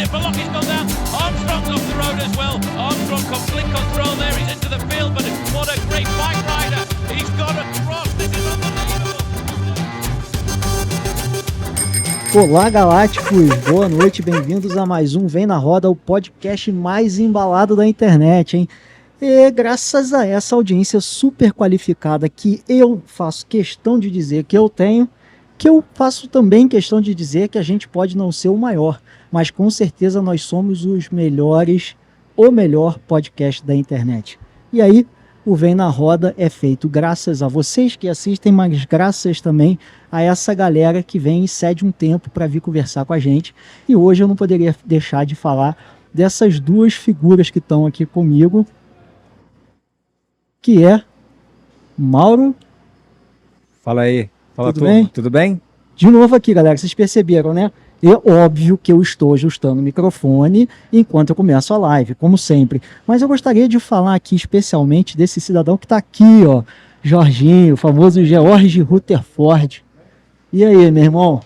there. Bolocki's gone down. Armstrong's off the road as well. Armstrong complete control there. He's into the field, but what a great bike rider. He's got across. This is unbelievable. Olá, galácticos! Boa noite, bem-vindos a mais um Vem na Roda, o podcast mais embalado da internet, hein? E graças a essa audiência super qualificada que eu faço questão de dizer que eu tenho, que eu faço também questão de dizer que a gente pode não ser o maior, mas com certeza nós somos os melhores, o melhor podcast da internet. E aí, o Vem na Roda é feito graças a vocês que assistem, mas graças também a essa galera que vem e cede um tempo para vir conversar com a gente. E hoje eu não poderia deixar de falar dessas duas figuras que estão aqui comigo, que é Mauro. Fala aí. Fala, tudo bem? Tudo bem? De novo aqui, galera, vocês perceberam, né? É óbvio que eu estou ajustando o microfone enquanto eu começo a live, como sempre. Mas eu gostaria de falar aqui especialmente desse cidadão que está aqui, ó. Jorginho, o famoso George Rutherford. E aí, meu irmão?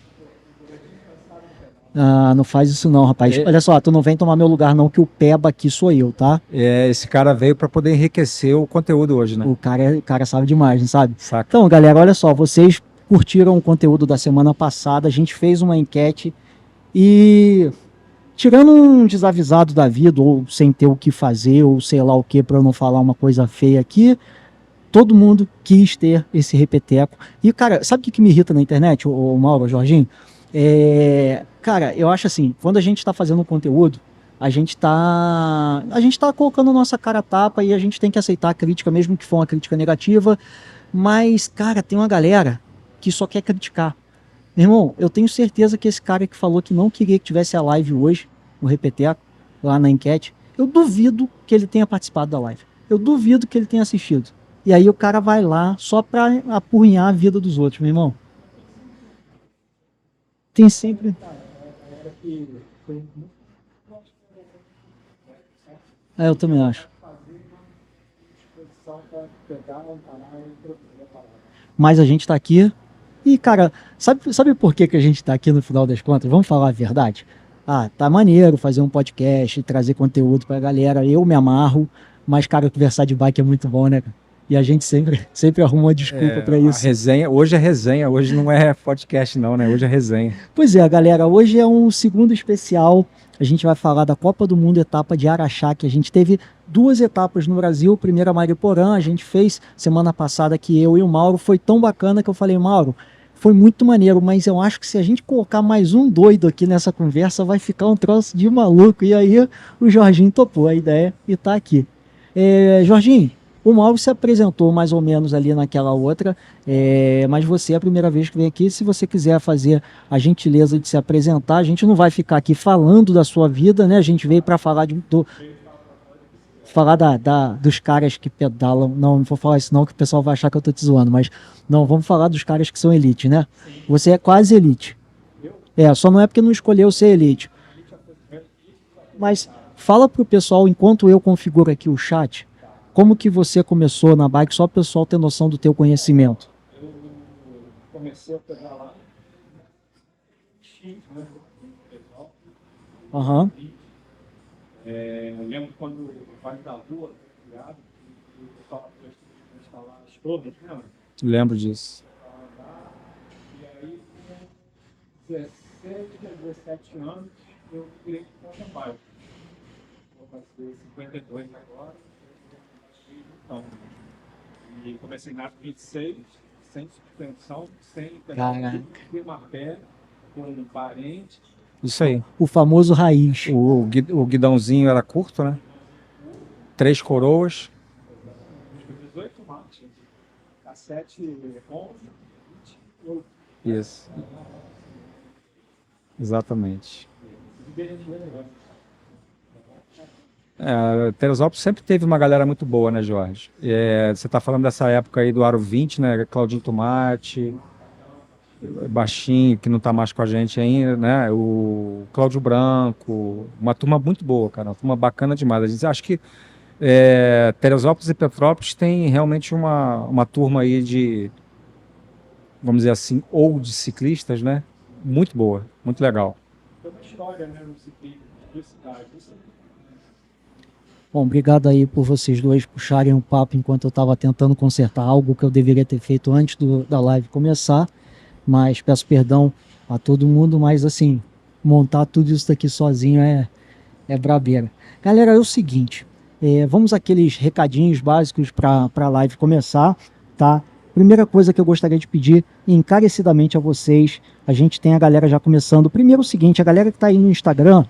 Ah, não faz isso não, rapaz. Olha só, tu não vem tomar meu lugar não, que o peba aqui sou eu, tá? Esse cara veio para poder enriquecer o conteúdo hoje, né? O cara sabe demais, não sabe? Saca. Então, galera, olha só, vocês curtiram o conteúdo da semana passada, a gente fez uma enquete e, tirando um desavisado da vida, ou sem ter o que fazer, ou sei lá o que, para eu não falar uma coisa feia aqui, todo mundo quis ter esse repeteco. E, cara, sabe o que me irrita na internet, o Mauro, o Jorginho? Cara, eu acho assim, quando a gente está fazendo um conteúdo, a gente tá colocando nossa cara a tapa e a gente tem que aceitar a crítica, mesmo que for uma crítica negativa, mas, cara, tem uma galera que só quer criticar. Meu irmão, eu tenho certeza que esse cara que falou que não queria que tivesse a live hoje, o Repeteco, lá na enquete, eu duvido que ele tenha participado da live. Eu duvido que ele tenha assistido. E aí o cara vai lá só pra apurrinhar a vida dos outros, meu irmão. Tem sempre... eu também acho. Mas a gente tá aqui. E, cara, sabe por que a gente tá aqui no final das contas? Vamos falar a verdade? Ah, tá maneiro fazer um podcast, trazer conteúdo pra galera. Eu me amarro, mas, cara, conversar de bike é muito bom, né, cara? E a gente sempre arruma uma desculpa pra isso. Hoje é resenha, hoje não é podcast não, né? Hoje é resenha. Pois é, galera, hoje é um segundo especial. A gente vai falar da Copa do Mundo, etapa de Araxá, que a gente teve 2 etapas no Brasil. Primeira, Mariporã, a gente fez semana passada que eu e o Mauro. Foi tão bacana que eu falei, Mauro, foi muito maneiro, mas eu acho que se a gente colocar mais um doido aqui nessa conversa, vai ficar um troço de maluco. E aí o Jorginho topou a ideia e tá aqui. Jorginho, o Mauro se apresentou mais ou menos ali naquela outra, mas você é a primeira vez que vem aqui. Se você quiser fazer a gentileza de se apresentar, a gente não vai ficar aqui falando da sua vida, né? A gente veio para falar dos caras que pedalam. Não vou falar isso não, que o pessoal vai achar que eu tô te zoando, mas não, vamos falar dos caras que são elite, né? Você é quase elite. Só não é porque não escolheu ser elite. Mas fala pro pessoal, enquanto eu configuro aqui o chat, como que você começou na bike, só o pessoal ter noção do teu conhecimento? Eu comecei a pegar lá, Aham. Eu lembro quando o Vale da Lua, ligado? O pessoal foi instalar as torres, lembra? Lembro disso. E aí, com 17 a 17 anos, eu virei contra bike. Vou fazer 52 agora. Então, e comecei na 26, sem suspensão, sem firma-pé, com um parente. Isso aí. O famoso raiz. O guidãozinho era curto, né? 3 coroas. 18 marchas. Cassete 11, 28. Isso. Exatamente. Teresópolis sempre teve uma galera muito boa, né, Jorge? Você tá falando dessa época aí do Aro 20, né? Claudinho Tomate, Baixinho, que não tá mais com a gente ainda, né? O Cláudio Branco, uma turma muito boa, cara, uma turma bacana demais. A gente acha que Teresópolis e Petrópolis tem realmente uma turma aí de, vamos dizer assim, ou de ciclistas, né? Muito boa, muito legal. Tem uma história, né, no ciclismo. publicidade. Bom, obrigado aí por vocês dois puxarem o papo enquanto eu estava tentando consertar algo que eu deveria ter feito antes da live começar, mas peço perdão a todo mundo, mas assim, montar tudo isso daqui sozinho é brabeira. Galera, é o seguinte, vamos àqueles recadinhos básicos para a live começar, tá? Primeira coisa que eu gostaria de pedir encarecidamente a vocês, a gente tem a galera já começando. Primeiro o seguinte, a galera que está aí no Instagram,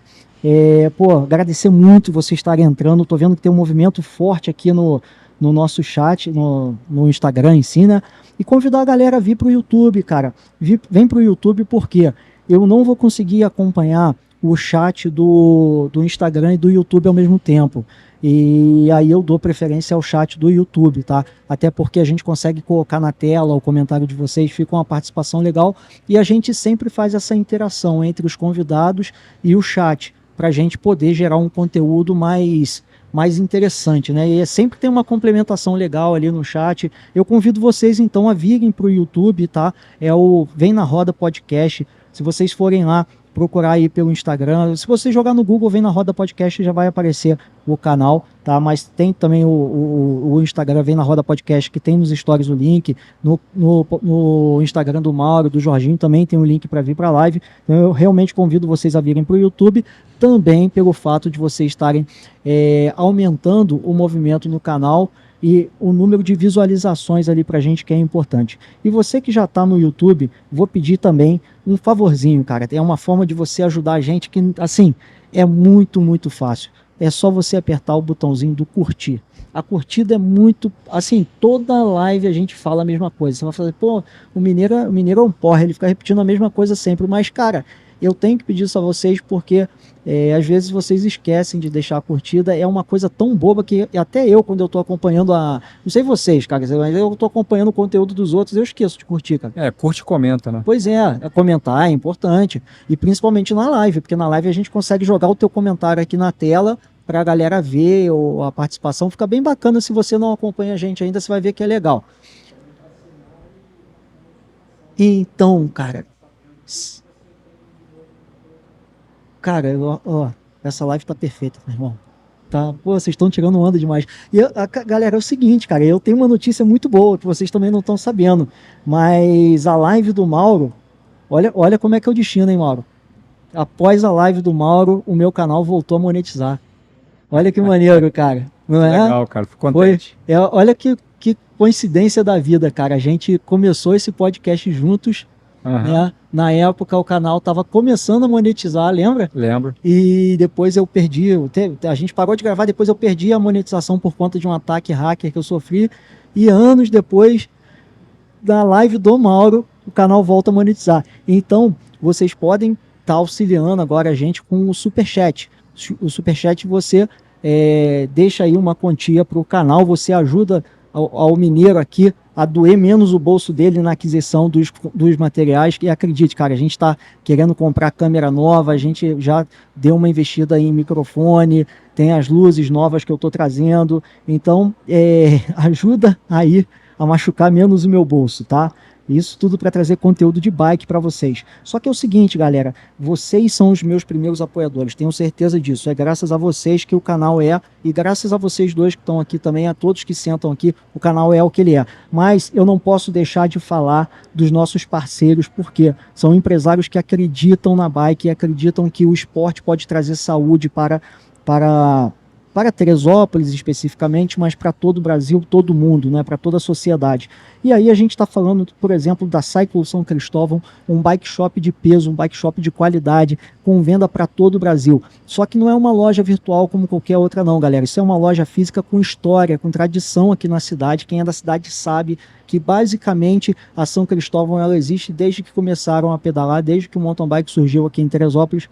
agradecer muito vocês estarem entrando. Tô vendo que tem um movimento forte aqui no nosso chat, no Instagram em si, né? E convidar a galera a vir pro YouTube, cara. Vem pro YouTube porque eu não vou conseguir acompanhar o chat do Instagram e do YouTube ao mesmo tempo. E aí eu dou preferência ao chat do YouTube, tá? Até porque a gente consegue colocar na tela o comentário de vocês, fica uma participação legal e a gente sempre faz essa interação entre os convidados e o chat, para a gente poder gerar um conteúdo mais interessante, né? E sempre tem uma complementação legal ali no chat. Eu convido vocês então a virem para o YouTube, tá? É o Vem na Roda Podcast. Se vocês forem lá procurar aí pelo Instagram, se você jogar no Google Vem na Roda Podcast já vai aparecer o canal, tá? Mas tem também o Instagram Vem na Roda Podcast, que tem nos stories o link, no Instagram do Mauro, do Jorginho também tem o link para vir para a live. Então eu realmente convido vocês a virem para o YouTube, também pelo fato de vocês estarem aumentando o movimento no canal e o número de visualizações ali pra gente, que é importante. E você que já tá no YouTube, vou pedir também um favorzinho, cara. É uma forma de você ajudar a gente que, assim, é muito, muito fácil. É só você apertar o botãozinho do curtir. A curtida é muito, assim, toda live a gente fala a mesma coisa. Você vai falar, pô, o mineiro é um porra, ele fica repetindo a mesma coisa sempre. Mas, cara, eu tenho que pedir isso a vocês porque às vezes vocês esquecem de deixar a curtida. É uma coisa tão boba que até eu, quando eu tô acompanhando não sei vocês, cara, mas eu tô acompanhando o conteúdo dos outros, eu esqueço de curtir, cara. Curte e comenta, né? Pois comentar é importante. E principalmente na live, porque na live a gente consegue jogar o teu comentário aqui na tela pra galera ver, ou a participação fica bem bacana. Se você não acompanha a gente ainda, você vai ver que é legal. Então, cara... Cara, essa live tá perfeita, meu irmão. Tá, pô, vocês estão tirando onda demais. E galera, é o seguinte, cara, eu tenho uma notícia muito boa que vocês também não estão sabendo. Mas a live do Mauro, olha como é que é o destino, hein, Mauro? Após a live do Mauro, o meu canal voltou a monetizar. Olha que maneiro, cara. Não é? Legal, cara, fico contente. Olha que coincidência da vida, cara. A gente começou esse podcast juntos. Né? Na época o canal estava começando a monetizar, lembra? Lembro. E depois eu perdi, a gente parou de gravar, depois eu perdi a monetização por conta de um ataque hacker que eu sofri, e anos depois da live do Mauro, o canal volta a monetizar. Então, vocês podem estar auxiliando agora a gente com o Superchat. O Superchat você deixa aí uma quantia para o canal, você ajuda ao mineiro aqui a doer menos o bolso dele na aquisição dos materiais. E acredite, cara, a gente está querendo comprar câmera nova, a gente já deu uma investida em microfone, tem as luzes novas que eu estou trazendo, então ajuda aí a machucar menos o meu bolso, tá? Isso tudo para trazer conteúdo de bike para vocês. Só que é o seguinte, galera, vocês são os meus primeiros apoiadores, tenho certeza disso. É graças a vocês que o canal e graças a vocês dois que estão aqui também, a todos que sentam aqui, o canal é o que ele é. Mas eu não posso deixar de falar dos nossos parceiros, porque são empresários que acreditam na bike e acreditam que o esporte pode trazer saúde para Teresópolis especificamente, mas para todo o Brasil, todo mundo, né? Para toda a sociedade. E aí a gente está falando, por exemplo, da Cyclo São Cristóvão, um bike shop de peso, um bike shop de qualidade, com venda para todo o Brasil. Só que não é uma loja virtual como qualquer outra não, galera. Isso é uma loja física com história, com tradição aqui na cidade. Quem é da cidade sabe que basicamente a São Cristóvão ela existe desde que começaram a pedalar, desde que o mountain bike surgiu aqui em Teresópolis.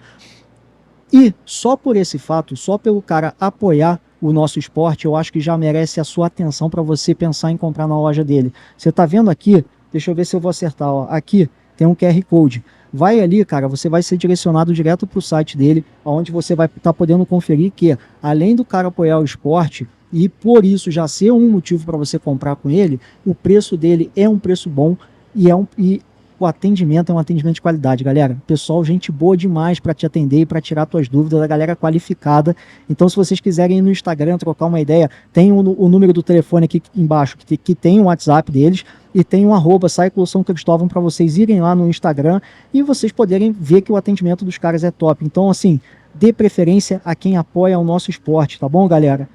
E só por esse fato, só pelo cara apoiar o nosso esporte, eu acho que já merece a sua atenção para você pensar em comprar na loja dele. Você tá vendo aqui? Deixa eu ver se eu vou acertar. Ó. Aqui tem um QR Code. Vai ali, cara, você vai ser direcionado direto para o site dele, onde você vai estar podendo conferir que, além do cara apoiar o esporte, e por isso já ser um motivo para você comprar com ele, o preço dele é um preço bom e o atendimento é um atendimento de qualidade, galera. Pessoal, gente boa demais para te atender e para tirar tuas dúvidas, a galera qualificada. Então, se vocês quiserem ir no Instagram, trocar uma ideia, tem o número do telefone aqui embaixo, que tem o WhatsApp deles, e tem um @ São Cristóvão para vocês irem lá no Instagram e vocês poderem ver que o atendimento dos caras é top. Então, assim, dê preferência a quem apoia o nosso esporte, tá bom, galera?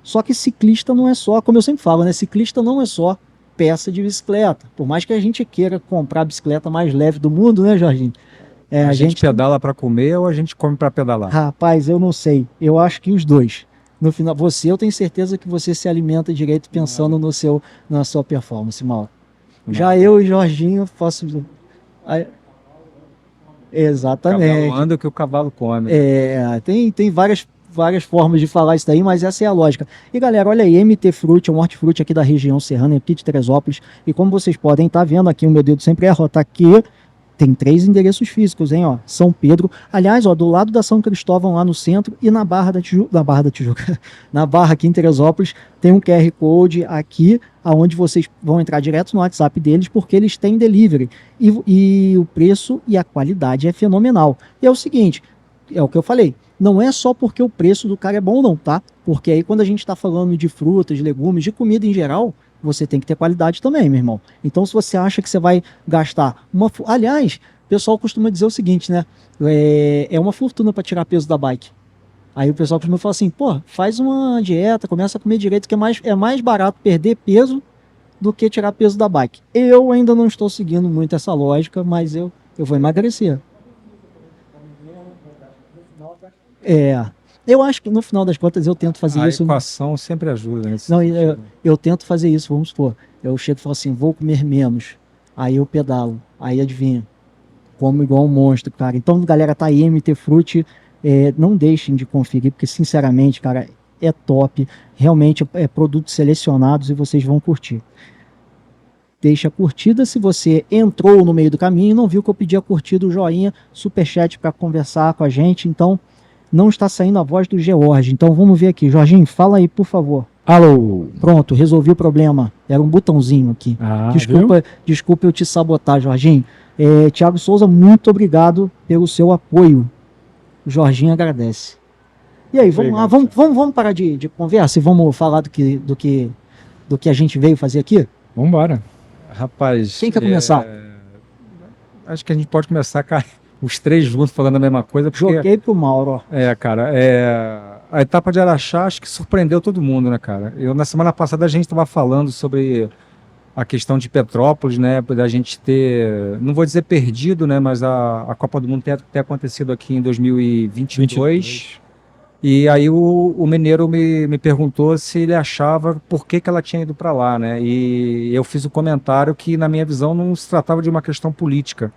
Só que ciclista não é só, como eu sempre falo, né? Ciclista não é só peça de bicicleta. Por mais que a gente queira comprar a bicicleta mais leve do mundo, né, Jorginho? A gente pedala para comer ou a gente come para pedalar? Rapaz, eu não sei. Eu acho que os dois. No final, eu tenho certeza que você se alimenta direito pensando na sua performance, Mauro. Já eu e Jorginho faço... Exatamente. O cavalo anda o que o cavalo come. Tem várias formas de falar isso daí, mas essa é a lógica. E galera, olha aí, MT Fruit, é um hortifruti aqui da região serrana, aqui de Teresópolis, e como vocês podem estar vendo aqui, o meu dedo sempre erra, tá aqui, tem 3 endereços físicos, hein, ó, São Pedro, aliás, ó, do lado da São Cristóvão lá no centro e na Barra da Tijuca, na Barra aqui em Teresópolis, tem um QR Code aqui, aonde vocês vão entrar direto no WhatsApp deles, porque eles têm delivery, e o preço e a qualidade é fenomenal. E é o seguinte, é o que eu falei, não é só porque o preço do cara é bom não, tá? Porque aí quando a gente está falando de frutas, legumes, de comida em geral, você tem que ter qualidade também, meu irmão. Então se você acha que você vai gastar Aliás, o pessoal costuma dizer o seguinte, né? É uma fortuna para tirar peso da bike. Aí o pessoal costuma falar assim, pô, faz uma dieta, começa a comer direito, que é mais barato perder peso do que tirar peso da bike. Eu ainda não estou seguindo muito essa lógica, mas eu vou emagrecer. Eu acho que no final das contas eu tento fazer isso. A equação sempre ajuda. Não, eu tento fazer isso, vamos supor. Eu chego e falo assim, vou comer menos. Aí eu pedalo, aí adivinha. Como igual um monstro, cara. Então, galera, tá aí, MT Fruit. Não deixem de conferir, porque sinceramente, cara, é top. Realmente é produtos selecionados e vocês vão curtir. Deixa a curtida se você entrou no meio do caminho e não viu que eu pedi a curtida, o joinha, superchat para conversar com a gente. Então, não está saindo a voz do George. Então vamos ver aqui. Jorginho, fala aí, por favor. Alô. Pronto, resolvi o problema. Era um botãozinho aqui. Desculpa eu te sabotar, Jorginho. Thiago Souza, muito obrigado pelo seu apoio. O Jorginho agradece. E aí, vamos lá. Vamos parar de conversa e vamos falar do que a gente veio fazer aqui? Vamos embora. Rapaz... Quem quer começar? Acho que a gente pode começar, cara. Os 3 juntos falando a mesma coisa. Porque, joguei pro Mauro, ó. Cara, a etapa de Araxá acho que surpreendeu todo mundo, né, cara? Na semana passada a gente estava falando sobre a questão de Petrópolis, né, da gente ter, não vou dizer perdido, né, mas a Copa do Mundo ter acontecido aqui em 2022. E aí o Mineiro me perguntou se ele achava por que ela tinha ido para lá, né? E eu fiz o comentário que, na minha visão, não se tratava de uma questão política,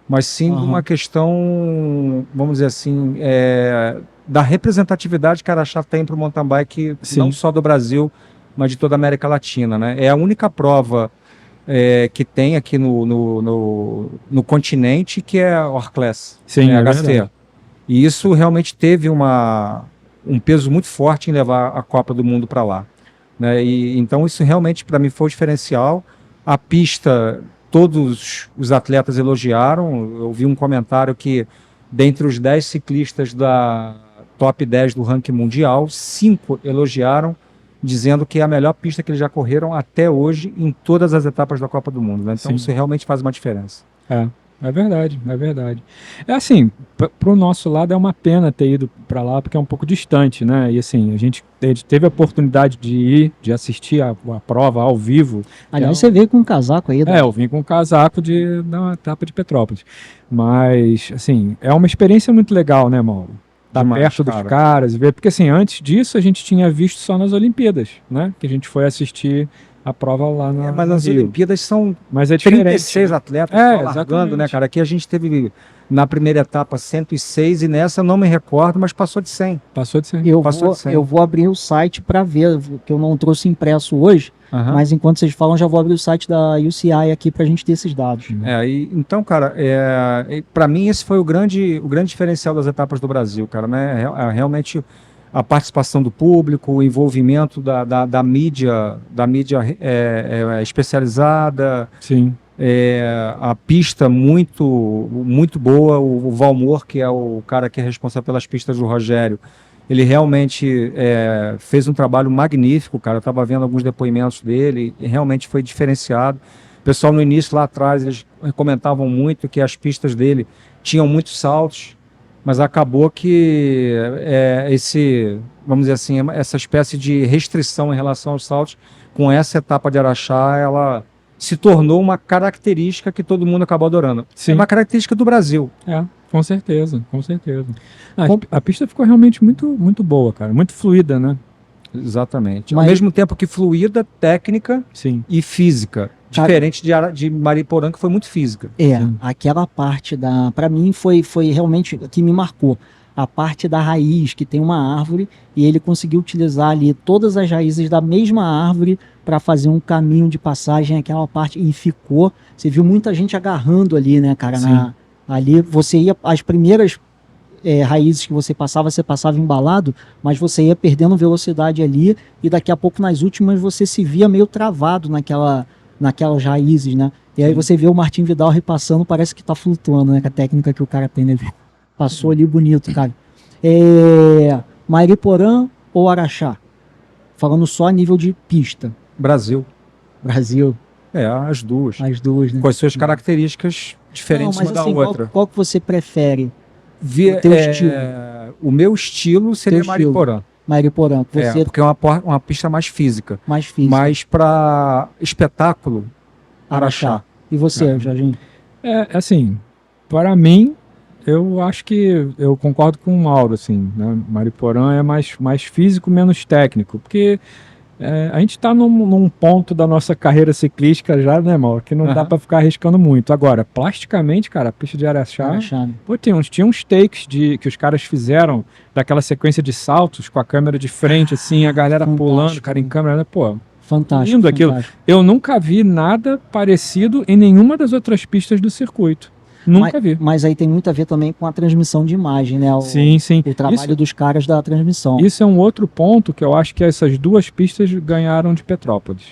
mas sim de uma questão, vamos dizer assim, da representatividade que a Araxá tem para o mountain bike, não só do Brasil, mas de toda a América Latina, né? É a única prova que tem aqui no continente, que é a Orclass, Sim, HC. E isso realmente teve um peso muito forte em levar a Copa do Mundo para lá, né? E então isso realmente para mim foi o diferencial. A pista, todos os atletas elogiaram. Eu vi um comentário que, dentre os 10 ciclistas da top 10 do ranking mundial, 5 elogiaram, dizendo que é a melhor pista que eles já correram até hoje em todas as etapas da Copa do Mundo, né? Então isso realmente faz uma diferença. É verdade, é verdade. É assim, pro nosso lado é uma pena ter ido para lá, porque é um pouco distante, né? E assim, a gente teve a oportunidade de assistir a prova ao vivo. Aliás, você veio com um casaco aí. Eu vim com um casaco da etapa de Petrópolis. Mas, assim, é uma experiência muito legal, né, Mauro? Tá perto dos caras e ver, porque assim, antes disso a gente tinha visto só nas Olimpíadas, né? Que a gente foi assistir a prova lá na mas nas Olimpíadas são 36 atletas largando, né, cara? Aqui a gente teve na primeira etapa 106 e nessa eu não me recordo, mas passou de 100. Passou de 100. Eu vou abrir o site para ver, que eu não trouxe impresso hoje, mas enquanto vocês falam, já vou abrir o site da UCI aqui para a gente ter esses dados. Então, cara, para mim esse foi o grande diferencial das etapas do Brasil, cara, né? Realmente a participação do público, o envolvimento da mídia especializada. Sim. A pista muito boa, o Valmor, que é o cara que é responsável pelas pistas do Rogério, ele realmente fez um trabalho magnífico, cara. Eu estava vendo alguns depoimentos dele e realmente foi diferenciado. O pessoal no início, lá atrás, eles comentavam muito que as pistas dele tinham muitos saltos, mas acabou que vamos dizer assim, essa espécie de restrição em relação aos saltos, com essa etapa de Araxá, ela se tornou uma característica que todo mundo acabou adorando. Sim. É uma característica do Brasil. Com certeza, com certeza. A pista ficou realmente muito, muito boa, cara. Muito fluida, né? Exatamente. Mas- Ao mesmo tempo que fluida, técnica Sim. e física. Cara- Diferente de Mariporã, que foi muito física. Aquela parte para mim foi realmente que me marcou. A parte da raiz, que tem uma árvore, e ele conseguiu utilizar ali todas as raízes da mesma árvore para fazer um caminho de passagem, aquela parte, e ficou. Você viu muita gente agarrando ali, né, cara? Sim. Ali você ia, as primeiras raízes que você passava embalado, mas você ia perdendo velocidade ali, e daqui a pouco nas últimas você se via meio travado naquelas raízes, né? E aí você vê o Martim Vidal repassando, parece que tá flutuando, né? Com a técnica que o cara tem, né? Passou ali bonito, cara. Mariporã ou Araxá? Falando só a nível de pista. Brasil. Brasil, As duas. as duas, né? Com as suas características diferentes Não, mas uma assim, da outra. qual que você prefere? O teu estilo. O meu estilo seria Teu estilo. Mariporã. Mariporã, você Porque é uma pista mais física. mais físico. Mas para espetáculo, Araxá. E você, Jorginho? Assim, para mim, eu acho que eu concordo com o Mauro, assim, né? Mariporã é mais físico, menos técnico, porque a gente está num ponto da nossa carreira ciclística já, né, Mauro, que não dá para ficar arriscando muito. Agora, plasticamente, cara, a pista de Araxá, Araxá, né? pô, tinha uns takes que os caras fizeram daquela sequência de saltos com a câmera de frente, assim, a galera Fantástico, pulando, cara, em câmera, né? Pô, Fantástico. lindo aquilo. fantástico. eu nunca vi nada parecido em nenhuma das outras pistas do circuito. Nunca vi. Mas aí tem muito a ver também com a transmissão de imagem, né? Sim. O trabalho dos caras da transmissão. Isso é um outro ponto que eu acho que essas duas pistas ganharam de Petrópolis.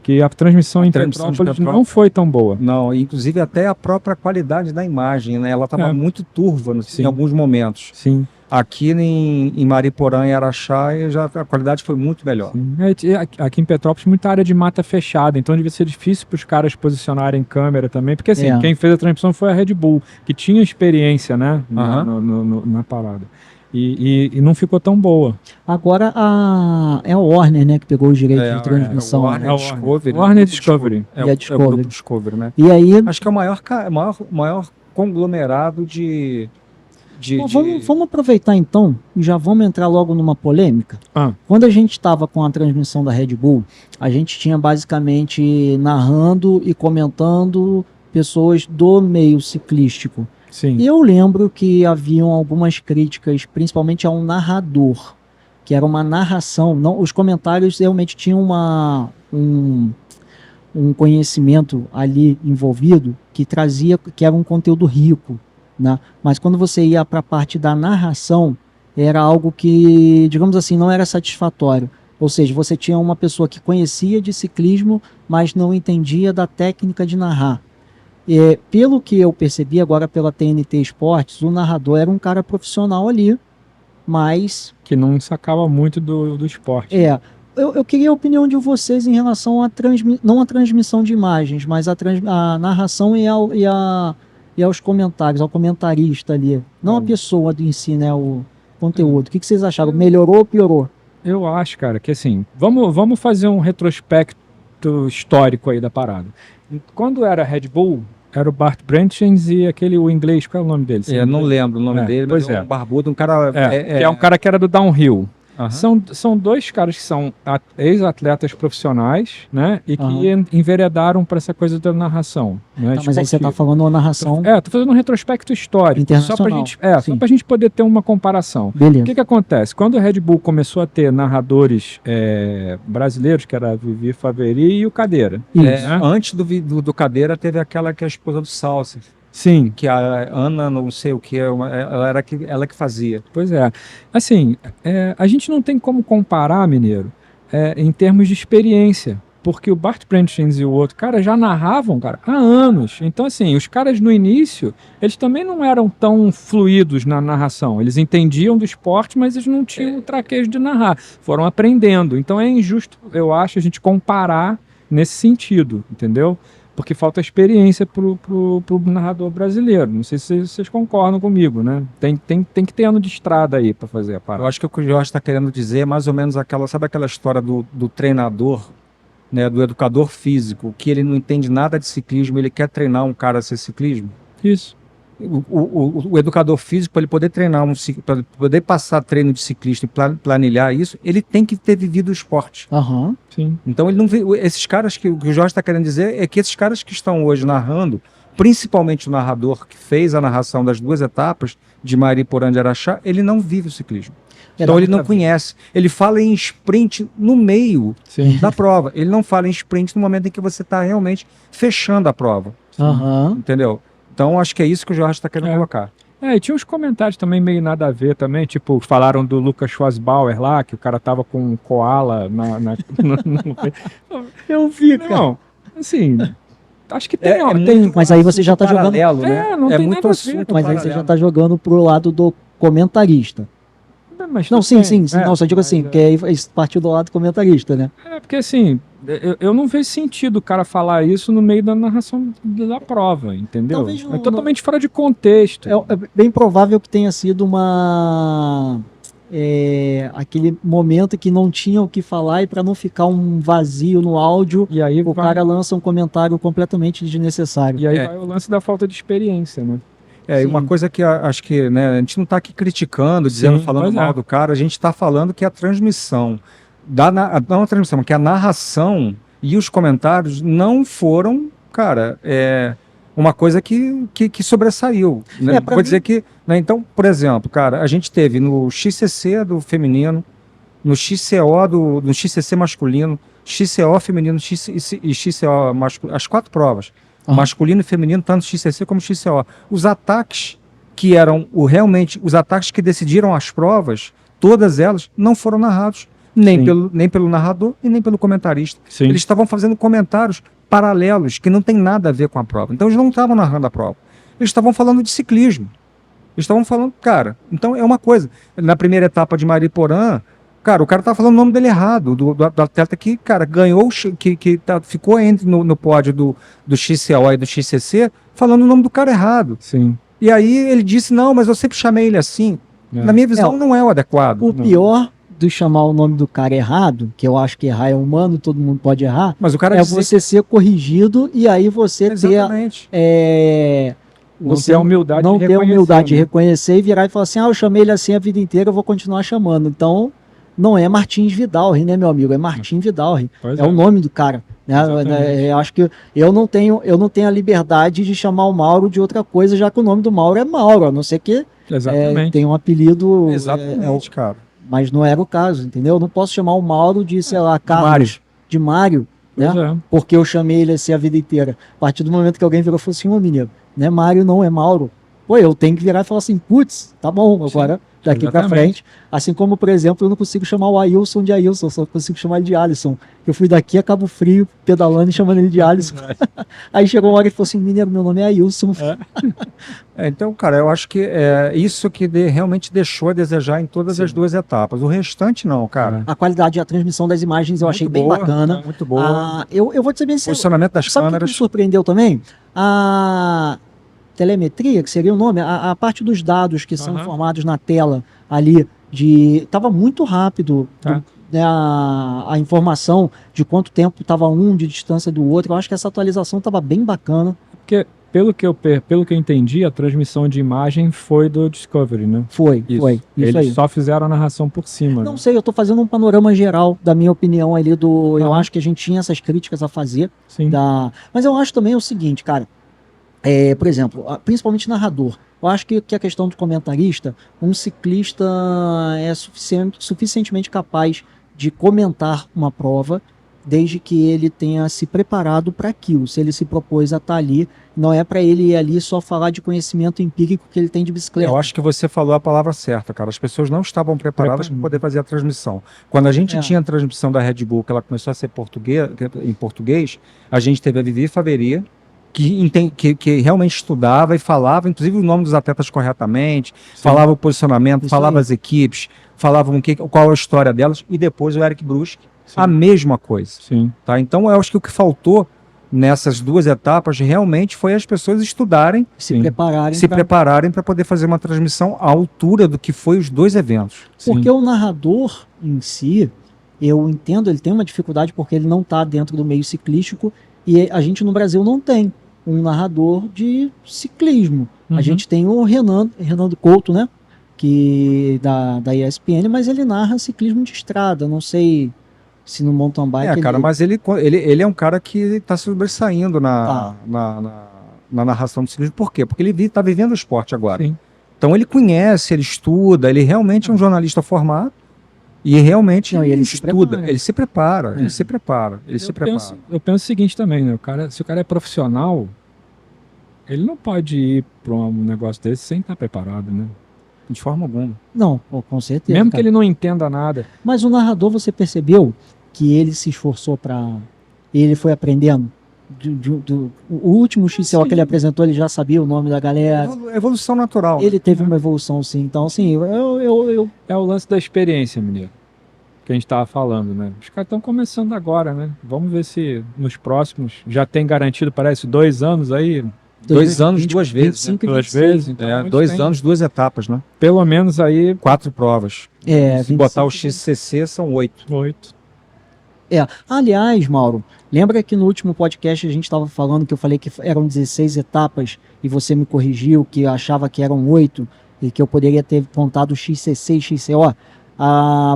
Que a transmissão em transmissão de Petrópolis não Petrópolis- foi tão boa. não, inclusive até a própria qualidade da imagem, né? Ela estava muito turva Sim. em alguns momentos. Sim. Aqui em Mariporã e Araxá a qualidade foi muito melhor. Sim. Aqui em Petrópolis, muita área de mata fechada, então devia ser difícil para os caras posicionarem câmera também, porque assim, quem fez a transmissão foi a Red Bull, que tinha experiência, né, na parada. E não ficou tão boa. Agora é a Warner, né, que pegou os direitos de transmissão. o Warner né? Discovery. Warner Discovery. E a É o Discovery. grupo Discovery, né? E aí, Acho que é o maior conglomerado de vamos aproveitar então e já vamos entrar logo numa polêmica. Quando a gente estava com a transmissão da Red Bull, a gente tinha basicamente narrando e comentando pessoas do meio ciclístico. Sim. E eu lembro que haviam algumas críticas, principalmente a um narrador, que era uma narração. Não, os comentários realmente tinham um conhecimento ali envolvido que era um conteúdo rico, né? Mas quando você ia para a parte da narração, era algo que, digamos assim, não era satisfatório. Ou seja, você tinha uma pessoa que conhecia de ciclismo, mas não entendia da técnica de narrar. Pelo que eu percebi agora pela TNT Esportes, o narrador era um cara profissional ali, mas... Que não sacava muito do esporte. Eu queria a opinião de vocês em relação não a transmissão de imagens, mas a narração e aos comentários, ao comentarista ali. Não a pessoa em si, né, o conteúdo. O que vocês acharam? Melhorou ou piorou? Eu acho, cara, que assim, vamos fazer um retrospecto histórico aí da parada. Quando era Red Bull, era o Bart Brentjens e o inglês, qual é o nome dele? Eu não lembro o nome dele, mas pois é um barbudo, um cara... que é um cara que era do downhill. Aham. São dois caras que são ex-atletas profissionais, né? E que enveredaram para essa coisa da narração. Né? Tá, mas aí você está falando uma narração tô fazendo um retrospecto histórico. internacional. Só pra gente poder ter uma comparação. Beleza. O que acontece? Quando a Red Bull começou a ter narradores brasileiros, que era a Vivi Faveri e o Cadeira. Isso. Antes do Cadeira, teve aquela que é a esposa do Salsa, Sim. que a Ana, não sei o que, ela que fazia. Pois é. Assim, a gente não tem como comparar, Mineiro, em termos de experiência. porque o Bart Prentice e o outro cara já narravam, cara, há anos. Então, assim, os caras no início, eles também não eram tão fluidos na narração. Eles entendiam do esporte, mas eles não tinham o traquejo de narrar. Foram aprendendo. Então é injusto, eu acho, a gente comparar nesse sentido, entendeu? Porque falta experiência pro narrador brasileiro. Não sei se vocês concordam comigo, né? Tem que ter ano de estrada aí para fazer a Eu parada. acho que o que o Jorge está querendo dizer é mais ou menos sabe aquela história do treinador, né, do educador físico, que ele não entende nada de ciclismo, ele quer treinar um cara a ser ciclismo? Isso. O educador físico, para ele poder treinar, para poder passar treino de ciclista e planilhar isso, ele tem que ter vivido o esporte. Aham. Sim. Então ele não vê, esses caras que o Jorge está querendo dizer é que esses caras que estão hoje narrando, principalmente o narrador que fez a narração das 2 etapas de Mariporã de Araxá, ele não vive o ciclismo. Então ele não conhece. Ele fala em sprint no meio Sim. da prova. Ele não fala em sprint no momento em que você está realmente fechando a prova. Aham. Entendeu? Então acho que é isso que o Jorge está querendo colocar. E tinha uns comentários também meio nada a ver também, tipo, falaram do Lucas Schwarzbauer lá, que o cara tava com um koala Eu vi, cara. Não, assim, acho que tem... Mas aí você já tá jogando. Paralelo, né? não É tem muito nada a ver. assunto Mas aí você paralelo. já tá jogando pro lado do comentarista. Mas Não, tudo sim, bem. sim, sim. Não, só digo assim, porque aí partiu do lado comentarista, né? Porque assim, eu não vejo sentido o cara falar isso no meio da narração da prova, entendeu? Talvez É não- totalmente fora de contexto. É bem provável que tenha sido aquele momento que não tinha o que falar e para não ficar um vazio no áudio, E aí o vai, cara lança um comentário completamente desnecessário. e aí vai o lance da falta de experiência, né? E Sim. uma coisa que acho que, né, a gente não está aqui criticando, dizendo, Sim, falando pois mal é. do cara, a gente está falando que a transmissão, não a transmissão, que a narração e os comentários não foram, cara, uma coisa que sobressaiu. Né? pra Vou mim- dizer que, né, então, por exemplo, cara, a gente teve no XCC do feminino, no XCC masculino, XCO feminino e XCO masculino, as 4 provas. Aham. Masculino e feminino, tanto XCC como XCO. Os ataques que eram realmente os ataques que decidiram as provas, todas elas não foram narrados nem pelo narrador e nem pelo comentarista. Sim. Eles estavam fazendo comentários paralelos que não tem nada a ver com a prova. Então eles não estavam narrando a prova. Eles estavam falando de ciclismo. Eles estavam falando, cara, então é uma coisa. Na primeira etapa de Mariporã, cara, o cara tá falando o nome dele errado, do atleta que, cara, ganhou, ficou no pódio do XCO e do XCC, falando o nome do cara errado. Sim. E aí ele disse, não, mas eu sempre chamei ele assim. Na minha visão, não é o adequado. O pior do chamar o nome do cara errado, que eu acho que errar é humano, todo mundo pode errar, Mas o cara é dizer você ser corrigido e aí você exatamente. Não ter a humildade não de ter a humildade de né? reconhecer e virar e falar assim, eu chamei ele assim a vida inteira, eu vou continuar chamando. Então, não é Martins Vidalri, né, meu amigo? É Martim Vidalri. Pois É o nome do cara. Né? Eu acho que eu não tenho a liberdade de chamar o Mauro de outra coisa, já que o nome do Mauro é Mauro, a não ser que Exatamente. tem um apelido. Exatamente, cara. Mas não era o caso, entendeu? Eu não posso chamar o Mauro de, sei lá, Carlos, de Mário, né? Pois é. Porque eu chamei ele assim a vida inteira. A partir do momento que alguém virou e falou assim, ô menino, não é Mário, não, é Mauro. Pô, eu tenho que virar e falar assim, putz, tá bom, agora daqui pra exatamente. frente. Assim como, por exemplo, eu não consigo chamar o Ailson de Ailson, só consigo chamar ele de Alisson. Eu fui daqui a Cabo Frio, pedalando e chamando ele de Alisson. Aí chegou uma hora e falou assim, mineiro, meu nome é Ailson. Então, cara, eu acho que é isso que realmente deixou a desejar em todas as 2 etapas. O restante não, cara. A qualidade da transmissão das imagens eu achei bem boa, bacana. Muito boa. Eu vou dizer bem sincero. Posicionamento das Sabe o que me câmeras. surpreendeu também? A telemetria, que seria o nome, a parte dos dados que são formados na tela ali, estava muito rápido né, a informação de quanto tempo estava um de distância do outro. Eu acho que essa atualização estava bem bacana. Porque, pelo que eu entendi, a transmissão de imagem foi do Discovery, né? Foi. Eles Aí. só fizeram a narração por cima. Não né? sei, eu estou fazendo um panorama geral da minha opinião ali eu acho que a gente tinha essas críticas a fazer. Sim. Mas eu acho também o seguinte, cara. Por exemplo, principalmente narrador. Eu acho que a questão do comentarista, um ciclista é suficientemente capaz de comentar uma prova desde que ele tenha se preparado para aquilo. Se ele se propôs a estar ali, não é para ele ir ali só falar de conhecimento empírico que ele tem de bicicleta. Eu acho que você falou a palavra certa, cara. As pessoas não estavam preparadas para poder fazer a transmissão. Quando a gente tinha a transmissão da Red Bull, que ela começou a ser em português, a gente teve a Vivi Faveria, que realmente estudava e falava, inclusive, o nome dos atletas corretamente, falava o posicionamento, Isso falava aí. as equipes, falava qual a história delas, e depois o Eric Bruschi, a mesma coisa. Sim. Tá? Então, eu acho que o que faltou nessas duas etapas realmente foi as pessoas estudarem, Se prepararem. se pra- prepararem para poder fazer uma transmissão à altura do que foi os dois eventos. Porque o narrador em si, eu entendo, ele tem uma dificuldade porque ele não está dentro do meio ciclístico e a gente no Brasil não tem um narrador de ciclismo. Uhum. A gente tem o Renando Couto, né? Que da ESPN, mas ele narra ciclismo de estrada. Não sei se no mountain bike. Cara, mas ele é um cara que está sobressaindo na narração do ciclismo. Por quê? Porque ele está vivendo o esporte agora. Sim. Então ele conhece, ele estuda, ele realmente é um jornalista formado e realmente Não, e ele se estuda, prepara. ele se prepara, ele se prepara, ele se prepara. Eu penso o seguinte também, né? Se o cara é profissional, ele não pode ir para um negócio desse sem estar preparado, né? De forma alguma. Não, pô, com certeza. Mesmo que cara. ele não entenda nada. Mas o narrador, você percebeu que ele se esforçou para. Ele foi aprendendo? O último XCO Sim. que ele apresentou, ele já sabia o nome da galera. Evolução natural. Ele teve uma evolução, sim. Então, assim, eu É o lance da experiência, menino. Que a gente tava falando, né? Os caras estão começando agora, né? Vamos ver se nos próximos já tem garantido, parece, 2 anos aí. 2 anos, 2 vezes. 25 e Duas 26. vezes. Então, a gente 2 tem anos, 2 etapas, né? Pelo menos aí 4 provas. É, Se 25. botar o XCC, são 8. 8. Aliás, Mauro, lembra que no último podcast a gente estava falando que eu falei que eram 16 etapas e você me corrigiu que eu achava que eram 8 e que eu poderia ter contado XCC e XCO?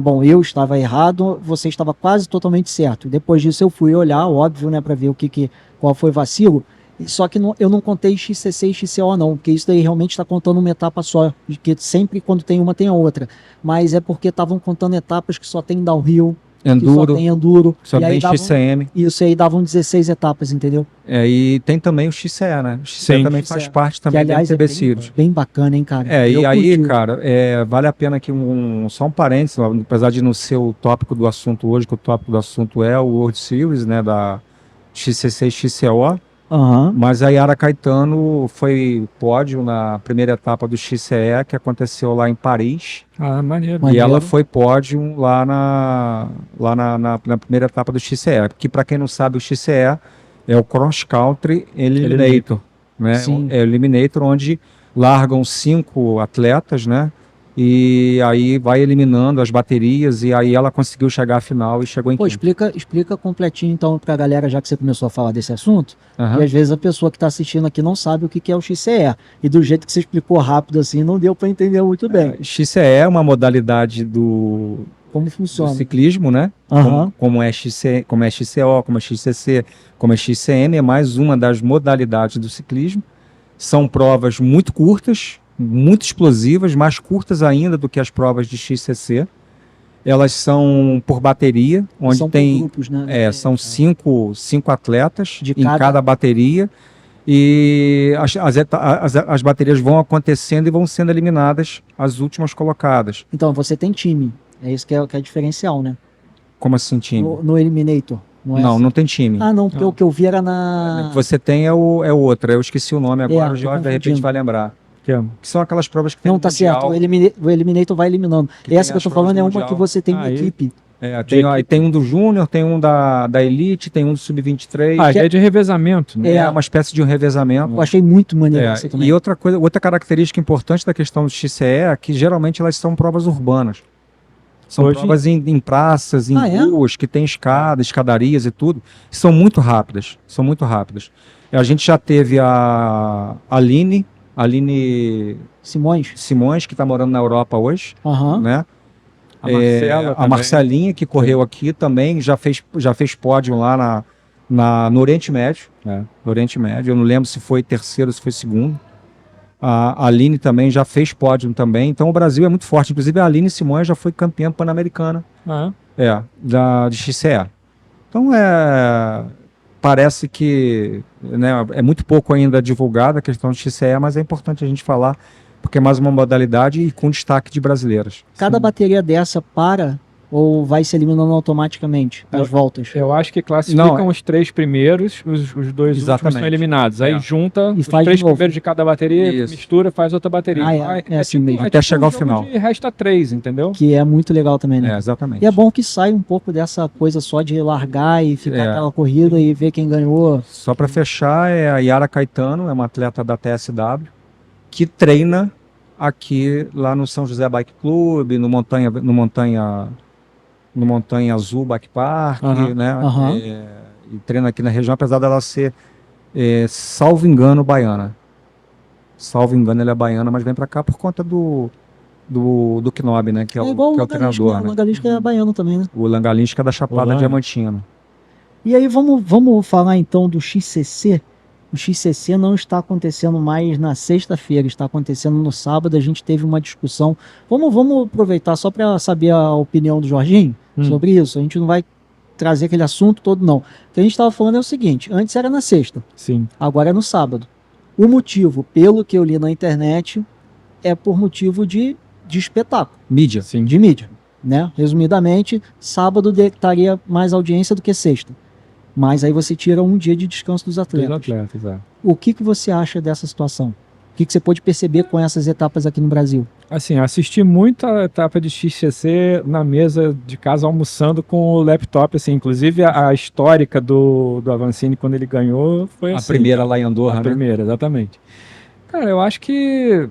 Bom, eu estava errado, você estava quase totalmente certo. Depois disso eu fui olhar, óbvio, né, para ver qual foi o vacilo. Só que eu não contei XCC e XCO não, porque isso daí realmente está contando uma etapa só, que sempre quando tem uma tem a outra. Mas é porque estavam contando etapas que só tem downhill, que só Enduro, tem enduro. só e aí tem davam, XCM. isso aí davam 16 etapas, entendeu? E tem também o XCE, né? O XCE Sim. também XCE. faz parte Que também aliás do é TB bem, Sirius. bem bacana, hein, cara? E Eu aí, curti. cara, vale a pena que só um parênteses, apesar de não ser o tópico do assunto hoje, que o tópico do assunto é o World Series, né, da XCC e XCO, Aham. mas a Yara Caetano foi pódio na primeira etapa do XCE, que aconteceu lá em Paris, Ah, maneiro. Mas- e Maneiro. ela foi pódio lá na primeira etapa do XCE, que para quem não sabe, o XCE é o Cross Country Eliminator, né? Sim. É o Eliminator onde largam 5 atletas, né? E aí vai eliminando as baterias e aí ela conseguiu chegar à final e chegou em Pô, quinto. explica completinho então pra galera, já que você começou a falar desse assunto, Aham. e às vezes a pessoa que está assistindo aqui não sabe o que é o XCE. E do jeito que você explicou rápido assim, não deu para entender muito bem XCE é uma modalidade do como funciona. ciclismo, né? Aham. Como é XCO, como é XCC, como é XCM, é mais uma das modalidades do ciclismo. São provas muito curtas, muito explosivas, mais curtas ainda do que as provas de XCC. Elas são por bateria, onde São por tem grupos, né? são cinco atletas De em cada- cada bateria. E as baterias vão acontecendo e vão sendo eliminadas as últimas colocadas. Então, você tem time. É isso que é diferencial, né? Como assim, time? No Eliminator. Não, é Não, assim? não tem time. Ah, não, porque Não. o que eu vi era na. Você tem é outro. Eu esqueci o nome agora, É, o tô Jorge de repente confundindo. vai lembrar. Que é- Que são aquelas provas que tem Não, no tá Mundial. certo. O Eliminator vai eliminando. Que tem Essa que eu as tô provas falando do é uma Mundial. que você tem uma Aí- equipe. Tem um do Júnior, tem um da Elite, tem um do Sub-23. Ah, é de revezamento, né? É uma espécie de um revezamento. Eu achei muito maneiro essa também. E outra característica importante da questão do XCE é que geralmente elas são provas urbanas. São Hoje- provas em praças, em Ah, é? ruas, que tem escadarias e tudo. São muito rápidas. São muito rápidas. A gente já teve a Aline Simões? Simões, que está morando na Europa hoje, Aham. né? A Marcela a também. Marcelinha, que correu aqui também, já fez pódio lá no Oriente Médio. No Oriente Médio. Eu não lembro se foi terceiro ou se foi segundo. A Aline também já fez pódio também. Então o Brasil é muito forte. Inclusive a Aline Simões já foi campeã pan-americana Ah, de XCE. Então, parece que, né, é muito pouco ainda divulgada a questão do XCE, mas é importante a gente falar, porque é mais uma modalidade e com destaque de brasileiras. Cada bateria dessa para ou vai se eliminando automaticamente nas voltas? Eu acho que classificam Não, os 3 primeiros, os 2 últimos Exatamente. são eliminados. Aí junta E os faz 3 de novo. primeiros de cada bateria, Isso. mistura, faz outra bateria. É assim mesmo. Até chegar ao um jogo final. de resta 3, entendeu? Que é muito legal também, né? Exatamente. E é bom que saia um pouco dessa coisa só de largar e ficar aquela corrida e ver quem ganhou. Só para fechar, é a Yara Caetano, é uma atleta da TSW, que treina aqui lá no São José Bike Club, no Montanha Azul Bike Park, né? Aham. E treina aqui na região, apesar dela ser, salvo engano, baiana. Salvo engano, ela é baiana, mas vem para cá por conta do Knob, né? Que é igual o Langalista, treinador, né? O né? Langalista é baiano também, né? O Langalista, que é da Chapada Olá. Diamantina. E aí vamos falar então do XCC. O XCC não está acontecendo mais na sexta-feira, está acontecendo no sábado. A gente teve uma discussão. Vamos aproveitar só para saber a opinião do Jorginho sobre isso. A gente não vai trazer aquele assunto todo, não. O que a gente estava falando é o seguinte: antes era na sexta, Sim. agora é no sábado. O motivo, pelo que eu li na internet, é por motivo de espetáculo, Mídia. Sim. de mídia, né? Resumidamente, sábado estaria mais audiência do que sexta. Mas aí você tira um dia de descanso dos Dos atletas. atletas, é. O que você acha dessa situação? O que você pode perceber com essas etapas aqui no Brasil? Assim, assisti muito a etapa de XCC na mesa de casa almoçando com o laptop, assim, inclusive a histórica do Avancini quando ele ganhou foi A assim. primeira lá em Andorra, A né? primeira, exatamente. Cara, eu acho que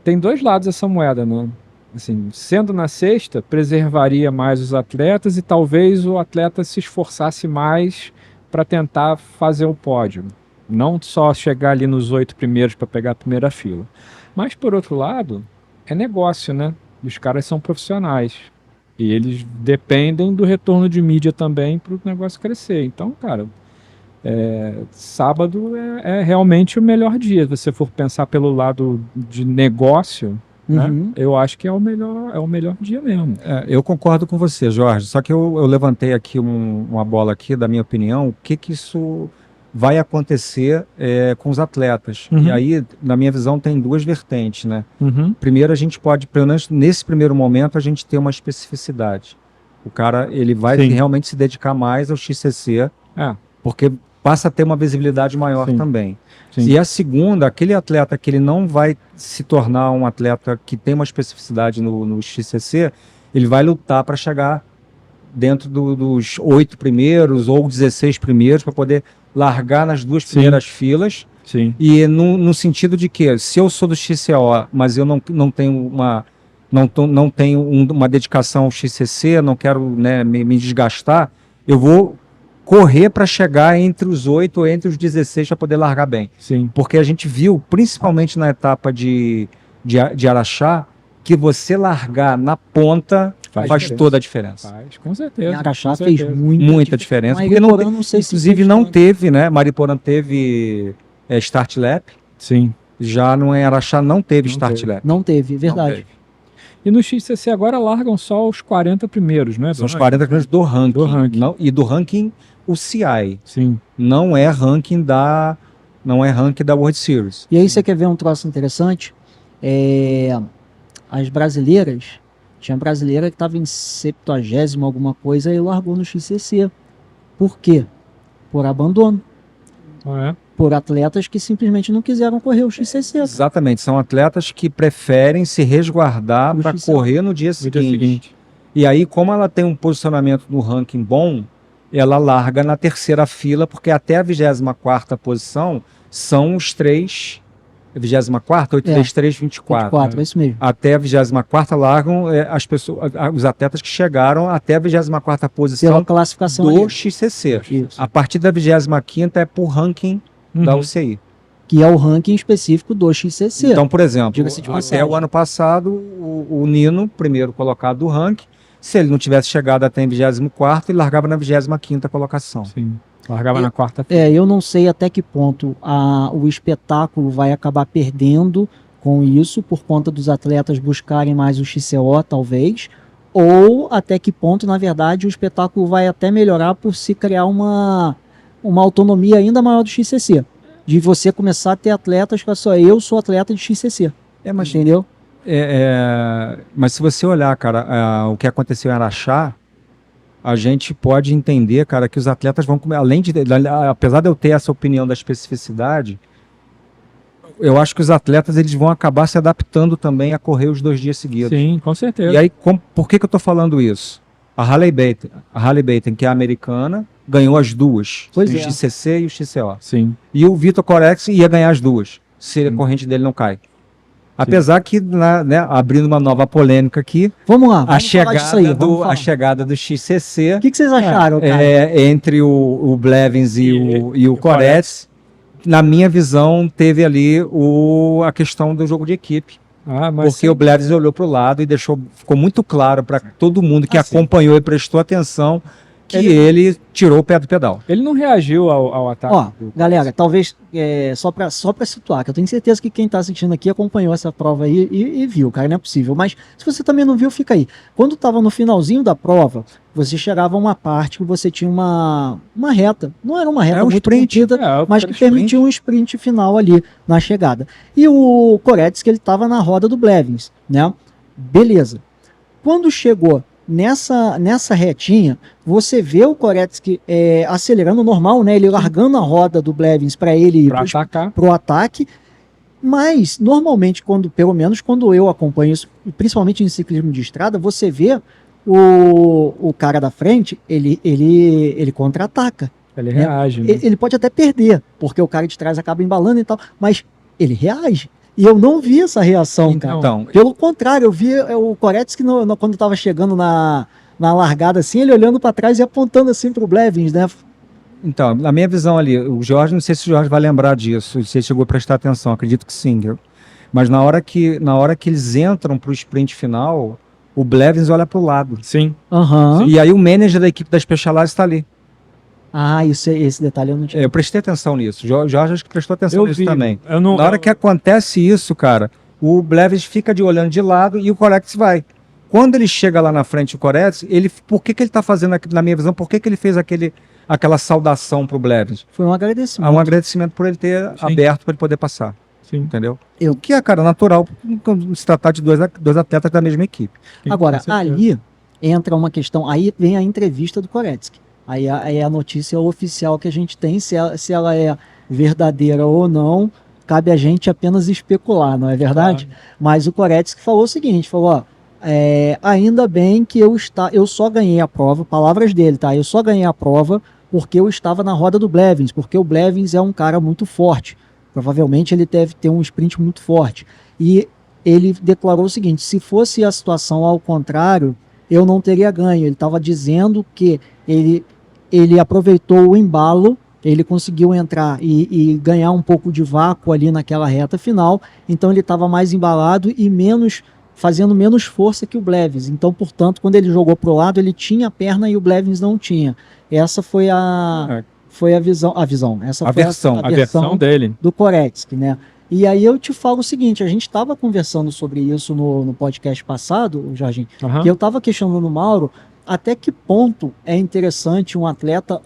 tem dois lados essa moeda, né? Assim, sendo na sexta, preservaria mais os atletas e talvez o atleta se esforçasse mais para tentar fazer o pódio. Não só chegar ali nos 8 primeiros para pegar a primeira fila. Mas, por outro lado, é negócio, né? Os caras são profissionais. E eles dependem do retorno de mídia também para o negócio crescer. Então, cara, sábado é realmente o melhor dia. Se você for pensar pelo lado de negócio, né? Eu acho que é o melhor dia mesmo. Eu concordo com você, Jorge. Só que eu levantei aqui uma bola aqui, da minha opinião, o que isso vai acontecer com os atletas. E aí, na minha visão, tem duas vertentes, né? Primeiro, a gente pode, pelo menos nesse primeiro momento, a gente ter uma especificidade. O cara, ele vai realmente se dedicar mais ao XCC, porque passa a ter uma visibilidade maior também. Sim. E a segunda, aquele atleta que ele não vai se tornar um atleta que tem uma especificidade no XCC, ele vai lutar para chegar dentro dos 8 primeiros ou 16 primeiros para poder largar nas duas primeiras filas. Sim. E no sentido de que, se eu sou do XCO, mas eu não tenho uma dedicação ao XCC, não quero, né, me desgastar, eu vou correr para chegar entre os 8 ou entre os 16 para poder largar bem. Sim. Porque a gente viu, principalmente na etapa de Araxá, que você largar na ponta faz toda a diferença. Faz, com certeza. Em Araxá com fez certeza. muita diferença. Mas Porque Mariporã, não sei se inclusive fez não tanto. teve, né? Mariporã teve Start Lap, Sim. já no Araxá não teve Não Start teve. Lap. Não teve, verdade. Não teve. E no XCC agora largam só os 40 primeiros, né? São os 40 primeiros do ranking. Do ranking. E do ranking o CI. Sim. Não é ranking da World Series. E aí você quer ver um troço interessante? As brasileiras, tinha brasileira que estava em 70ª alguma coisa e largou no XCC. Por quê? Por abandono. Por atletas que simplesmente não quiseram correr o XCC. Exatamente, são atletas que preferem se resguardar No para XCC. correr no dia No dia seguinte. E aí, como ela tem um posicionamento no ranking bom, ela larga na terceira fila, porque até a 24ª posição são os 3... 24ª, 8, 3, 3, 24. 24, é isso mesmo. Até a 24ª largam os atletas que chegaram até a 24ª posição Pela classificação do ali, XCC. Isso. A partir da 25ª é por ranking da UCI. que é o ranking específico do XCC. Então, por exemplo, Diga-se de até passagem. o ano passado, o Nino, primeiro colocado do ranking, se ele não tivesse chegado até em 24º, ele largava na 25ª colocação. Sim. Largava na quarta-feira. Eu não sei até que ponto o espetáculo vai acabar perdendo com isso, por conta dos atletas buscarem mais o XCO, talvez, ou até que ponto, na verdade, o espetáculo vai até melhorar por se criar uma autonomia ainda maior do XCC. De você começar a ter atletas que só eu sou atleta de XCC. Mas, Entendeu? mas se você olhar, cara, o que aconteceu em Araxá, a gente pode entender, cara, que os atletas vão comer, apesar de eu ter essa opinião da especificidade, eu acho que os atletas eles vão acabar se adaptando também a correr os 2 dias seguidos. Sim, com certeza. E aí, por que eu tô falando isso? A Harley Baton, que é a americana, ganhou as duas. Pois o é. XCC e o XCO. Sim. E o Vitor Corex ia ganhar as duas, se a corrente dele não cai. Apesar que, né, abrindo uma nova polêmica aqui, Vamos lá, a vamos falar disso aí. Vamos falar. chegada do XCC O que vocês acharam, cara? entre o Blevins e o Koretz, na minha visão, teve ali a questão do jogo de equipe. Mas Porque o Blevins olhou para o lado e ficou muito claro para todo mundo que acompanhou e prestou atenção que ele tirou o pé do pedal. ele não reagiu ao ataque. Ó, galera, talvez só pra situar, que eu tenho certeza que quem tá assistindo aqui acompanhou essa prova aí e viu, cara, não é possível. Mas se você também não viu, fica aí. Quando tava no finalzinho da prova, você chegava a uma parte que você tinha uma reta. Não era uma reta um muito sprint. comprida, mas que permitia um sprint final ali na chegada. E o Koretz, que ele tava na roda do Blevins, né? Beleza. Quando chegou nessa retinha, você vê o Koretsky acelerando normal, né? Ele largando a roda do Blevins para ele ir pro ataque. Mas, normalmente, pelo menos quando eu acompanho isso, principalmente em ciclismo de estrada, você vê o cara da frente, ele contra-ataca. Ele reage. Né? Ele pode até perder, porque o cara de trás acaba embalando e tal, mas ele reage. E eu não vi essa reação, cara. Então, pelo contrário, eu vi o Koretsky quando estava chegando na largada, assim, ele olhando para trás e apontando assim para o Blevins, né? Então, na minha visão ali, o Jorge, não sei se o Jorge vai lembrar disso, se ele chegou a prestar atenção, acredito que sim. Mas na hora que eles entram para o sprint final, o Blevins olha para o lado. Sim. Uhum. E aí o manager da equipe da Specialized está ali. Ah, esse detalhe eu não tinha. Eu prestei atenção nisso. O Jorge acho que prestou atenção nisso também. Na hora que acontece isso, cara, o Blevins fica olhando de lado e o Koretz vai. Quando ele chega lá na frente, o Koretz, por que ele está fazendo, na minha visão, por que ele fez aquela saudação pro Blevins? Foi um agradecimento. Um agradecimento por ele ter aberto para ele poder passar. Sim. Entendeu? O que é, cara, natural se tratar de dois atletas da mesma equipe. Agora, ali entra uma questão, aí vem a entrevista do Koretsky. Aí é a notícia oficial que a gente tem, se ela é verdadeira ou não, cabe a gente apenas especular, não é verdade? Claro. Mas o Koretsky falou o seguinte, falou, ainda bem que eu só ganhei a prova, palavras dele, tá? Eu só ganhei a prova porque eu estava na roda do Blevins, porque o Blevins é um cara muito forte. Provavelmente ele deve ter um sprint muito forte. E ele declarou o seguinte, se fosse a situação ao contrário, eu não teria ganho. Ele estava dizendo que ele aproveitou o embalo, ele conseguiu entrar e ganhar um pouco de vácuo ali naquela reta final, então ele estava mais embalado e fazendo menos força que o Blevins. Então, portanto, quando ele jogou para o lado, ele tinha a perna e o Blevins não tinha. Essa foi a versão dele do Koretsky, né? E aí eu te falo o seguinte, a gente estava conversando sobre isso no podcast passado, Jorginho, que eu estava questionando o Mauro até que ponto é interessante um atleta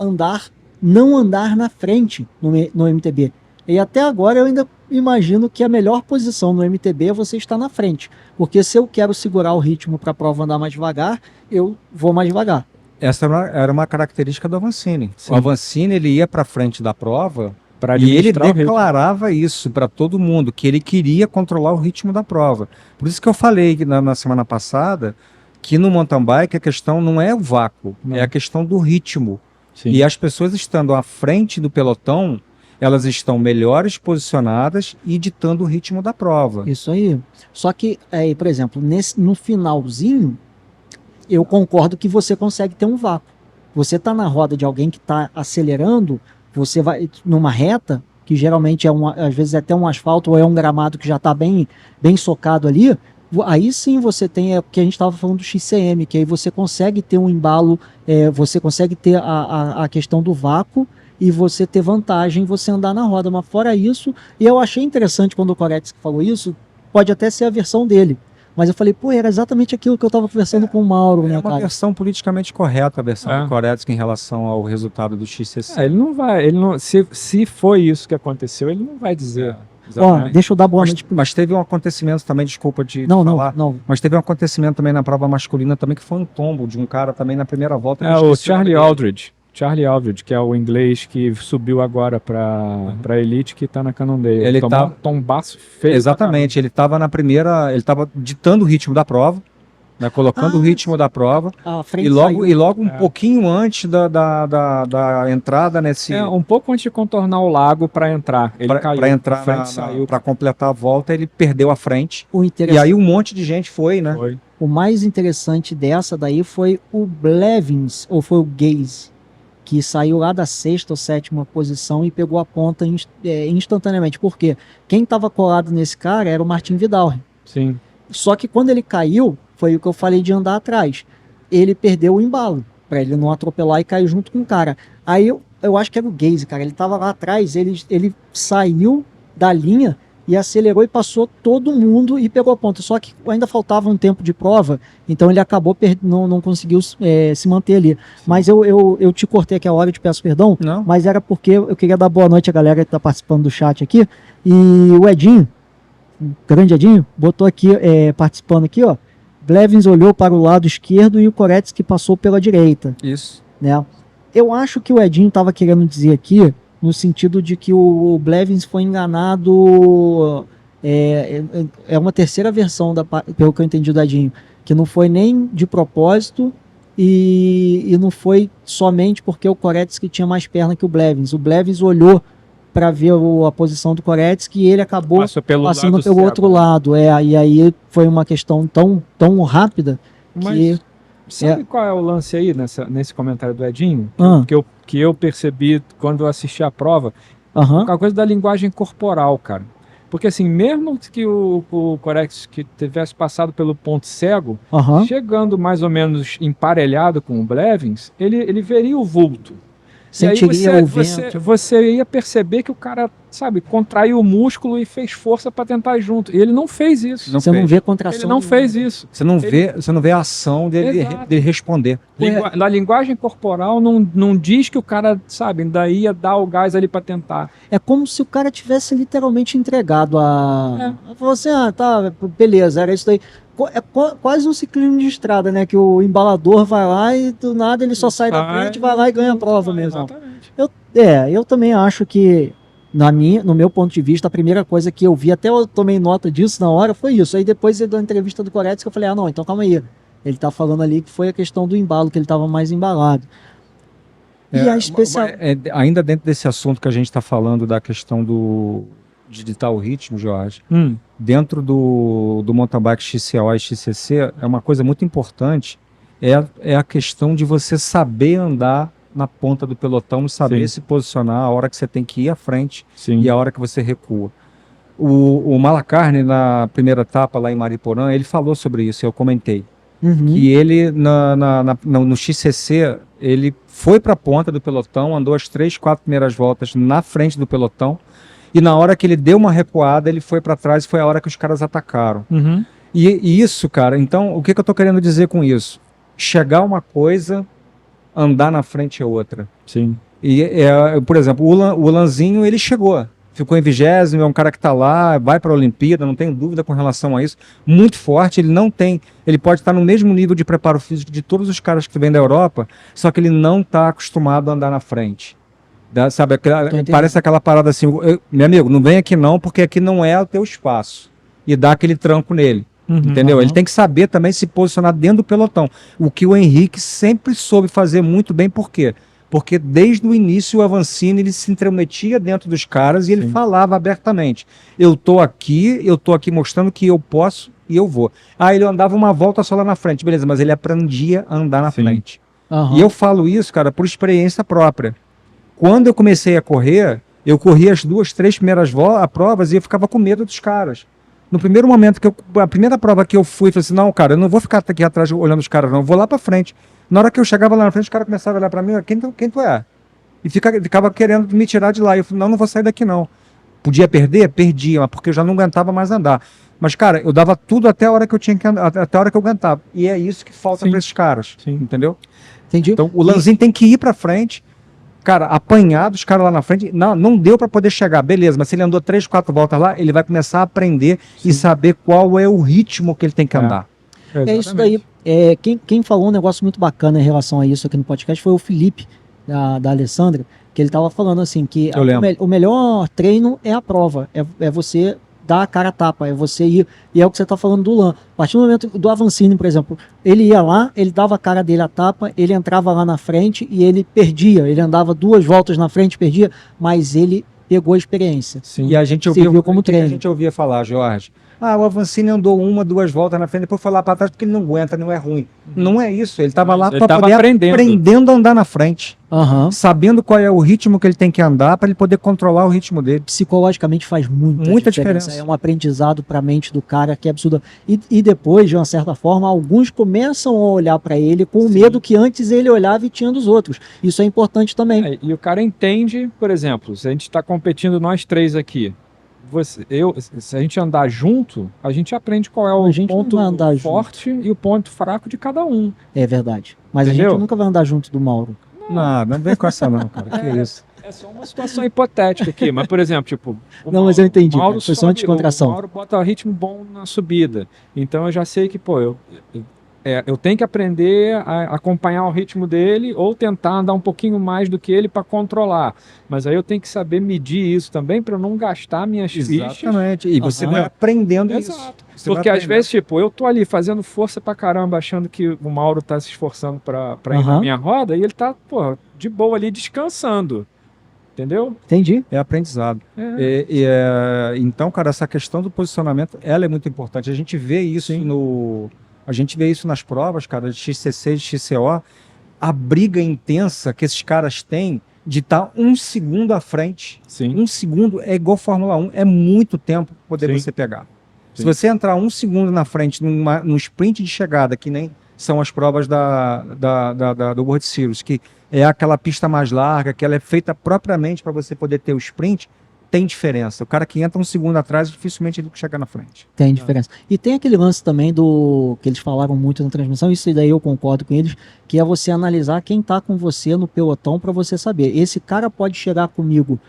não andar na frente no MTB. E até agora eu ainda imagino que a melhor posição no MTB é você estar na frente, porque se eu quero segurar o ritmo para a prova andar mais devagar, eu vou mais devagar. Essa era uma característica do Avancini. Sim. O Avancini ele ia para frente da prova e ele declarava isso para todo mundo, que ele queria controlar o ritmo da prova. Por isso que eu falei na semana passada que no mountain bike a questão não é o vácuo, é a questão do ritmo. Sim. E as pessoas estando à frente do pelotão, elas estão melhores posicionadas e ditando o ritmo da prova. Isso aí. Só que, por exemplo, no finalzinho, eu concordo que você consegue ter um vácuo. Você está na roda de alguém que está acelerando, você vai numa reta, que geralmente às vezes é até um asfalto ou é um gramado que já está bem socado ali, aí sim você tem, porque a gente estava falando do XCM, que aí você consegue ter um embalo, você consegue ter a questão do vácuo e você ter vantagem em você andar na roda. Mas fora isso, e eu achei interessante quando o Koretsky falou isso, pode até ser a versão dele, Mas eu falei, pô, era exatamente aquilo que eu tava conversando com o Mauro, É né, uma cara? versão politicamente correta, a versão É. do Koretsky em relação ao resultado do XCC. Ele não vai, se foi isso que aconteceu, ele não vai dizer. Ó, Exatamente. deixa eu dar boa Mas, noite. mas teve um acontecimento também, desculpa de Não, não, falar, não. mas teve um acontecimento também na prova masculina também, que foi um tombo de um cara também na primeira volta. que eu O esqueci nome Charlie dele. Aldridge. Charlie Aldridge, que é o inglês que subiu agora pra Elite, que tá na Cannondale. Ele Tomou tá- um tombaço feio. Exatamente, ele estava na primeira, ele estava ditando o ritmo da prova, né, colocando o ritmo da prova, A frente e logo, saiu. um pouquinho antes da entrada nesse... Um pouco antes de contornar o lago pra entrar. Ele caiu. Para entrar A frente saiu. para completar a volta, ele perdeu a frente. O E interessante, aí um monte de gente foi, né? Foi. o mais interessante dessa daí foi o Blevins, ou foi o Gaze, que saiu lá da 6ª ou 7ª posição e pegou a ponta instantaneamente. Por quê? Quem estava colado nesse cara era o Martin Vidal. Sim. Só que quando ele caiu, foi o que eu falei de andar atrás. Ele perdeu o embalo, para ele não atropelar e cair junto com o cara. Aí eu acho que era o Gaze, cara. Ele tava lá atrás, ele saiu da linha e acelerou e passou todo mundo e pegou a ponta. Só que ainda faltava um tempo de prova, então ele acabou, não conseguiu se manter ali. Mas eu te cortei aqui a hora, eu te peço perdão, Não? mas era porque eu queria dar boa noite à galera que está participando do chat aqui. E o Edinho, o grande Edinho, botou aqui, participando aqui, ó. Blevins olhou para o lado esquerdo e o Koretsky passou pela direita, Isso. né? Eu acho que o Edinho estava querendo dizer aqui, no sentido de que o Blevins foi enganado. É uma terceira versão, pelo que eu entendi do Edinho, que não foi nem de propósito e não foi somente porque o Koretsky tinha mais perna que o Blevins. O Blevins olhou para ver a posição do Koretsky e ele acabou Passou pelo passando lado pelo cego. outro lado. E aí foi uma questão tão rápida Mas que. sabe qual é o lance aí nesse comentário do Edinho? Ah, Que eu percebi quando eu assisti a prova? aham, A coisa da linguagem corporal, cara. Porque assim, mesmo que o Koretsky tivesse passado pelo ponto cego, aham. chegando mais ou menos emparelhado com o Blevins, ele veria o vulto. Sentiria e aí o vento. você ia perceber que o cara, sabe, contraiu o músculo e fez força para tentar ir junto. E ele não fez isso. Não Você não fez. vê contração. Ele não fez isso. Você não vê a ação dele, Exato. dele responder. Na linguagem corporal não diz que o cara, sabe, ainda ia dar o gás ali para tentar. É como se o cara tivesse literalmente entregado a. É. Falou assim: ah, tá, beleza, era isso daí. É quase um ciclismo de estrada, né? Que o embalador vai lá e do nada ele só sai da frente, vai lá e ganha a prova mesmo. Exatamente. Eu também acho que, no meu ponto de vista, a primeira coisa que eu vi, até eu tomei nota disso na hora, foi isso. Aí depois da entrevista do Koretsky, eu falei, não, então calma aí. Ele tá falando ali que foi a questão do embalo, que ele tava mais embalado. E a especial... Ainda dentro desse assunto que a gente está falando da questão de ditar o ritmo, Jorge, dentro do mountain bike XCO e XCC, é uma coisa muito importante, é a questão de você saber andar na ponta do pelotão, saber Sim. se posicionar a hora que você tem que ir à frente Sim. e a hora que você recua. O Malacarne, na primeira etapa lá em Mariporã, ele falou sobre isso, eu comentei. Uhum. Que ele, no XCC, ele foi para a ponta do pelotão, andou as 3, 4 primeiras voltas na frente do pelotão, e na hora que ele deu uma recuada, ele foi para trás e foi a hora que os caras atacaram. Uhum. E isso, cara, então, o que eu tô querendo dizer com isso? Chegar uma coisa, andar na frente é outra. Sim. E, por exemplo, o Lanzinho, ele chegou. Ficou em 20º, é um cara que está lá, vai para a Olimpíada, não tenho dúvida com relação a isso. Muito forte, ele pode estar no mesmo nível de preparo físico de todos os caras que vêm da Europa, só que ele não está acostumado a andar na frente. Sabe, parece aquela parada assim, meu amigo, não vem aqui não, porque aqui não é o teu espaço. E dá aquele tranco nele. Uhum. Entendeu? Uhum. Ele tem que saber também se posicionar dentro do pelotão. O que o Henrique sempre soube fazer muito bem, por quê? Porque desde o início o Avancini ele se intrometia dentro dos caras e ele falava abertamente: eu tô aqui mostrando que eu posso e eu vou. Ele andava uma volta só lá na frente, beleza, mas ele aprendia a andar na frente. Uhum. E eu falo isso, cara, por experiência própria. Quando eu comecei a correr, eu corria as 2, 3 primeiras provas e eu ficava com medo dos caras. No primeiro momento a primeira prova que eu fui, falei assim: não, cara, eu não vou ficar aqui atrás olhando os caras, não, eu vou lá pra frente. Na hora que eu chegava lá na frente, o cara começava a olhar pra mim: quem tu é? E ficava querendo me tirar de lá. Eu falei: não vou sair daqui não. Podia perder? Perdia, mas porque eu já não aguentava mais andar. Mas, cara, eu dava tudo até a hora que eu tinha que andar, até a hora que eu aguentava. E é isso que falta Sim. para esses caras, Sim. entendeu? Entendi. Então, o Lanzini tem que ir para frente, cara, apanhar dos caras lá na frente. Não deu para poder chegar, beleza, mas se ele andou 3, 4 voltas lá, ele vai começar a aprender e saber qual é o ritmo que ele tem que andar. É isso daí. Quem falou um negócio muito bacana em relação a isso aqui no podcast foi o Felipe, da Alessandra, que ele estava falando assim, que Eu lembro. o melhor treino é a prova, é você dar a cara a tapa, é você ir, e é o que você está falando do Lan. A partir do momento do Avancini, por exemplo, ele ia lá, ele dava a cara dele a tapa, ele entrava lá na frente e ele perdia, ele andava 2 voltas na frente, perdia, mas ele pegou a experiência. Sim. E a gente Serviu como treino. A gente ouvia falar, Jorge, o Avancini andou 1, 2 voltas na frente, depois foi lá para trás porque ele não aguenta, não é ruim. Não é isso, ele estava lá Ele para tava poder aprendendo a andar na frente, Aham. sabendo qual é o ritmo que ele tem que andar para ele poder controlar o ritmo dele. Psicologicamente faz Muita diferença. É um aprendizado para a mente do cara que é absurdo. E depois, de uma certa forma, alguns começam a olhar para ele com o medo que antes ele olhava e tinha dos outros. Isso é importante também. E o cara entende, por exemplo, se a gente está competindo nós 3 aqui, se a gente andar junto, a gente aprende qual é A o gente não ponto vai andar forte e o ponto fraco de cada um. É verdade. Mas a Entendeu? gente nunca vai andar junto do Mauro. Não vem com essa não, cara, que isso. É só uma situação hipotética aqui, mas por exemplo, tipo, Não, mas eu entendi, Mauro cara. Foi só uma descontração. O Mauro bota ritmo bom na subida, então eu já sei que, pô, eu tenho que aprender a acompanhar o ritmo dele ou tentar andar um pouquinho mais do que ele para controlar. Mas aí eu tenho que saber medir isso também para eu não gastar minhas fichas. Exatamente. E você Aham. vai aprendendo Exato. isso. Você Porque vai às vezes, tipo, eu tô ali fazendo força pra caramba, achando que o Mauro tá se esforçando pra ir na Aham. minha roda, e ele tá, pô, de boa ali descansando. Entendeu? Entendi. É aprendizado. É. Então, cara, essa questão do posicionamento, ela é muito importante. A gente vê isso nas provas, cara, de XCC, de XCO, a briga intensa que esses caras têm de estar 1 segundo à frente. Sim. 1 segundo é igual Fórmula 1, é muito tempo para poder Sim. você pegar. Se Sim. você entrar 1 segundo na frente num sprint de chegada, que nem são as provas do World Series, que é aquela pista mais larga, que ela é feita propriamente para você poder ter o sprint, tem diferença. O cara que entra 1 segundo atrás, dificilmente ele chega na frente. Tem diferença. E tem aquele lance também que eles falaram muito na transmissão, isso daí eu concordo com eles, que é você analisar quem tá com você no pelotão para você saber. Esse cara pode chegar comigo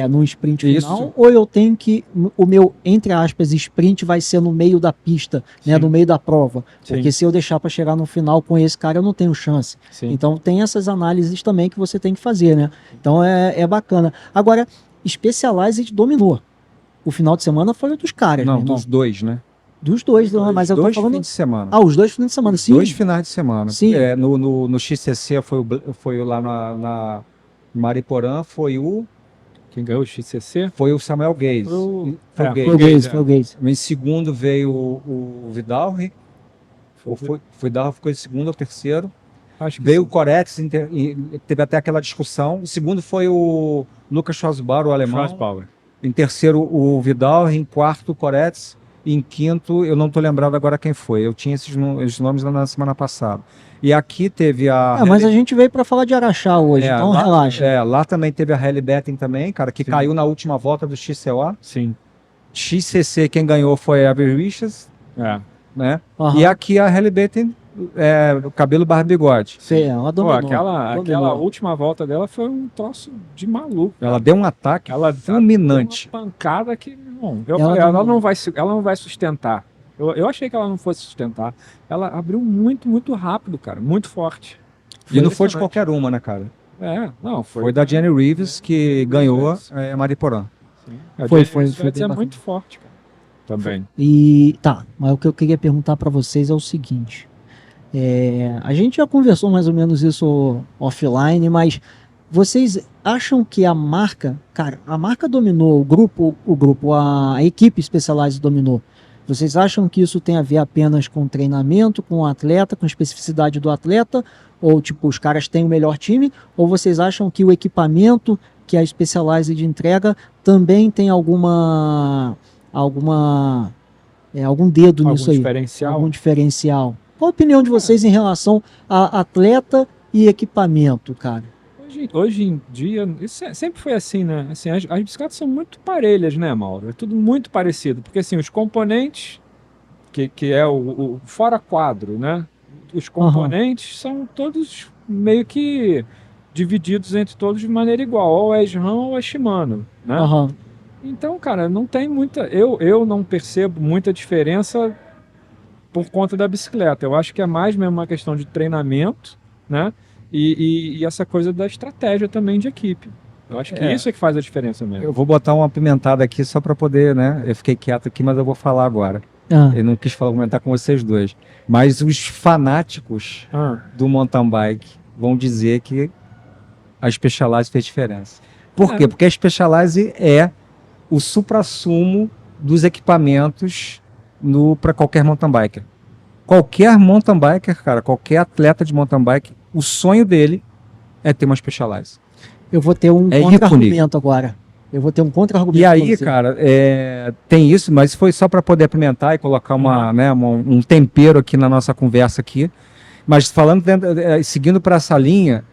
no sprint Isso. final, ou eu tenho que, o meu, entre aspas, sprint vai ser no meio da pista, né, Sim. no meio da prova. Sim. Porque se eu deixar para chegar no final com esse cara, eu não tenho chance. Sim. Então tem essas análises também que você tem que fazer, né? Então é bacana. Agora, Specialized dominou. O final de semana foi dos caras, meu Não, irmão. dos dois, né? Dos dois, mas eu tô dois falando... fins de semana. Os 2 finais de semana, sim. 2 finais de semana. Sim. No XCC foi lá na Mariporã, foi o Quem ganhou o XCC? Samuel Gaze. Foi o- Foi o é, Gaze. Foi o Gaze, foi o Gaze. Em segundo veio o Vidal. Vidal ficou em segundo ou terceiro. Acho que Veio o sim. Koretz, e teve até aquela discussão. Em segundo foi o Lucas Schwarzbauer, o alemão. Schwarzbauer. Em terceiro, o Vidal. Em quarto, o Koretz. E em quinto, eu não estou lembrado agora quem foi. Eu tinha esses nomes lá na semana passada. E aqui teve Mas a gente veio para falar de Araxá hoje, então lá, relaxa. lá também teve a Hailey Betting também, cara, que Sim. caiu na última volta do XCO. Sim. XCC, quem ganhou foi a Avery Richards, É. né? Aham. E aqui a Hailey Betting, o cabelo barra bigode. Ela Pô, dominou. aquela Dominou. última volta dela foi um troço de maluco. Ela deu um ataque Ela fulminante. deu uma pancada que, irmão, eu Ela falei, deu ela uma- não vai sustentar. Eu achei que ela não fosse sustentar. Ela abriu muito, muito rápido, cara. Muito forte. E não foi de impressionante. qualquer uma, né, cara? Não, Foi da Jenny Reeves que ganhou a Mariporã. A Foi Jenny Rivers bem é bacana. muito forte, cara. Também. Mas o que eu queria perguntar para vocês é o seguinte. A gente já conversou mais ou menos isso offline, mas vocês acham que a marca dominou, a equipe Specialized dominou? Vocês acham que isso tem a ver apenas com treinamento, com o atleta, com a especificidade do atleta? Ou, tipo, os caras têm o melhor time? Ou vocês acham que o equipamento que a Specialized entrega também tem algum dedo Algum nisso aí? diferencial? Algum diferencial? Qual a opinião de vocês em relação a atleta e equipamento, cara? Hoje em dia, isso sempre foi assim, né? Assim, as bicicletas são muito parelhas, né, Mauro? É tudo muito parecido, porque assim, os componentes, que é o fora quadro, né? Os componentes são todos meio que divididos entre todos de maneira igual, ou é SRAM ou é Shimano, né? Aham. Então, cara, não tem muita. Eu não percebo muita diferença por conta da bicicleta. Eu acho que é mais mesmo uma questão de treinamento, né? E essa coisa da estratégia também de equipe. Eu acho que isso é que faz a diferença mesmo. Eu vou botar uma apimentada aqui só para poder, né? Eu fiquei quieto aqui, mas eu vou falar agora. Eu não quis comentar com vocês dois. Mas os fanáticos do mountain bike vão dizer que a Specialized fez diferença. Por quê? Porque a Specialized é o suprassumo dos equipamentos para qualquer mountain biker. Qualquer mountain biker, cara, qualquer atleta de mountain bike, o sonho dele é ter uma Specialized. Eu vou ter um contra-argumento agora. Eu vou ter um contra-argumento. E aí, cara, tem isso, mas foi só para poder apimentar e colocar um tempero aqui na nossa conversa aqui. Mas falando, seguindo para essa linha,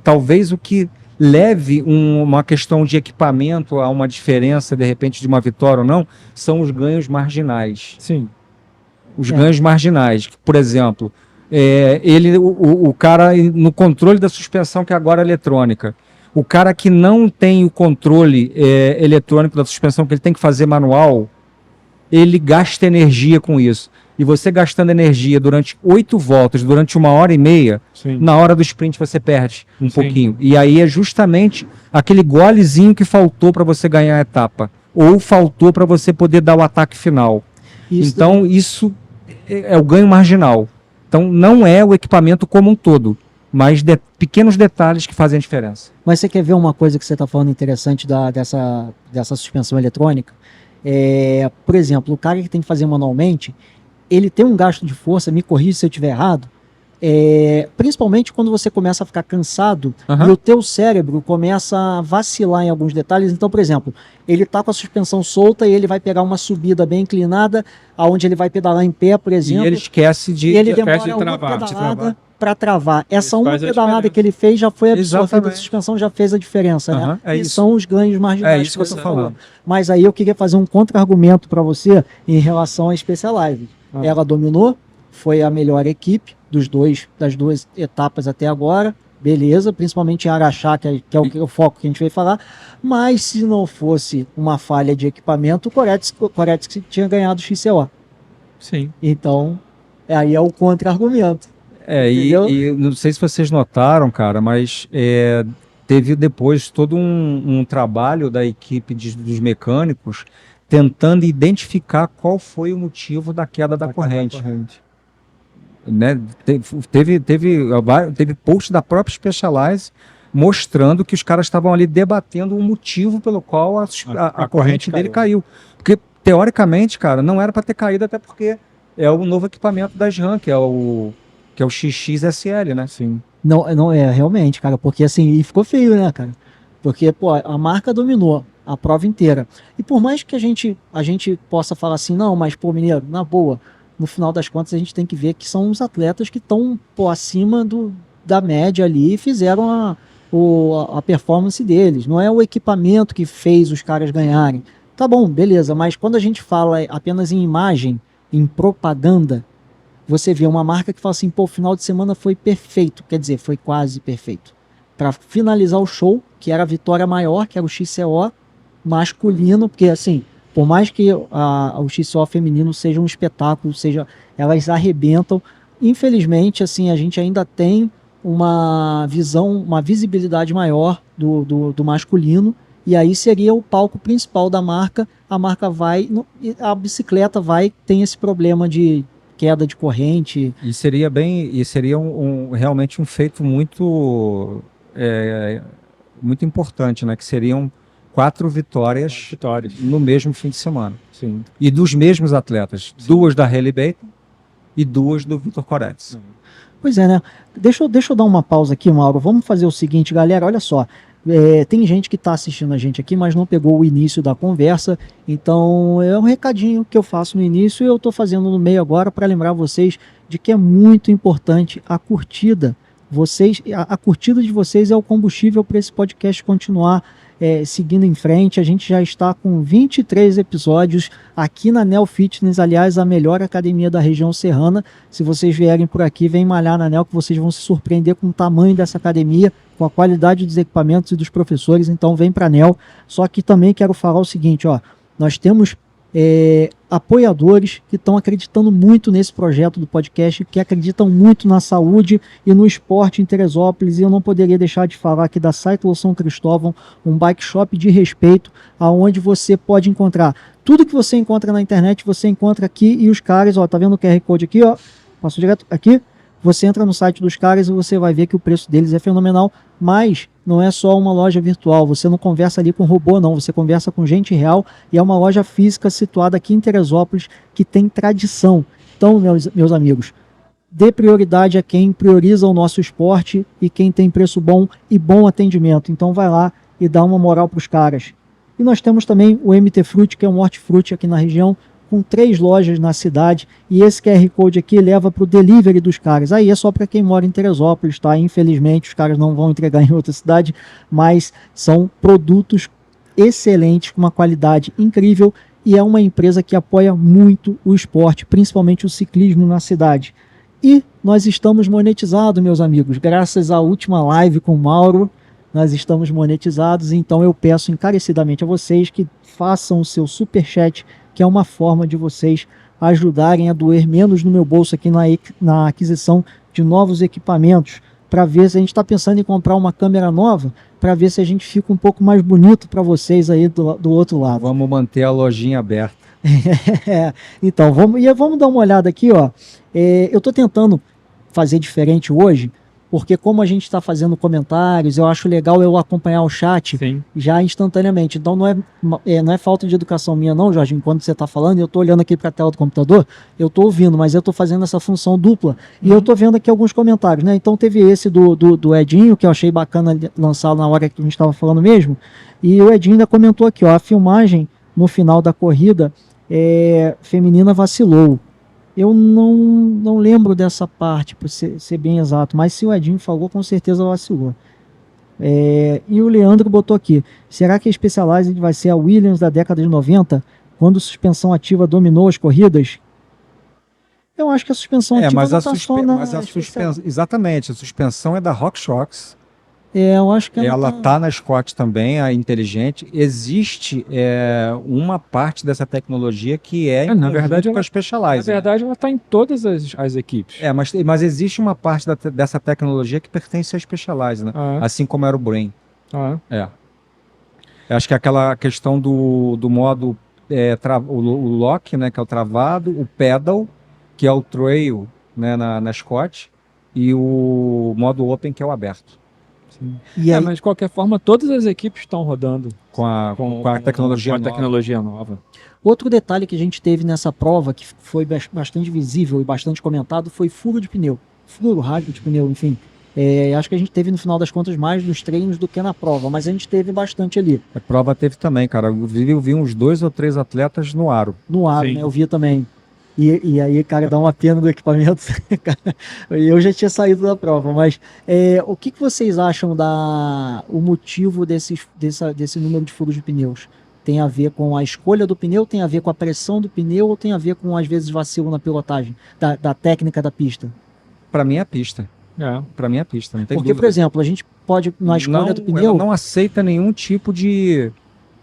talvez o que leve uma questão de equipamento a uma diferença, de repente, de uma vitória ou não, são os ganhos marginais. Sim. Os ganhos marginais. Por exemplo, o cara no controle da suspensão, que agora é eletrônica. O cara que não tem o controle eletrônico da suspensão, que ele tem que fazer manual, ele gasta energia com isso. E você gastando energia durante 8 voltas, durante 1h30, na hora do sprint você perde um pouquinho. E aí é justamente aquele golezinho que faltou para você ganhar a etapa. Ou faltou para você poder dar o ataque final. Isso é o ganho marginal. Então não é o equipamento como um todo, mas pequenos detalhes que fazem a diferença. Mas você quer ver uma coisa que você está falando interessante dessa suspensão eletrônica? Por exemplo, o cara que tem que fazer manualmente, ele tem um gasto de força, me corrija se eu estiver errado, principalmente quando você começa a ficar cansado e o teu cérebro começa a vacilar em alguns detalhes. Então, por exemplo, ele está com a suspensão solta e ele vai pegar uma subida bem inclinada, aonde ele vai pedalar em pé, por exemplo. E ele esquece de travar para travar. Essa uma pedalada que ele fez já foi absorvida, a suspensão já fez a diferença, né? E são os ganhos marginais. É isso que eu estou falando. Mas aí eu queria fazer um contra-argumento para você em relação à Specialized. Ela dominou, foi a melhor equipe das duas etapas até agora, beleza, principalmente em Araxá, que é o foco que a gente veio falar, mas se não fosse uma falha de equipamento, o Koretsky tinha ganhado o XCO. Sim. Então, aí é o contra-argumento. E não sei se vocês notaram, cara, mas teve depois todo um trabalho da equipe dos mecânicos tentando identificar qual foi o motivo da queda da corrente. Né? Teve post da própria Specialized mostrando que os caras estavam ali debatendo o motivo pelo qual a corrente dele caiu. Porque, teoricamente, cara, não era para ter caído, até porque é o novo equipamento da SRAM, que é o XXSL, né? Sim. Não é, realmente, cara, porque assim, e ficou feio, né, cara? Porque, pô, a marca dominou a prova inteira. E por mais que a gente possa falar assim, não, mas, pô, Mineiro, na boa, no final das contas a gente tem que ver que são os atletas que estão acima da média ali e fizeram a performance deles. Não é o equipamento que fez os caras ganharem. Tá bom, beleza, mas quando a gente fala apenas em imagem, em propaganda, você vê uma marca que fala assim, pô, o final de semana foi perfeito, quer dizer, foi quase perfeito. Para finalizar o show, que era a vitória maior, que era o XCO masculino, porque assim, por mais que o XCO feminino seja um espetáculo, elas arrebentam, infelizmente, assim, a gente ainda tem uma visibilidade maior do masculino, e aí seria o palco principal da marca, a bicicleta tem esse problema de queda de corrente. E seria realmente um feito muito importante, né? Que seriam 4 vitórias no mesmo fim de semana. Sim. E dos mesmos atletas. Sim. 2 da Hailey Baton e 2 do Vitor Koretsky. Pois é, né? Deixa eu dar uma pausa aqui, Mauro. Vamos fazer o seguinte, galera. Olha só. Tem gente que está assistindo a gente aqui, mas não pegou o início da conversa. Então, é um recadinho que eu faço no início e eu estou fazendo no meio agora para lembrar vocês de que é muito importante a curtida vocês, a curtida de vocês é o combustível para esse podcast continuar seguindo em frente. A gente já está com 23 episódios aqui na Neo Fitness, aliás, a melhor academia da região serrana. Se vocês vierem por aqui, vem malhar na Neo, que vocês vão se surpreender com o tamanho dessa academia, com a qualidade dos equipamentos e dos professores. Então vem para a Neo. Só que também quero falar o seguinte, ó, nós temos apoiadores que estão acreditando muito nesse projeto do podcast, que acreditam muito na saúde e no esporte em Teresópolis, e eu não poderia deixar de falar aqui da Cyclo São Cristóvão, um bike shop de respeito, aonde você pode encontrar tudo que você encontra na internet, você encontra aqui, e os caras, ó, tá vendo o QR Code aqui, ó, passo direto aqui, você entra no site dos caras e você vai ver que o preço deles é fenomenal, mas não é só uma loja virtual, você não conversa ali com robô não, você conversa com gente real, e é uma loja física situada aqui em Teresópolis, que tem tradição. Então, meus amigos, dê prioridade a quem prioriza o nosso esporte e quem tem preço bom e bom atendimento. Então vai lá e dá uma moral para os caras. E nós temos também o MT Fruit, que é um hortifruti aqui na região, com 3 lojas na cidade, e esse QR Code aqui leva para o delivery dos caras. Aí é só para quem mora em Teresópolis, tá? Infelizmente os caras não vão entregar em outra cidade, mas são produtos excelentes, com uma qualidade incrível, e é uma empresa que apoia muito o esporte, principalmente o ciclismo na cidade. E nós estamos monetizados, meus amigos, graças à última live com o Mauro, nós estamos monetizados, então eu peço encarecidamente a vocês que façam o seu superchat, que é uma forma de vocês ajudarem a doer menos no meu bolso aqui na aquisição de novos equipamentos, para ver se a gente está pensando em comprar uma câmera nova, para ver se a gente fica um pouco mais bonito para vocês aí do outro lado. Vamos manter a lojinha aberta. Então, vamos dar uma olhada aqui, ó. Eu estou tentando fazer diferente hoje, porque como a gente está fazendo comentários, eu acho legal eu acompanhar o chat já instantaneamente. Então não é falta de educação minha não, Jorge, enquanto você está falando, eu estou olhando aqui para a tela do computador, eu estou ouvindo, mas eu estou fazendo essa função dupla. E eu estou vendo aqui alguns comentários, né? Então teve esse do Edinho, que eu achei bacana lançar na hora que a gente estava falando mesmo, e o Edinho ainda comentou aqui, ó, a filmagem no final da corrida feminina vacilou. Eu não lembro dessa parte, para ser bem exato, mas se o Edinho falou, com certeza vacilou. E o Leandro botou aqui, será que a Specialized vai ser a Williams da década de 90, quando suspensão ativa dominou as corridas? Eu acho que a suspensão ativa mas não a tá só na... Exatamente, a suspensão é da RockShox. Eu acho que ela tá na Scott também, a inteligente. Existe uma parte dessa tecnologia que na verdade, com a Specialized. Na verdade, ela está em todas as equipes. Mas existe uma parte dessa tecnologia que pertence à Specialized, né? Assim como era o Brain. Eu acho que aquela questão do modo o lock, né, que é o travado, o pedal, que é o trail, né, na Scott, e o modo open, que é o aberto. Mas de qualquer forma, todas as equipes estão rodando com a tecnologia nova. Outro detalhe que a gente teve nessa prova, que foi bastante visível e bastante comentado, foi furo de pneu. Furo, rasgo de pneu, enfim. Acho que a gente teve, no final das contas, mais nos treinos do que na prova, mas a gente teve bastante ali. A prova teve também, cara. Eu vi uns 2 ou 3 atletas no aro. No aro, né? Eu vi também. E aí, cara, dá uma pena do equipamento. Eu já tinha saído da prova, mas o que vocês acham o motivo desse número de furos de pneus? Tem a ver com a escolha do pneu, tem a ver com a pressão do pneu, ou tem a ver com, às vezes, vacilo na pilotagem, da técnica da pista? Para mim é a pista. Para mim é a pista, não tem Porque, dúvida. por exemplo, a gente pode, na escolha do pneu... Ela não aceita nenhum tipo de...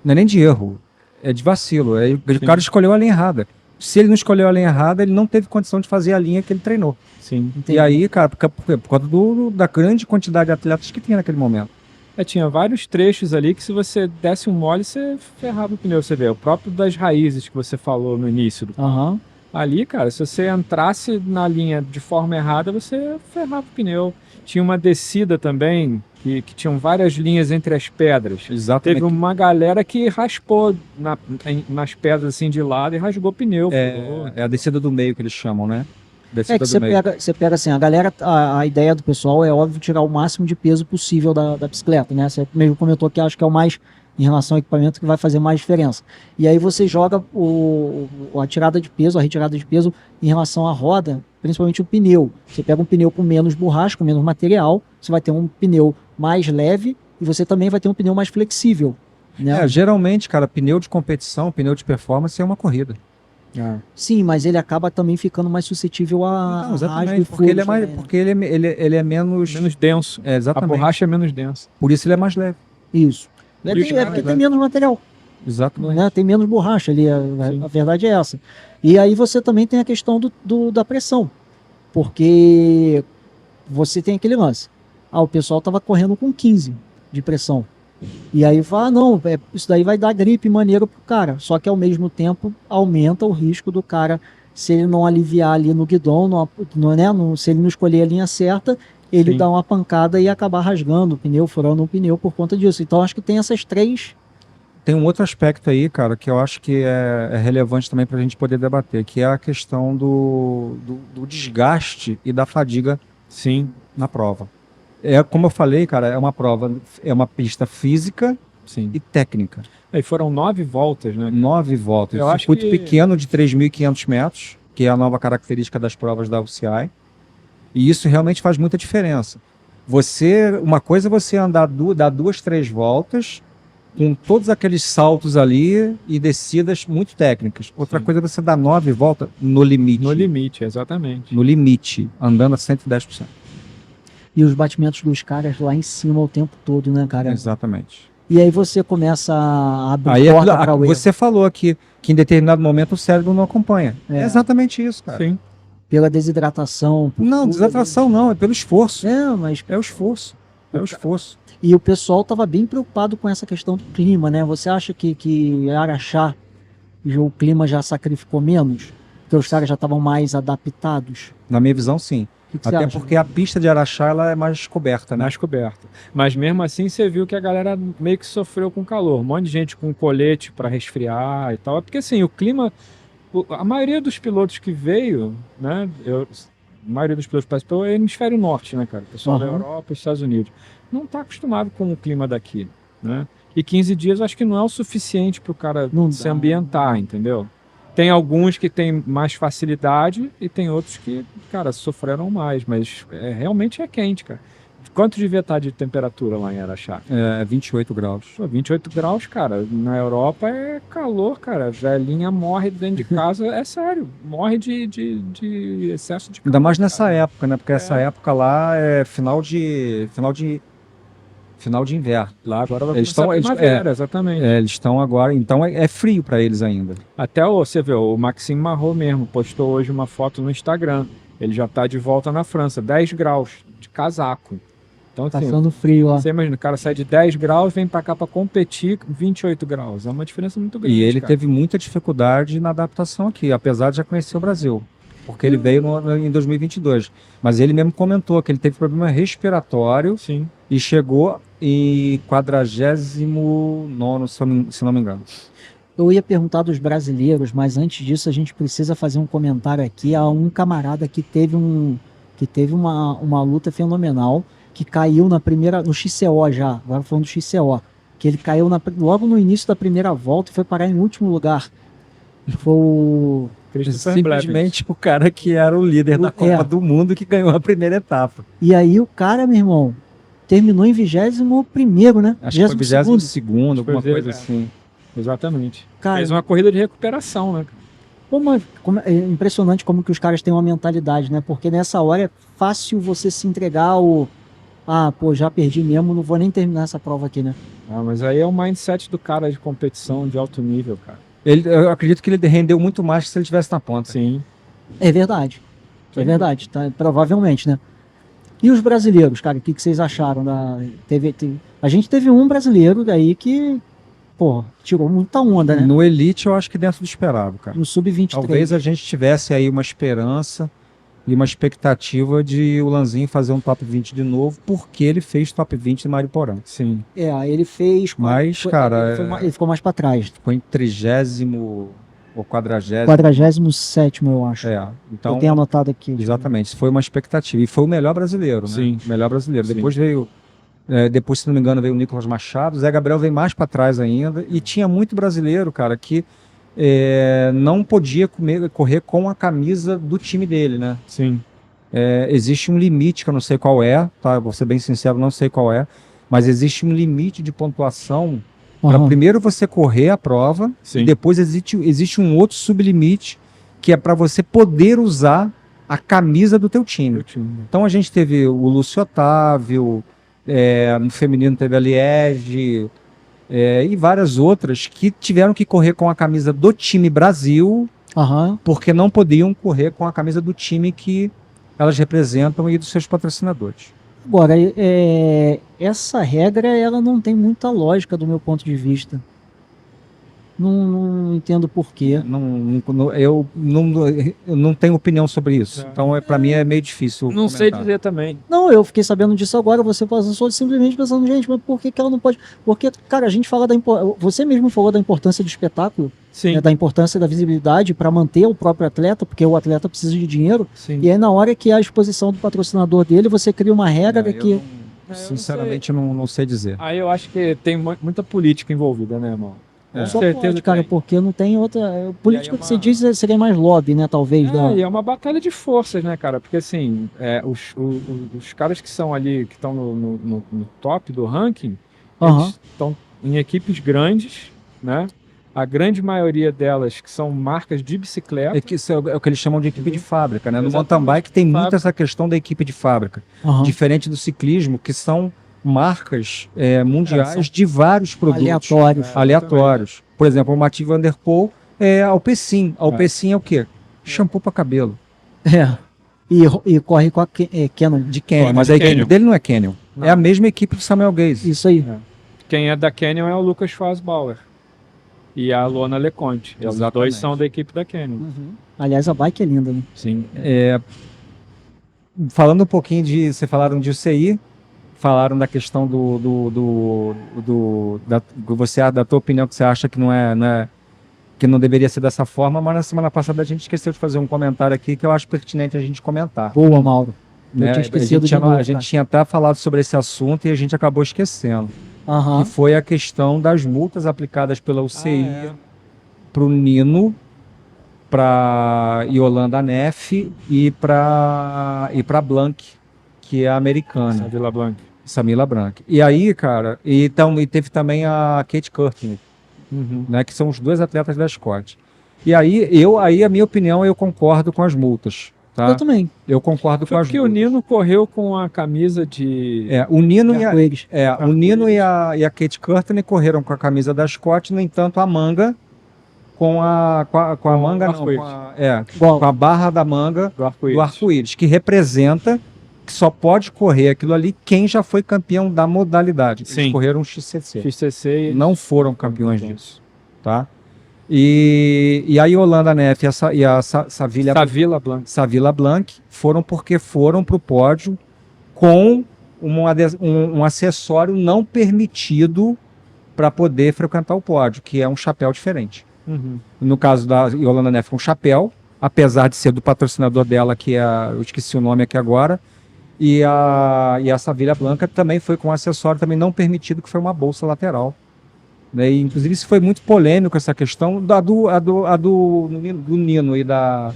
Não é nem de erro, é de vacilo. O cara escolheu a linha errada. Se ele não escolheu a linha errada, ele não teve condição de fazer a linha que ele treinou. Sim. E aí, cara, por causa da grande quantidade de atletas que tinha naquele momento. Tinha vários trechos ali que, se você desse um mole, você ferrava o pneu. Você vê, o próprio das raízes que você falou no início do carro. Ali, cara, se você entrasse na linha de forma errada, você ferrava o pneu. Tinha uma descida também, que tinham várias linhas entre as pedras. Exatamente. Teve uma galera que raspou nas pedras assim de lado e rasgou o pneu. É a descida do meio que eles chamam, né? Que você pega assim, a galera, a ideia do pessoal é óbvio tirar o máximo de peso possível da bicicleta, né? Você mesmo comentou que acho que é o mais em relação ao equipamento que vai fazer mais diferença. E aí você joga a tirada de peso, a retirada de peso em relação à roda, principalmente o pneu. Você pega um pneu com menos borracha, com menos material, você vai ter um pneu mais leve e você também vai ter um pneu mais flexível. Né? Geralmente, cara, pneu de competição, pneu de performance é uma corrida. Sim, mas ele acaba também ficando mais suscetível a Não, exatamente, rasgo e porque ele é furos mais, também, né? porque ele é menos, Menos denso. A exatamente. borracha é menos densa. Por isso ele é mais leve. Isso. Por isso que é Porque mais tem menos material. Exatamente. Né? Tem menos borracha ali, Sim. a verdade é essa. E aí você também tem a questão da pressão, porque você tem aquele lance. O pessoal estava correndo com 15 de pressão. E aí fala, não, isso daí vai dar gripe maneiro pro cara. Só que ao mesmo tempo aumenta o risco do cara, se ele não aliviar ali no guidão, se ele não escolher a linha certa, ele Sim. dá uma pancada e acabar rasgando o pneu, furando o pneu por conta disso. Então acho que tem essas três. Tem um outro aspecto aí, cara, que eu acho que é relevante também para a gente poder debater, que é a questão do desgaste e da fadiga Sim, na prova. Como eu falei, cara, é uma prova, é uma pista física sim. e técnica. E foram 9 voltas, né? 9 voltas. Eu acho Circuito que- pequeno de 3.500 metros, que é a nova característica das provas da UCI. E isso realmente faz muita diferença. Uma coisa é você dar 2, 3 voltas com todos aqueles saltos ali e descidas muito técnicas. Outra Sim. coisa é você dar 9 voltas no limite. No limite, exatamente. No limite, andando a 110%. E os batimentos dos caras lá em cima o tempo todo, né, cara? Exatamente. E aí você começa a abrir Aí porta para o erro. você falou aqui que em determinado momento o cérebro não acompanha. É exatamente isso, cara. Sim. Pela desidratação. por Não, tudo desatração não, é pelo esforço. Mas É o esforço. É o esforço. e o pessoal estava bem preocupado com essa questão do clima, né? Você acha que Araxá, o clima já sacrificou menos? Que os caras já estavam mais adaptados? Na minha visão, sim. O que você Até acha? porque a pista de Araxá ela é mais coberta, né? Mais coberta. Mas mesmo assim você viu que a galera meio que sofreu com calor. Um monte de gente com colete para resfriar e tal. É porque assim, o clima. A maioria dos pilotos que veio, né? A maioria dos pilotos que participou é hemisfério norte, né, cara? O pessoal da Aham. Europa e Estados Unidos. Não está acostumado com o clima daqui, né? E 15 dias eu acho que não é o suficiente para o cara Não se dá. ambientar, entendeu? Tem alguns que têm mais facilidade e tem outros que, cara, sofreram mais, mas realmente é quente, cara. Quanto devia estar de temperatura lá em Araxá? 28 graus. Pô, 28 graus, cara. Na Europa é calor, cara. Velhinha morre dentro de casa, é sério. Morre de excesso de calor. Ainda mais nessa cara. época, né? Porque essa época lá é final de inverno. Lá agora vai Eles começar a estão- primavera, exatamente. Eles estão agora, então é frio para eles ainda. Até você vê, o Maxime Marot mesmo postou hoje uma foto no Instagram. Ele já tá de volta na França, 10 graus de casaco. Então, assim, Passando frio lá. você imagina, o cara sai de 10 graus, vem pra cá pra competir, 28 graus. É uma diferença muito grande. E ele cara. teve muita dificuldade na adaptação aqui, apesar de já conhecer o Brasil. Porque ele veio em 2022. Mas ele mesmo comentou que ele teve problema respiratório Sim. e chegou em 49º, se não me engano. Eu ia perguntar dos brasileiros, mas antes disso a gente precisa fazer um comentário aqui a um camarada que teve uma luta fenomenal, que caiu no XCO já, agora falando do XCO, que ele caiu logo no início da primeira volta e foi parar em último lugar. Foi o... Christopher Blevins. Simplesmente o cara que era o líder da Copa do Mundo que ganhou a primeira etapa. E aí o cara, meu irmão, terminou em 21º, né? Acho que foi 22º, alguma Pois é, coisa é. assim. Exatamente. Cara, Fez uma corrida de recuperação, né? é impressionante como que os caras têm uma mentalidade, né? Porque nessa hora é fácil você se entregar já perdi mesmo, não vou nem terminar essa prova aqui, né? Ah, mas aí é o mindset do cara de competição de alto nível, cara. Eu acredito que ele rendeu muito mais que se ele estivesse na ponta. Sim. É verdade. É verdade, tá? Provavelmente, né? E os brasileiros, cara, o que vocês acharam? A gente teve um brasileiro daí que, pô, tirou muita onda, né? No Elite, eu acho que dentro do esperado, cara. No Sub-23. Talvez a gente tivesse aí uma esperança e uma expectativa de o Lanzinho fazer um top 20 de novo, porque ele fez top 20 de Mariporã. Sim. Ele fez... Mas, cara, ele ficou mais pra trás. Ficou em 30º ou 40º. 47º, eu acho. Então, eu tenho anotado aqui. exatamente, isso foi uma expectativa. E foi o melhor brasileiro, né? Sim. O melhor brasileiro. Sim. Depois veio Depois, se não me engano, veio o Nicolas Machado. O Zé Gabriel veio mais para trás ainda. E tinha muito brasileiro, cara, que não podia correr com a camisa do time dele, né? Sim. Existe um limite que eu não sei qual é, tá? Vou ser bem sincero, não sei qual é. Mas existe um limite de pontuação para primeiro você correr a prova. Sim. E depois existe um outro sublimite que é para você poder usar a camisa do teu time. Então a gente teve o Lúcio Otávio, no feminino teve a Liege, e várias outras que tiveram que correr com a camisa do time Brasil, porque não podiam correr com a camisa do time que elas representam e dos seus patrocinadores. Agora, essa regra ela não tem muita lógica do meu ponto de vista. Não entendo por quê. Eu não tenho opinião sobre isso. Então, para mim, é meio difícil Não sei dizer também. Não, eu fiquei sabendo disso agora. Você passou simplesmente pensando, gente, mas por que ela não pode? Porque, cara, a gente fala você mesmo falou da importância do espetáculo, Sim. Da importância da visibilidade para manter o próprio atleta, porque o atleta precisa de dinheiro. Sim. E aí, na hora que há a exposição do patrocinador dele, você cria uma regra que. Sinceramente, não sei dizer. Aí eu acho que tem muita política envolvida, né, irmão? Com Só certeza, pode, cara, tem. porque não tem outra. Política E aí que você diz seria mais lobby, né? Talvez. E é uma batalha de forças, né, cara? Porque assim, os caras que são ali, que estão no top do ranking, eles estão em equipes grandes, né? A grande maioria delas que são marcas de bicicleta. Isso é o que eles chamam de equipe de fábrica, né? No Exatamente. mountain bike tem muito essa questão da equipe de fábrica. Diferente do ciclismo, que são marcas mundiais de vários produtos. Aleatórios. Por exemplo, o Mathieu Van Der Poel é Alpecin. Alpecin é o quê? Shampoo para cabelo. E corre com a Canon. De Canyon, mas a equipe dele não é Canyon. Não. É a mesma equipe do Samuel Gaze. Isso aí. Quem é da Canyon é o Lucas Fosbauer e a Luana Leconte. Os dois são da equipe da Canyon. Aliás, a bike é linda, né? Sim. Falando um pouquinho vocês falaram de UCI, falaram da questão da tua opinião, que você acha que que não deveria ser dessa forma, mas na semana passada a gente esqueceu de fazer um comentário aqui que eu acho pertinente a gente comentar. Boa, Mauro. Né? A gente tinha até falado sobre esse assunto e a gente acabou esquecendo. Que foi a questão das multas aplicadas pela UCI para o Nino, para Yolanda Neff e para Blanc, que é a americana. Samila Blanc. E aí, cara, e teve também a Kate Courtney, né, que são os dois atletas da Scott. E aí, a minha opinião, eu concordo com as multas. Tá? Eu também. Eu concordo com as multas. Porque o Nino correu com a camisa de... o Nino e a Kate Courtney correram com a camisa da Scott, no entanto, a manga com a manga não, com a barra da manga do arco-íris, que representa que só pode correr aquilo ali quem já foi campeão da modalidade. Sim. Eles correram XCC. XCC não foram campeões disso, tá? E a Yolanda Neff e a Savila Blanc foram porque foram para o pódio com um acessório não permitido para poder frequentar o pódio, que é um chapéu diferente. No caso da Yolanda Neff, um chapéu, apesar de ser do patrocinador dela, que eu esqueci o nome aqui agora, e a Savila Blanca também foi com um acessório também não permitido, que foi uma bolsa lateral. Né? E, inclusive, isso foi muito polêmico, essa questão do Nino e da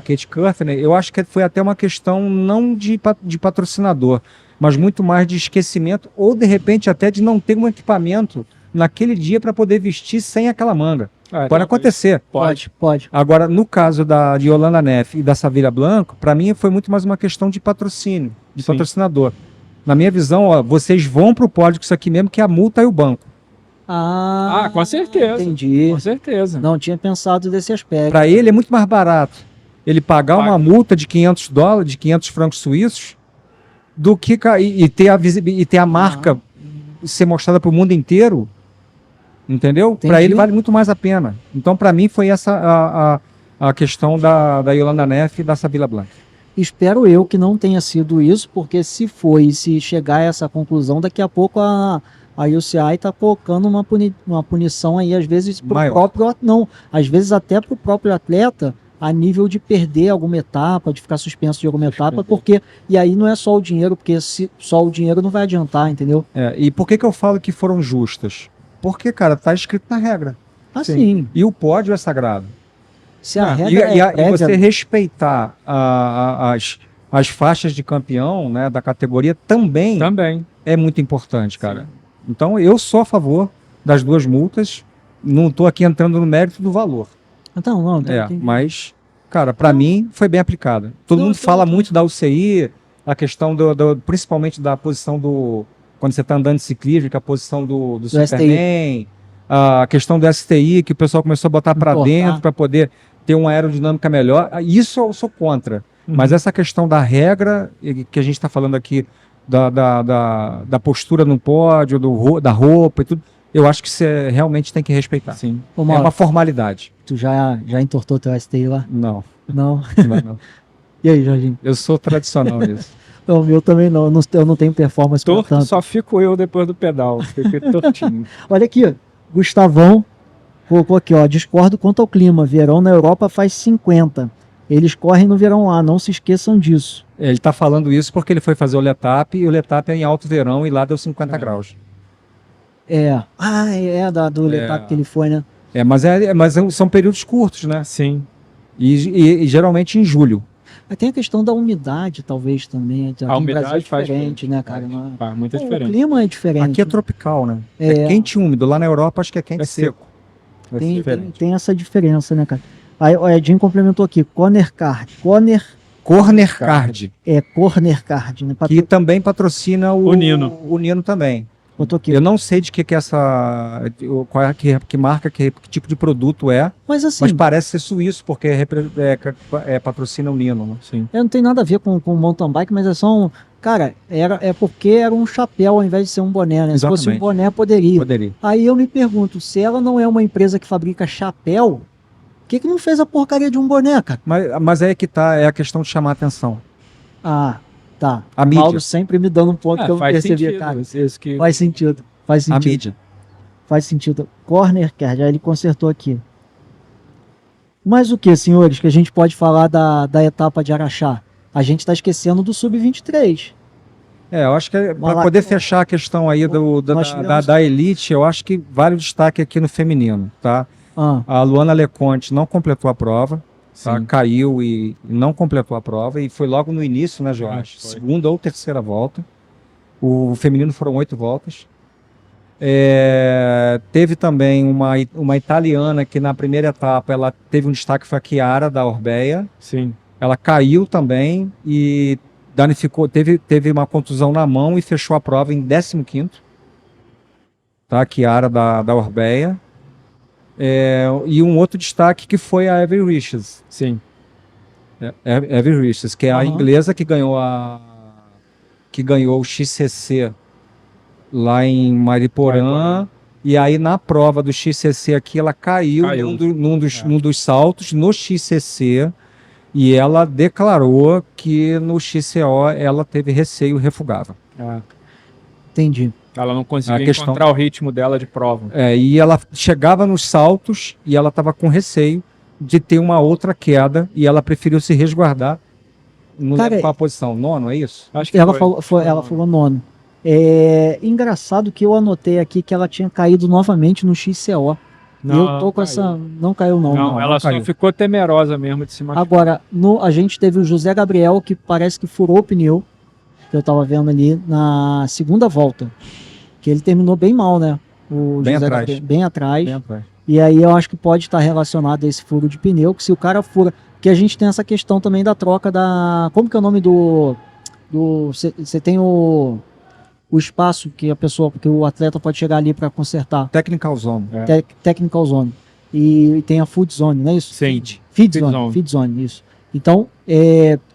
Kate Courtney. Eu acho que foi até uma questão não de patrocinador, mas muito mais de esquecimento, ou de repente até de não ter um equipamento naquele dia para poder vestir sem aquela manga. Pode acontecer. Pode. Agora, no caso de Yolanda Neff e da Savila Blanco, para mim foi muito mais uma questão de patrocínio, de patrocinador. Na minha visão, vocês vão para o pódio com isso aqui mesmo, que é a multa e o banco. Com certeza. Entendi. Com certeza. Não tinha pensado desse aspecto. Para ele é muito mais barato ele pagar uma multa de $500, de 500 francos suíços, do que ter a marca ser mostrada para o mundo inteiro, entendeu? Para ele vale muito mais a pena. Então, para mim, foi essa a questão da Yolanda Neff e da Savila Blanc. Espero eu que não tenha sido isso, porque se chegar a essa conclusão, daqui a pouco a UCI está colocando uma punição aí, às vezes para o próprio, às vezes até para o próprio atleta, a nível de perder alguma etapa, de ficar suspenso de alguma etapa, porque, e aí não é só o dinheiro, porque se só o dinheiro não vai adiantar, entendeu? E por que eu falo que foram justas? Porque, cara, tá escrito na regra. Assim, E o pódio é sagrado. se a E, regra é e você prévia, respeitar as faixas de campeão, né, da categoria também Também. é muito importante, cara. Então eu sou a favor das 2 multas. Não estou aqui entrando no mérito do valor. então, não, tem- Mas, cara, para mim foi bem aplicada. Todo Não, mundo então, fala então. muito da UCI, a questão principalmente da posição do quando você está andando de ciclismo, que é a posição do Superman, a questão do STI, que o pessoal começou a botar para Importar. dentro para poder ter uma aerodinâmica melhor. Isso eu sou contra. Mas essa questão da regra, que a gente está falando aqui, da postura no pódio, da roupa e tudo, eu acho que você realmente tem que respeitar. Sim. Ô, É Mauro, uma formalidade. tu já entortou teu STI lá? Não, Não. não. E aí, Jorginho? Eu sou tradicional nisso. Não, o meu também não, eu não tenho performance pra Torto tanto. só fico eu depois do pedal. Fiquei tortinho. Olha aqui, ó, Gustavão colocou aqui, ó, discordo quanto ao clima, verão na Europa faz 50. Eles correm no verão lá, não se esqueçam disso. Ele está falando isso porque ele foi fazer o Letap e o Letap é em alto verão e lá deu 50 graus. Do Letap que ele foi, né? Mas são períodos curtos, né? Sim. E geralmente em julho. Mas tem a questão da umidade, talvez, também. Aqui A no umidade Brasil é faz diferente, né, cara? Faz muita O diferença. clima é diferente. Aqui é tropical, né? É. É quente e úmido. Lá na Europa acho que é quente É e seco. Vai ser Tem, diferente. tem essa diferença, né, cara? Aí o Edinho complementou aqui, Corner Card. Corner Card, Corner Card, né? que também patrocina O Nino. O Nino também. Botou aqui. Eu não sei de que é essa. Qual é que marca, que tipo de produto é, Mas assim, mas parece ser suíço, porque patrocina o Nino, né? Sim. não tem nada a ver com mountain bike, mas é só um. Cara, é porque era um chapéu ao invés de ser um boné, né? Se fosse um Exatamente. boné, poderia. Poderia. Aí eu me pergunto, se ela não é uma empresa que fabrica chapéu, por que não fez a porcaria de um boné, cara? Mas aí é que tá, é a questão de chamar a atenção. Ah, tá. A O mídia. Mauro sempre me dando um ponto que eu não faz percebia, sentido. cara. Isso que... Faz sentido. Faz A sentido. mídia. Faz sentido. Corner Card, aí ele consertou aqui. Mas o que, senhores, que a gente pode falar da etapa de Araxá? A gente está esquecendo do Sub-23. Eu acho que Mas para lá- poder fechar a questão aí Nós tivemos- da elite, eu acho que vale o destaque aqui no feminino, tá? Ah, A Luana Leconte não completou a prova, tá? Sim. Caiu e não completou a prova, e foi logo no início, né, Jorge? Foi. Segunda ou terceira volta. O feminino foram 8 voltas. Teve também uma italiana que na primeira etapa ela teve um destaque, foi a Chiara da Orbeia. Sim. Ela caiu também e danificou, teve uma contusão na mão e fechou a prova em 15º. Tá? Chiara da Orbeia. E um outro destaque que foi a Evie Riches. Sim. Evie Riches, que é a Aham. inglesa que ganhou o XCC lá em Mariporã. E aí na prova do XCC aqui ela caiu. Caiu. Num dos saltos no XCC. E ela declarou que no XCO ela teve receio refugável. entendi. Ela não conseguia A questão- encontrar o ritmo dela de prova. E ela chegava nos saltos e ela estava com receio de ter uma outra queda e ela preferiu se resguardar. Não Cara, lembro qual a posição, nono, é isso? Acho que Ela foi. ela falou nono. Engraçado que eu anotei aqui que ela tinha caído novamente no XCO. Não, eu tô com caiu. essa. Não caiu, não. Não, ela só caiu. ficou temerosa mesmo de se machucar. Agora, a gente teve o José Gabriel, que parece que furou o pneu, que eu tava vendo ali na segunda volta. Que ele terminou bem mal, né? O Bem José atrás. Gabriel, bem atrás. Bem atrás. E aí eu acho que pode estar relacionado a esse furo de pneu, que se o cara fura. Porque a gente tem essa questão também da troca da. Como que é o nome do. Você tem o espaço que a pessoa, que o atleta pode chegar ali para consertar. Technical Zone. Technical Zone. E tem a Food Zone, não é isso? Sim. Feed Feed Zone. Zone. Feed Zone, isso. Então,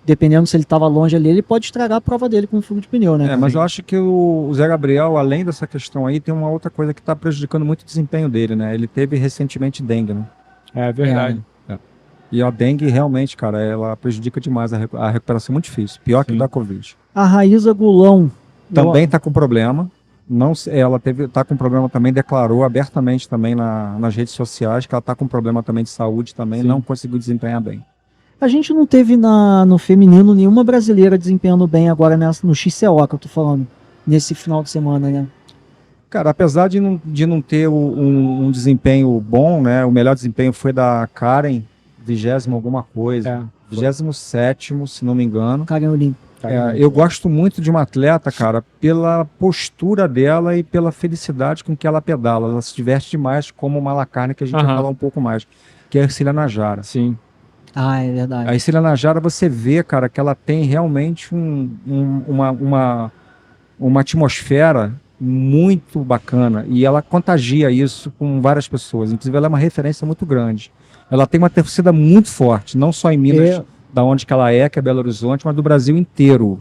dependendo se ele estava longe ali, ele pode estragar a prova dele com furo de pneu, né? Mas eu acho que o Zé Gabriel, além dessa questão aí, tem uma outra coisa que está prejudicando muito o desempenho dele, né? Ele teve recentemente dengue, né? É verdade. E a dengue realmente, cara, ela prejudica demais a recuperação, muito difícil. Pior que Sim. da Covid. A Raíza Gulão. Também está com problema. Ela está com problema também, declarou abertamente também nas redes sociais que ela está com problema também de saúde também, Sim. não conseguiu desempenhar bem. A gente não teve no feminino nenhuma brasileira desempenhando bem agora no XCO que eu tô falando, nesse final de semana, né? Cara, apesar de não ter um desempenho bom, né? O melhor desempenho foi da Karen, 20º alguma coisa. 27º, se não me engano. Karen Olímpia. Eu gosto muito de uma atleta, cara, pela postura dela e pela felicidade com que ela pedala. Ela se diverte demais, como uma Malacarne, que a gente vai falar um pouco mais, que é a Ercília Najara. Sim. Ah, é verdade. A Ercília Najara, você vê, cara, que ela tem realmente uma atmosfera muito bacana e ela contagia isso com várias pessoas. Inclusive, ela é uma referência muito grande. Ela tem uma torcida muito forte, não só em Minas, da onde que ela é, que é Belo Horizonte, mas do Brasil inteiro.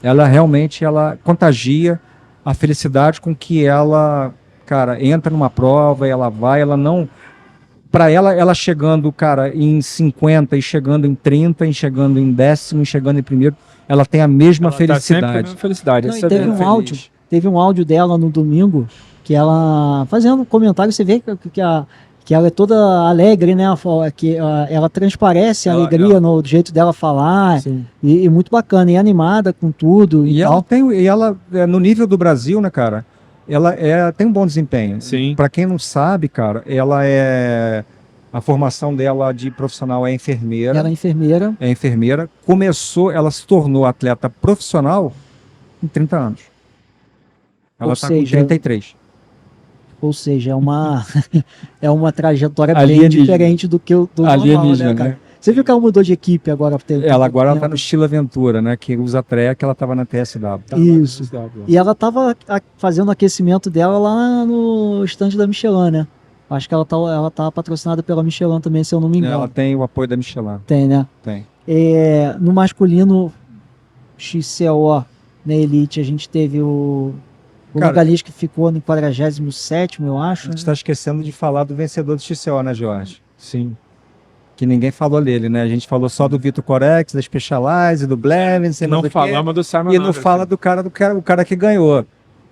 Ela realmente contagia a felicidade com que ela, cara, entra numa prova e ela vai, ela não... Para ela chegando, cara, em 50 e chegando em 30, e chegando em 10º, e chegando em primeiro, ela tem a mesma felicidade. Tá sempre com a mesma felicidade. Não, e teve um áudio dela no domingo, que ela, fazendo comentário, você vê que ela é toda alegre, né? Que ela transparece a alegria no jeito dela falar, e muito bacana, e animada com tudo. E ela no nível do Brasil, né, cara? Ela tem um bom desempenho. Sim. Para quem não sabe, cara, a formação dela de profissional é enfermeira. Ela é enfermeira. É enfermeira. Ela se tornou atleta profissional em 30 anos. Ela está com 33. Ou seja, é uma trajetória bem diferente do que o normal, né, cara? Você viu que ela mudou de equipe agora? Ela agora está no estilo Aventura, né? Que usa treia, que ela estava na TSW. Isso. E ela estava fazendo o aquecimento dela lá no estande da Michelin, né? Acho que ela tá patrocinada pela Michelin também, se eu não me engano. Ela tem o apoio da Michelin. Tem, né? Tem. No masculino XCO, na Elite, a gente teve o Galis, que ficou no 47º, eu acho. A gente está esquecendo de falar do vencedor do XCO, né, Jorge? Sim. Que ninguém falou dele, né? A gente falou só do Vitor Corex, da Specialized, do Blevins, não falamos do Simon e não fala do cara que ganhou.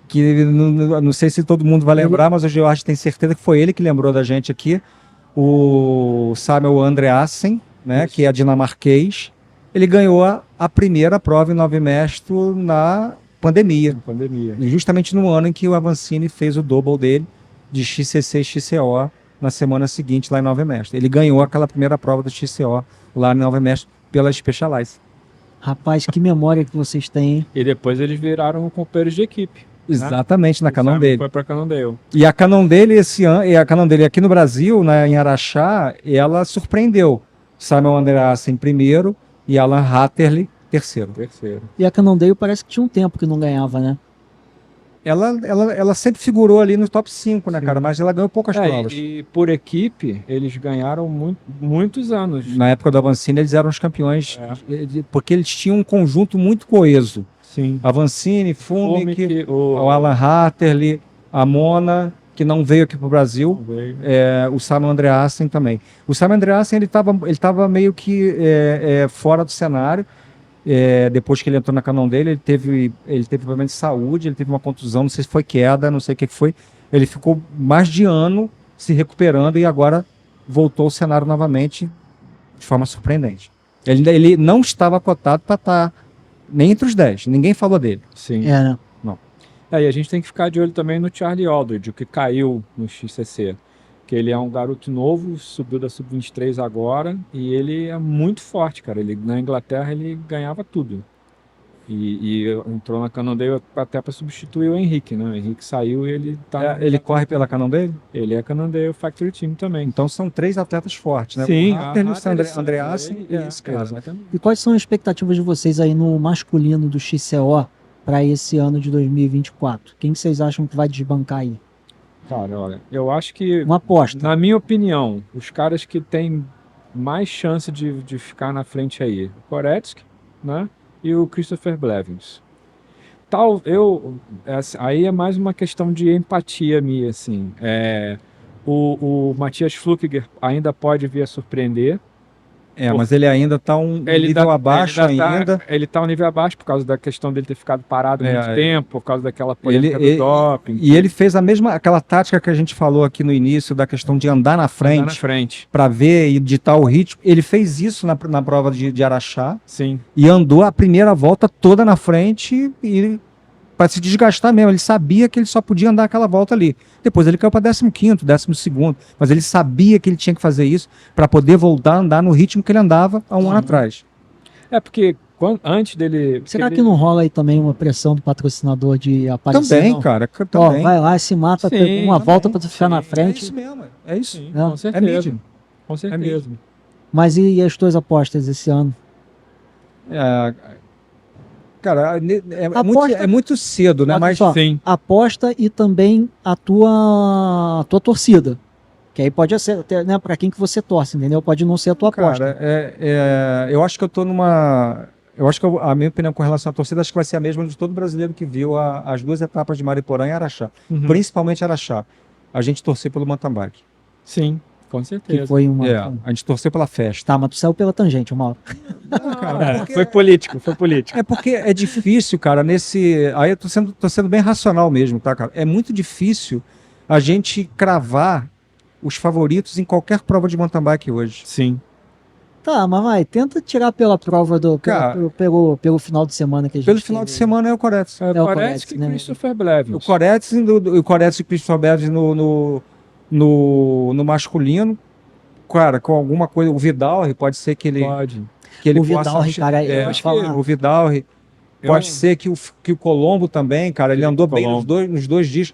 Que não sei se todo mundo vai lembrar, mas o George tem certeza que foi ele que lembrou da gente aqui. O Samuel Andreasen, né? Que é dinamarquês. Ele ganhou a primeira prova em Nove Mesto na pandemia. Justamente no ano em que o Avancini fez o double dele de XCC e XCO na semana seguinte lá em Nova Mestre. Ele ganhou aquela primeira prova do XCO lá em Nova Mestre pela Specialized. Rapaz, que memória que vocês têm, hein? E depois eles viraram companheiros de equipe. Exatamente, na Cannondale. Foi para Cannondale. E a Cannondale esse ano, e a Cannondale aqui no Brasil, né, em Araxá, ela surpreendeu. Samuel Andreasen em primeiro e Alan Hatterley terceiro. E a Cannondale parece que tinha um tempo que não ganhava, né? Ela sempre figurou ali no top 5, né, cara? Mas ela ganhou poucas provas. E por equipe, eles ganharam muitos anos. Na época do Avancini, eles eram os campeões, porque eles tinham um conjunto muito coeso. Sim. Avancini, Fumic, o Alan Hatterley, a Mona, que não veio aqui para o Brasil, o Simon Andreasen também. O Simon Andreasen, ele tava meio que fora do cenário. Depois que ele entrou na Cannondale, ele teve problema de saúde, ele teve uma contusão, não sei se foi queda, não sei o que foi. Ele ficou mais de ano se recuperando e agora voltou ao cenário novamente de forma surpreendente. Ele não estava cotado para estar nem entre os 10, ninguém falou dele. Sim. Né? Não. E a gente tem que ficar de olho também no Charlie Aldridge, o que caiu no XCC. Que ele é um garoto novo, subiu da Sub-23 agora, e ele é muito forte, cara. Na Inglaterra ele ganhava tudo. E entrou na Cannondale até para substituir o Henrique, né? O Henrique saiu e ele tá... Ele corre pela Cannondale? Ele é Cannondale Factory Team também. Então são 3 atletas fortes, né? Sim. O Hatterley, o Andreasen e esse cara. E quais são as expectativas de vocês aí no masculino do XCO para esse ano de 2024? Quem vocês acham que vai desbancar aí? Cara, olha, eu acho que... Uma aposta. Na minha opinião, os caras que têm mais chance de ficar na frente aí, o Koretsky, né? E o Christopher Blevins. Aí é mais uma questão de empatia minha, assim. O Matthias Flückiger ainda pode vir a surpreender. Mas ele ainda tá um nível abaixo ainda. Ele tá um nível abaixo por causa da questão dele ter ficado parado muito É. tempo, por causa daquela polêmica do Ele, doping. e ele fez aquela tática que a gente falou aqui no início, da questão de andar na Andar na frente frente. para ver e ditar o ritmo. Ele fez isso na prova de Araxá Sim. e andou a primeira volta toda na frente e para se desgastar mesmo. Ele sabia que ele só podia andar aquela volta ali. Depois ele caiu para 15º, 12º, mas ele sabia que ele tinha que fazer isso para poder voltar a andar no ritmo que ele andava há um ano atrás. É porque antes dele... Será que não rola aí também uma pressão do patrocinador de aparecer? Também, não? cara, Ó, também. vai lá, se mata, Sim, pega uma volta também, pra tu ficar na É frente. isso mesmo, é isso. Sim, É. com certeza. mídia. Com certeza. Mas e as tuas apostas esse ano? Cara, Aposta- é muito cedo, né? Olha Mas só, Sim. aposta e também a tua torcida. Que aí pode ser, até, né, para quem que você torce, entendeu? Pode não ser a tua aposta. cara, eu acho que eu tô numa... Eu acho que a minha opinião com relação à torcida acho que vai ser a mesma de todo brasileiro que viu as 2 etapas de Mariporã e Araxá. Uhum. Principalmente Araxá. A gente torceu pelo mountain bike. Sim, com Que certeza. foi uma. A gente torceu pela festa. Tá, mas tu saiu pela tangente, Mauro. É, foi político, foi político. É porque é difícil, cara, Aí eu tô sendo bem racional mesmo, tá, cara? É muito difícil a gente cravar os favoritos em qualquer prova de mountain bike hoje. Sim. Tá, mas vai, tenta tirar pela prova Cara, pelo final de semana que a gente Pelo final de teve. semana é o Koretz. o Parece Koretz, que né? Christopher Blevins. O Koretz e o Christopher Blevins no masculino. Cara, com alguma coisa. O Vidal pode ser que ele. Pode. Que ele O Vidal, possa, cara, eu vou acho te falar. que o Vidal pode ser que o Colombo também, cara, ele andou bem nos dois dias.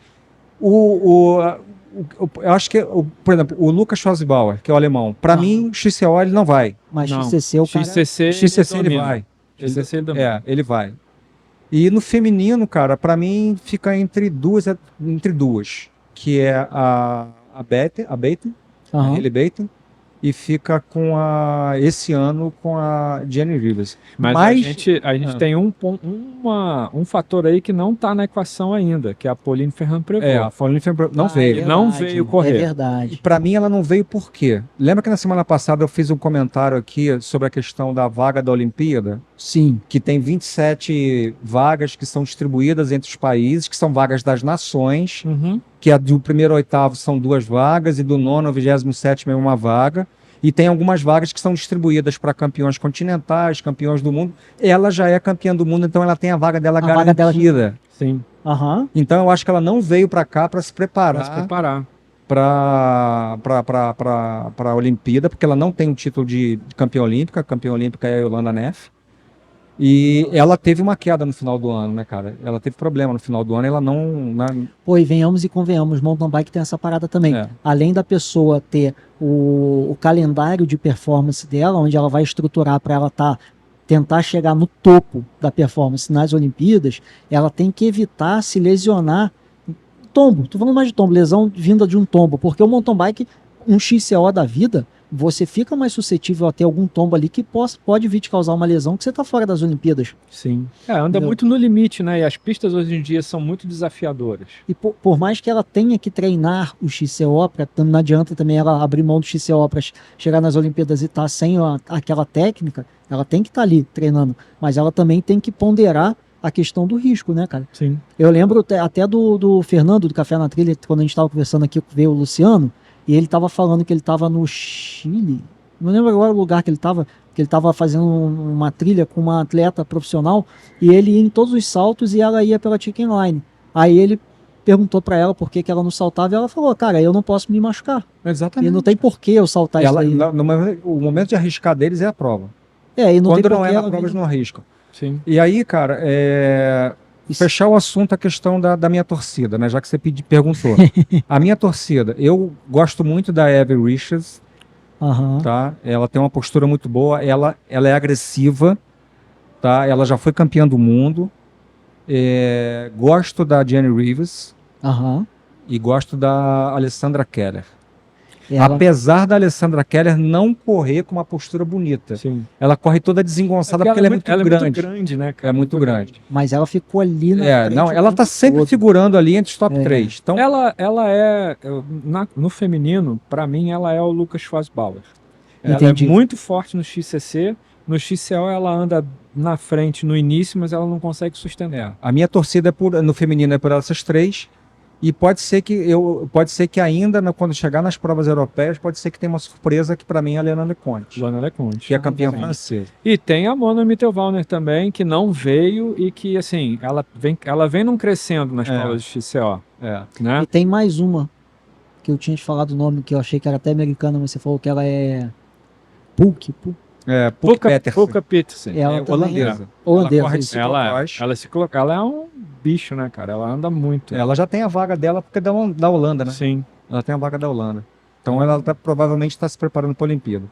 Eu acho que, por exemplo, o Lucas Schwarzbauer, que é o alemão, para mim, o XCO ele não vai. Mas Não. XCC, o cara... XCC ele vai. XCC ele domina. Ele vai. E no feminino, cara, para mim fica entre duas, que é a Beth, Aham. a Hailey Baton, e fica esse ano com a Jenny Rivers. Mas a gente tem um fator aí que não está na equação ainda, que é a Pauline Ferrand-Prévot. A Pauline Ferrand não veio. É Não verdade, veio correr. É verdade. Para mim ela não veio por quê? Lembra que na semana passada eu fiz um comentário aqui sobre a questão da vaga da Olimpíada? Sim. Que tem 27 vagas que são distribuídas entre os países, que são vagas das nações, Uhum. que a do 1º ao 8º são 2 vagas, e do 9º ao 27º é uma vaga. E tem algumas vagas que são distribuídas para campeões continentais, campeões do mundo. Ela já é campeã do mundo, então ela tem a vaga dela vaga dela- garantida. Sim. Aham. Então eu acho que ela não veio para cá para se Para preparar se preparar. para a Olimpíada, porque ela não tem o título de campeã olímpica. A campeã olímpica é a Yolanda Neff. E ela teve uma queda no final do ano, né, cara? Ela teve problema no final do ano, ela não... Pô, e venhamos e convenhamos, mountain bike tem essa parada também. É. Além da pessoa ter o calendário de performance dela, onde ela vai estruturar para ela tentar chegar no topo da performance nas Olimpíadas, ela tem que evitar se lesionar. Tombo, tô falando mais de tombo, lesão vinda de um tombo, porque o mountain bike, um XCO da vida, você fica mais suscetível a ter algum tombo ali que pode vir te causar uma lesão que você tá fora das Olimpíadas. Sim. Anda Entendeu? muito no limite, né? E as pistas hoje em dia são muito desafiadoras. E por mais que ela tenha que treinar o XCO, não adianta também ela abrir mão do XCO para chegar nas Olimpíadas e estar sem aquela técnica, ela tem que estar ali treinando, mas ela também tem que ponderar a questão do risco, né, cara? Sim. Eu lembro até do Fernando, do Café na Trilha, quando a gente estava conversando aqui, veio o Luciano, e ele estava falando que ele estava no Chile, não lembro agora o lugar que ele estava fazendo uma trilha com uma atleta profissional, e ele ia em todos os saltos e ela ia pela chicken line. Aí ele perguntou para ela por que ela não saltava, e ela falou, cara, eu não posso me machucar, Exatamente. e não tem por que eu saltar isso aí. O momento de arriscar deles é a prova. E não Quando tem não por é que na ela prova, vir- eles não arriscam. Sim. E aí, cara, fechar o assunto, a questão da minha torcida, né? Já que você perguntou. A minha torcida, eu gosto muito da Evie Richards, Aham. tá? Ela tem uma postura muito boa, ela é agressiva, tá? Ela já foi campeã do mundo. Gosto da Jenny Rivers Aham. e gosto da Alessandra Keller. Ela- Apesar da Alessandra Keller não correr com uma postura bonita. Sim. Ela corre toda desengonçada porque ela é muito grande. grande, né, cara? É muito grande. Mas ela ficou ali na frente Não, o ela tempo tá sempre todo. figurando ali entre os top 3. Então, Ela é, no feminino, pra mim, ela é o Lucas Schwarzbauer. Ela Entendi. é muito forte no XCC. No XCO ela anda na frente no início, mas ela não consegue sustentar. A minha torcida no feminino é por essas 3. E pode ser que ainda, quando chegar nas provas europeias, pode ser que tenha uma surpresa que para mim é a Helena Leconte, Luana Leconte. que é campeã Sim. francesa. E tem a Mona Mittelwalner também, que não veio e que, assim, ela vem num crescendo nas provas de XCO, né? E tem mais uma, que eu tinha te falado o nome, que eu achei que era até americana, mas você falou que ela é Puk. Puck Petersen. Puka Petersen. Ela É também holandesa. holandesa, Ela corre de isso. ciclocross. Ela é um bicho, né, cara? Ela anda muito. Ela já tem a vaga dela porque é da Holanda, né? Sim. Ela tem a vaga da Holanda. Então ela provavelmente está se preparando para a Olimpíada.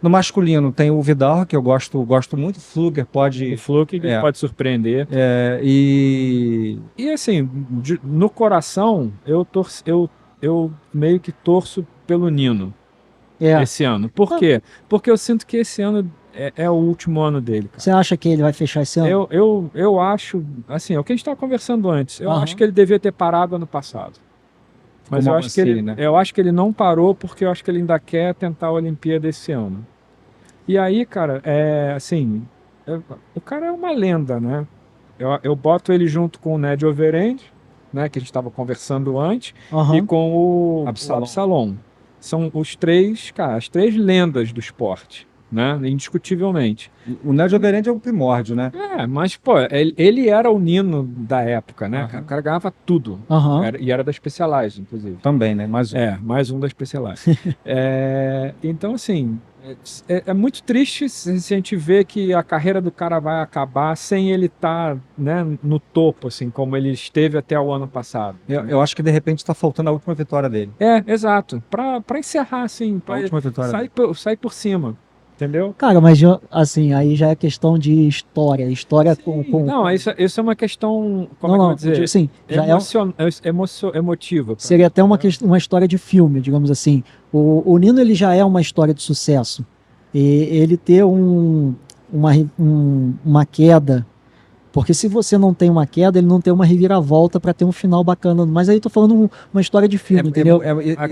No masculino tem o Vidal, que eu gosto muito. O Fluger pode... O Fluke É. pode surpreender. E E assim, no coração, eu meio que torço pelo Nino É. esse ano. Por quê? Porque eu sinto que esse ano é o último ano dele, cara. Você acha que ele vai fechar esse ano? Eu acho, assim, é o que a gente estava conversando antes. Eu Aham. acho que ele devia ter parado ano passado. Mas Como eu acho, que ele, né? eu acho que ele não parou porque eu acho que ele ainda quer tentar a Olimpíada esse ano. E aí, cara, o cara é uma lenda, né? Eu boto ele junto com o Ned Overend, né, que a gente estava conversando antes, Aham. e com o Absalom. Absalom. São os 3, cara, as 3 lendas do esporte, né? Indiscutivelmente. O Ned Overend é o primórdio, né? Mas, pô, ele era o Nino da época, né? Aham. O cara ganhava tudo. Aham. E era da Specialized, inclusive. Também, né? Mas Mais um da Specialized. Então, assim, é muito triste se a gente vê que a carreira do cara vai acabar sem ele estar, né, no topo, assim, como ele esteve até o ano passado. eu acho que de repente está faltando a última vitória dele. Exato. Pra encerrar, assim, A pra última vitória dele. sair por cima. Entendeu? Cara, mas assim, aí já é questão de história. História com. Não, isso é uma questão, como Não, é não, que eu vou dizer? sim, já Emotiva. pra seria mim, até né? uma história de filme, digamos assim. O Nino ele já é uma história de sucesso. E ele ter uma queda. Porque se você não tem uma queda, ele não tem uma reviravolta para ter um final bacana. Mas aí tô falando uma história de filme, entendeu?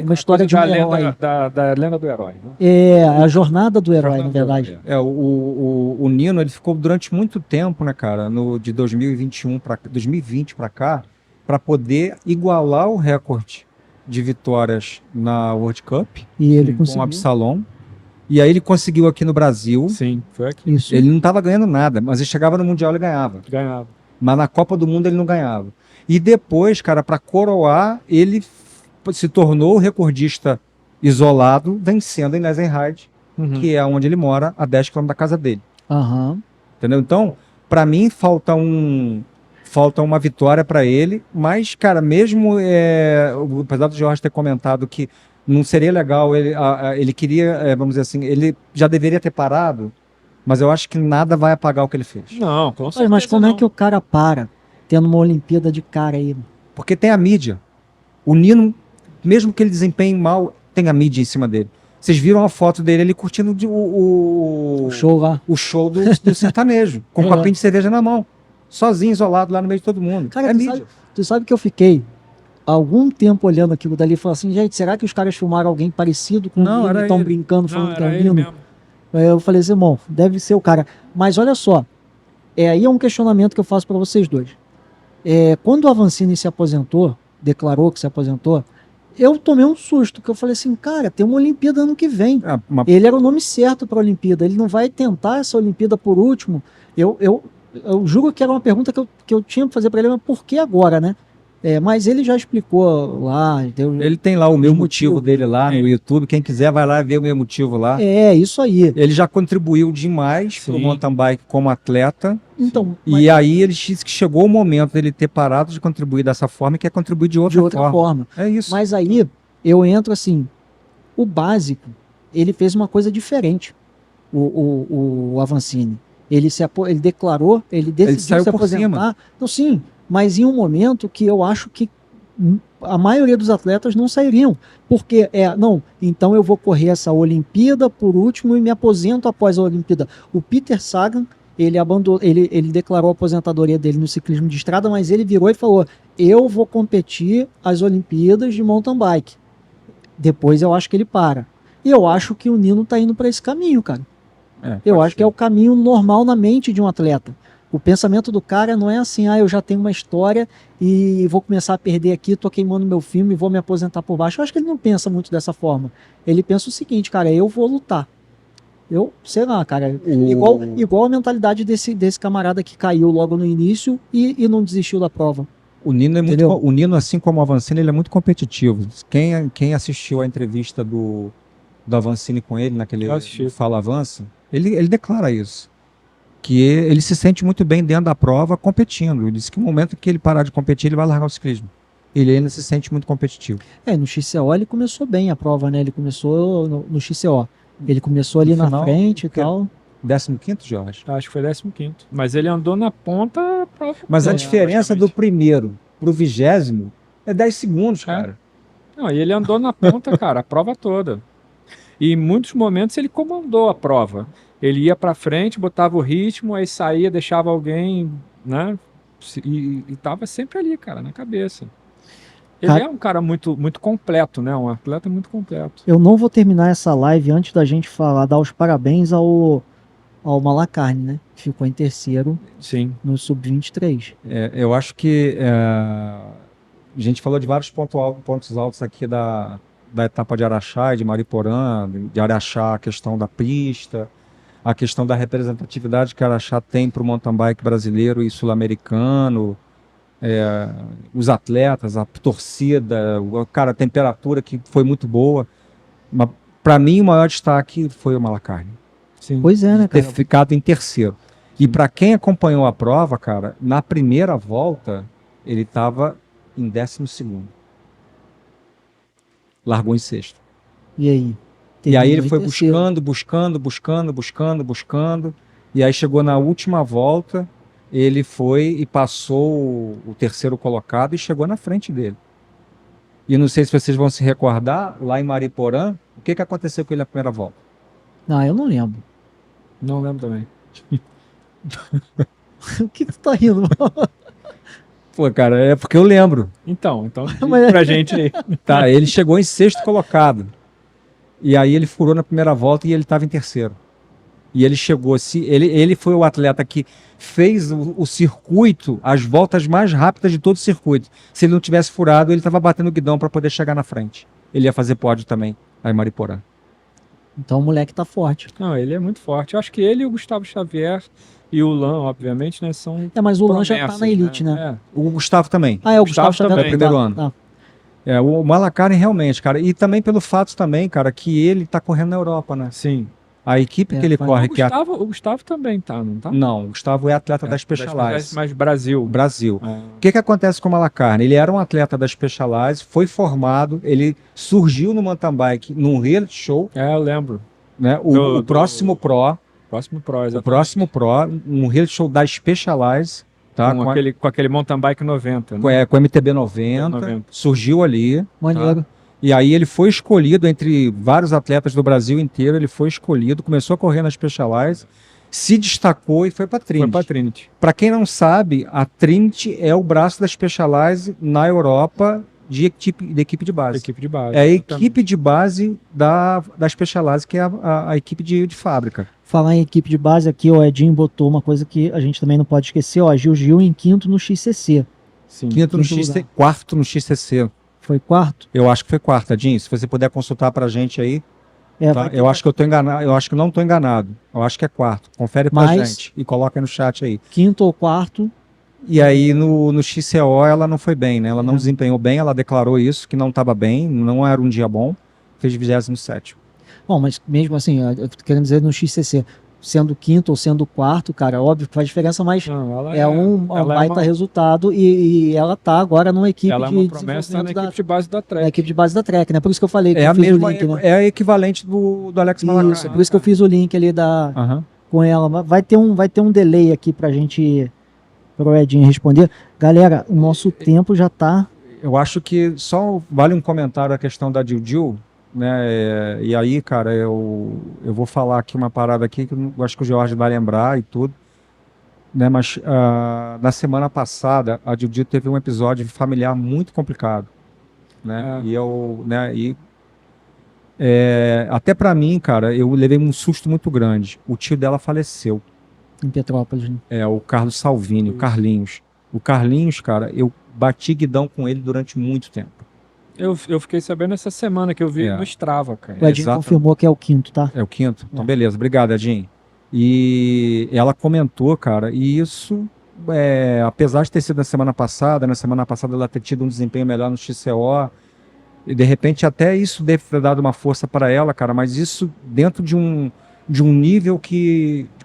Uma história de um herói. Da lenda do herói. Né? É a jornada do herói, na Jornada do verdade. herói. O Nino, ele ficou durante muito tempo, né, cara, de 2021 para 2020 para cá, para poder igualar o recorde de vitórias na World Cup E ele com o conseguiu. Absalom. E aí ele conseguiu aqui no Brasil. Sim, foi aqui. Isso. Ele não estava ganhando nada, mas ele chegava no Mundial e ganhava. Ganhava. Mas na Copa do Mundo ele não ganhava. E depois, cara, para coroar, ele se tornou o recordista isolado, vencendo em Lesenhard, Uhum. que é onde ele mora, a 10 km da casa dele. Aham. Entendeu? Então, para mim, falta uma vitória para ele, mas, cara, mesmo apesar do Jorge ter comentado que não seria legal, ele queria, vamos dizer assim, ele já deveria ter parado, mas eu acho que nada vai apagar o que ele fez. Não, com certeza. Mas como é não. que o cara para tendo uma Olimpíada de cara aí? Porque tem a mídia. O Nino, mesmo que ele desempenhe mal, tem a mídia em cima dele. Vocês viram a foto dele, ele curtindo O show lá. o show do sertanejo, com um É. copinho de cerveja na mão, sozinho, isolado lá no meio de todo mundo. Cara, é tu mídia. sabe que eu fiquei algum tempo olhando aquilo dali e falando assim, gente, será que os caras filmaram alguém parecido com Não, o Nino era e estão ele. brincando, falando Não, que é o era ele Nino? mesmo. Aí eu falei assim, irmão, deve ser o cara. Mas olha só, aí é um questionamento que eu faço para vocês dois. Quando o Avancini se aposentou, declarou que se aposentou, eu tomei um susto, que eu falei assim, cara, tem uma Olimpíada ano que vem. Ele era o nome certo para a Olimpíada, ele não vai tentar essa Olimpíada por último. Eu juro que era uma pergunta que eu tinha que fazer para ele, mas por que agora, né? Mas ele já explicou lá. Ele tem lá o meu Os motivo motivos. dele lá no YouTube. Quem quiser vai lá ver o meu motivo lá. Isso aí. Ele já contribuiu demais para o Sim. mountain bike como atleta. Então, E aí ele disse que chegou o momento dele ter parado de contribuir dessa forma e quer contribuir de outra, de outra forma. É isso. Mas aí eu entro assim, o básico, ele fez uma coisa diferente, o Avancini. Ele declarou, ele decidiu saiu se por aposentar. cima. Então, sim, mas em um momento que eu acho que a maioria dos atletas não sairiam. Porque não, então eu vou correr essa Olimpíada por último e me aposento após a Olimpíada. O Peter Sagan, ele declarou a aposentadoria dele no ciclismo de estrada, mas ele virou e falou: eu vou competir as Olimpíadas de mountain bike. Depois eu acho que ele para. E eu acho que o Nino tá indo para esse caminho, cara. Eu pode acho que é ser. o caminho normal na mente de um atleta. O pensamento do cara não é assim, eu já tenho uma história e vou começar a perder aqui, tô queimando meu filme e vou me aposentar por baixo. Eu acho que ele não pensa muito dessa forma. Ele pensa o seguinte, cara, eu vou lutar. Eu, sei lá, cara, igual a mentalidade desse camarada que caiu logo no início e não desistiu da prova. O Nino Entendeu? o Nino, assim como o Avancini, ele é muito competitivo. Quem assistiu a entrevista do Avancini com ele, naquele Eu assisti. Fala Avança, ele declara isso. Que ele se sente muito bem dentro da prova competindo. Ele disse que no momento que ele parar de competir, ele vai largar o ciclismo. Ele ainda se sente muito competitivo. No XCO ele começou bem a prova, né? Ele começou no XCO. Ele começou ali No na final, frente e que- tal. 15º, Jorge. Acho que foi 15º. Mas ele andou na ponta. Mas a É, diferença do primeiro pro 20º é 10 segundos, cara. Não, e ele andou na ponta, cara, a prova toda. E em muitos momentos ele comandou a prova. Ele ia pra frente, botava o ritmo, aí saía, deixava alguém, né? E tava sempre ali, cara, na cabeça. Ele Cara- é um cara muito, muito completo, né? Um atleta muito completo. Eu não vou terminar essa live antes da gente dar os parabéns ao Malacarne, né? Que ficou em terceiro Sim. no Sub-23. Eu acho que a gente falou de vários pontos altos aqui da etapa de Araxá e de Mariporã, de Araxá, a questão da pista, a questão da representatividade que Araxá tem para o mountain bike brasileiro e sul-americano, os atletas, a torcida, a temperatura que foi muito boa. Para mim, o maior destaque foi o Malacarne. Sim. Pois é, né, Ter cara? ficado em terceiro. E para quem acompanhou a prova, cara, na primeira volta, ele estava em 12º. Largou em sexto. E aí? E aí ele Terminou em foi terceiro. buscando. E aí chegou na última volta, ele foi e passou o terceiro colocado e chegou na frente dele. E não sei se vocês vão se recordar, lá em Mariporã, o que aconteceu com ele na primeira volta? Não, eu não lembro. Não lembro também. O que tu tá rindo? Pô, cara, é porque eu lembro. Então diz Mas- pra gente aí. Tá, ele chegou em sexto colocado. E aí ele furou na primeira volta e ele estava em terceiro. E ele chegou, ele foi o atleta que fez o circuito, as voltas mais rápidas de todo o circuito. Se ele não tivesse furado, ele estava batendo o guidão para poder chegar na frente. Ele ia fazer pódio também, aí em Mariporã. Então o moleque tá forte. Não, ele é muito forte. Eu acho que ele e o Gustavo Xavier e o Lan, obviamente, né, são Mas o Lan já tá promessas, na elite, né? É. O Gustavo também. É o Gustavo Gustavo Xavier também, primeiro tá. ano. Tá. O Malacarne realmente, cara. E também pelo fato também, cara, que ele tá correndo na Europa, né? Sim. A equipe que ele vai. corre, O Gustavo também tá, não tá? Não, o Gustavo é atleta da Specialized. Mas Brasil. Brasil. É. O que acontece com o Malacarne? Ele era um atleta da Specialized, foi formado, ele surgiu no mountain bike num reality show, Eu lembro. né? O próximo Pro, Próximo Pro, o exatamente. próximo Pro, um reality show da Specialized, tá? Com aquele mountain bike 90, né? Com MTB 90, 90. surgiu ali. Maneiro. E aí ele foi escolhido entre vários atletas do Brasil inteiro, ele foi escolhido, começou a correr na Specialized, se destacou e foi para Foi pra Trinity. Trinity. Para quem não sabe, a Trinity é o braço da Specialized na Europa de equipe de base. Equipe de base. É a exatamente. equipe de base da Specialized, que é a equipe de fábrica. Falar em equipe de base aqui, o Edinho botou uma coisa que a gente também não pode esquecer, ó, Gil em quinto no XCC. Sim. Quinto no quinto XC, lugar. quarto no XCC. Foi quarto? Eu acho que foi quarto, Adinho. Se você puder consultar pra gente aí, É, tá? vai ter- Eu acho que eu tô enganado, eu acho que não tô enganado. Eu acho que é quarto. Confere pra Mas- gente e coloca aí no chat aí. Quinto ou quarto. E aí no XCO ela não foi bem, né? Ela não É. desempenhou bem, ela declarou isso, que não estava bem, não era um dia bom. Fez 27º. Bom, mas mesmo assim, eu tô querendo dizer no XCC, sendo quinto ou sendo quarto, cara, óbvio que faz diferença, mas Não, ela é um ela é baita uma- resultado e ela tá agora numa equipe Ela é de uma promessa na desenvolvimento equipe de base da da Trek. equipe de base da Trek, né? Por isso que eu falei que É eu a fiz mesma, o link, né? é a equivalente do Alex Malacarne. Isso, por isso que eu fiz o link ali Aham. com ela. Mas vai ter um delay aqui pra gente, pro Edinho responder. Galera, o nosso tempo já tá. Eu acho que só vale um comentário a questão da Dil, né? E aí, cara, eu vou falar aqui uma parada aqui que eu acho que o Jorge vai lembrar e tudo, né? Mas na semana passada a Dil teve um episódio familiar muito complicado, né? É. E eu, né? E Até pra mim, cara, eu levei um susto muito grande. O tio dela faleceu. Em Petrópolis, né? O Carlos Salvini, o Carlinhos. O Carlinhos, cara, eu bati guidão com ele durante muito tempo. Eu fiquei sabendo essa semana que eu vi É. no Strava, cara. O Edinho exato. confirmou que é o 5º, tá? É o 5º? Então, beleza. Obrigado, Edinho. E ela comentou, cara, e isso, apesar de ter sido na semana passada ela ter tido um desempenho melhor no XCO, e de repente até isso deve ter dado uma força para ela, cara, mas isso dentro de um nível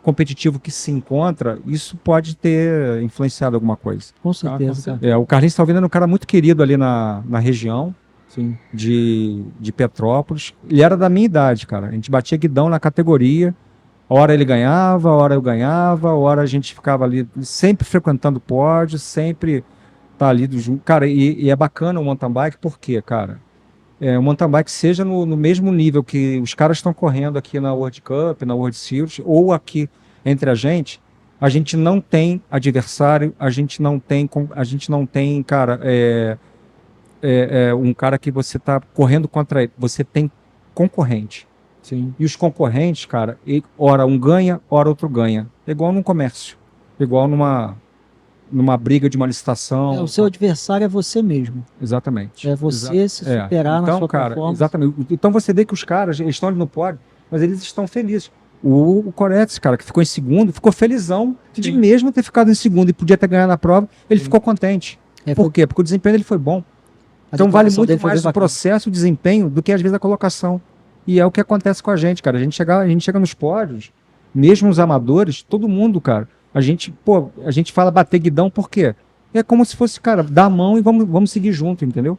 competitivo que se encontra, isso pode ter influenciado alguma coisa. Com certeza, cara. O Carlinhos Salvini era um cara muito querido ali na região, Sim. de Petrópolis. Ele era da minha idade, cara. A gente batia guidão na categoria. Hora ele ganhava, hora eu ganhava, hora a gente ficava ali sempre frequentando pódio, sempre tá ali do junto. Cara, e é bacana o mountain bike, por quê, cara? O mountain bike seja no mesmo nível que os caras estão correndo aqui na World Cup, na World Series, ou aqui entre a gente não tem adversário, a gente não tem, cara, um cara que você tá correndo contra ele, você tem concorrente. Sim. E os concorrentes, cara, ora um ganha, ora outro ganha. É igual num comércio, igual numa briga de uma licitação. O seu adversário é você mesmo. Exatamente. É você se superar na sua performance. Exatamente. Então você vê que os caras, eles estão ali no pódio, mas eles estão felizes. O Koretz, cara, que ficou em segundo, ficou felizão de mesmo ter ficado em segundo e podia ter ganhado na prova, ele ficou contente. Por quê? Porque o desempenho dele foi bom. Então vale muito mais o processo, o desempenho, do que às vezes a colocação. E é o que acontece com a gente, cara. A gente chega nos pódios, mesmo os amadores, todo mundo, cara. A gente fala bater guidão, por quê? É como se fosse, cara, dar a mão e vamos seguir junto, entendeu?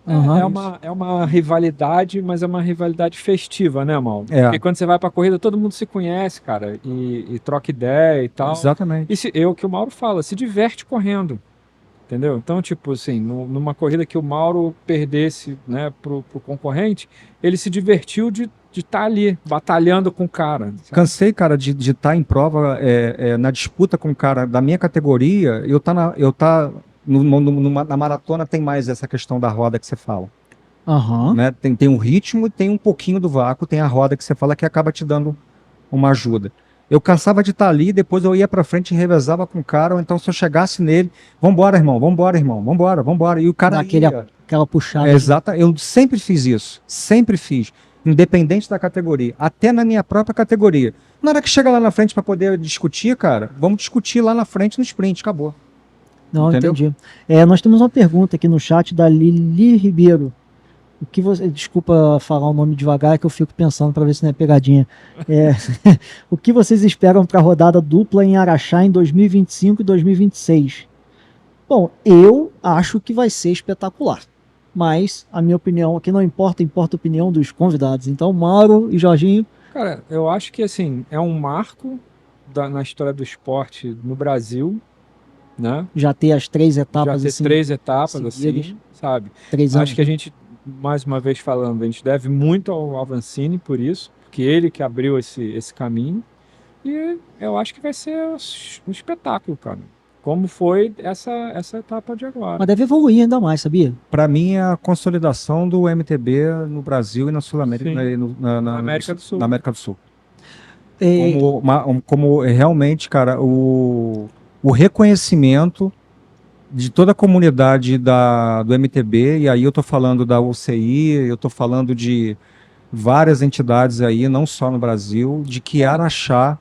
É uma rivalidade, mas é uma rivalidade festiva, né, Mauro? É. Porque quando você vai pra corrida, todo mundo se conhece, cara, e troca ideia e tal. Exatamente. E o que o Mauro fala, se diverte correndo. Entendeu? Então, tipo assim, numa corrida que o Mauro perdesse, né, pro concorrente, ele se divertiu de estar ali, batalhando com o cara. Sabe? Cansei, cara, de estar em prova, na disputa com o cara da minha categoria, na maratona tem mais essa questão da roda que você fala. Né? Tem um ritmo e tem um pouquinho do vácuo, tem a roda que você fala que acaba te dando uma ajuda. Eu cansava de estar ali, depois eu ia pra frente e revezava com o cara, ou então se eu chegasse nele, vambora, irmão, vambora. E o cara aquela puxada. Exato, eu sempre fiz isso, sempre fiz, independente da categoria, até na minha própria categoria. Na hora que chega lá na frente para poder discutir, cara, vamos discutir lá na frente no sprint, acabou. Não, entendeu? Entendi. Nós temos uma pergunta aqui no chat da Lili Ribeiro. Desculpa falar o nome devagar, que eu fico pensando para ver se não é pegadinha. O que vocês esperam para a rodada dupla em Araxá em 2025 e 2026? Bom, eu acho que vai ser espetacular. Mas a minha opinião aqui não importa, importa a opinião dos convidados. Então, Mauro e Jorginho. Cara, eu acho que assim, é um marco na história do esporte no Brasil, né? Já ter as 3 etapas. Já ter assim, 3 etapas, seguidas. assim, sabe? 3 anos. Acho que a gente, mais uma vez falando, a gente deve muito ao Avancini por isso, porque ele que abriu esse caminho. E eu acho que vai ser um espetáculo, cara. Como foi essa etapa de agora. Mas deve evoluir ainda mais, sabia? Para mim é a consolidação do MTB no Brasil e na Sul-América, na América do Sul. Na América do Sul. Como realmente, cara, o reconhecimento de toda a comunidade do MTB, e aí eu tô falando da UCI, eu tô falando de várias entidades aí, não só no Brasil, de que Araxá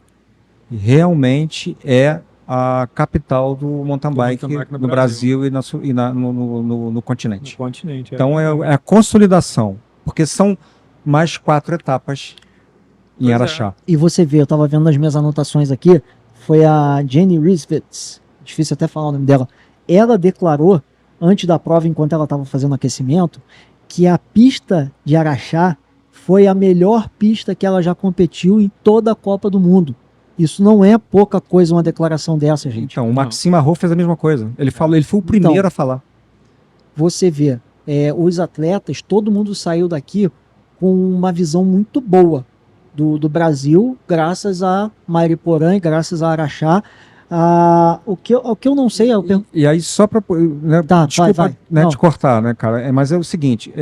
realmente é a capital do mountain bike no Brasil e no continente. No continente, Então é a consolidação, porque são mais 4 etapas em Araxá. E você vê, eu estava vendo nas minhas anotações aqui, foi a Jenny Risvitz, difícil até falar o nome dela, ela declarou, antes da prova, enquanto ela estava fazendo aquecimento, que a pista de Araxá foi a melhor pista que ela já competiu em toda a Copa do Mundo. Isso não é pouca coisa, uma declaração dessa, gente. Então, o Maxime Marot fez a mesma coisa. Ele falou, ele foi o primeiro a falar. Você vê, os atletas, todo mundo saiu daqui com uma visão muito boa do Brasil, graças a Mariporã e graças a Araxá. O que eu não sei... E aí, só para... Né, desculpa vai. Te cortar, né, cara? Mas é o seguinte,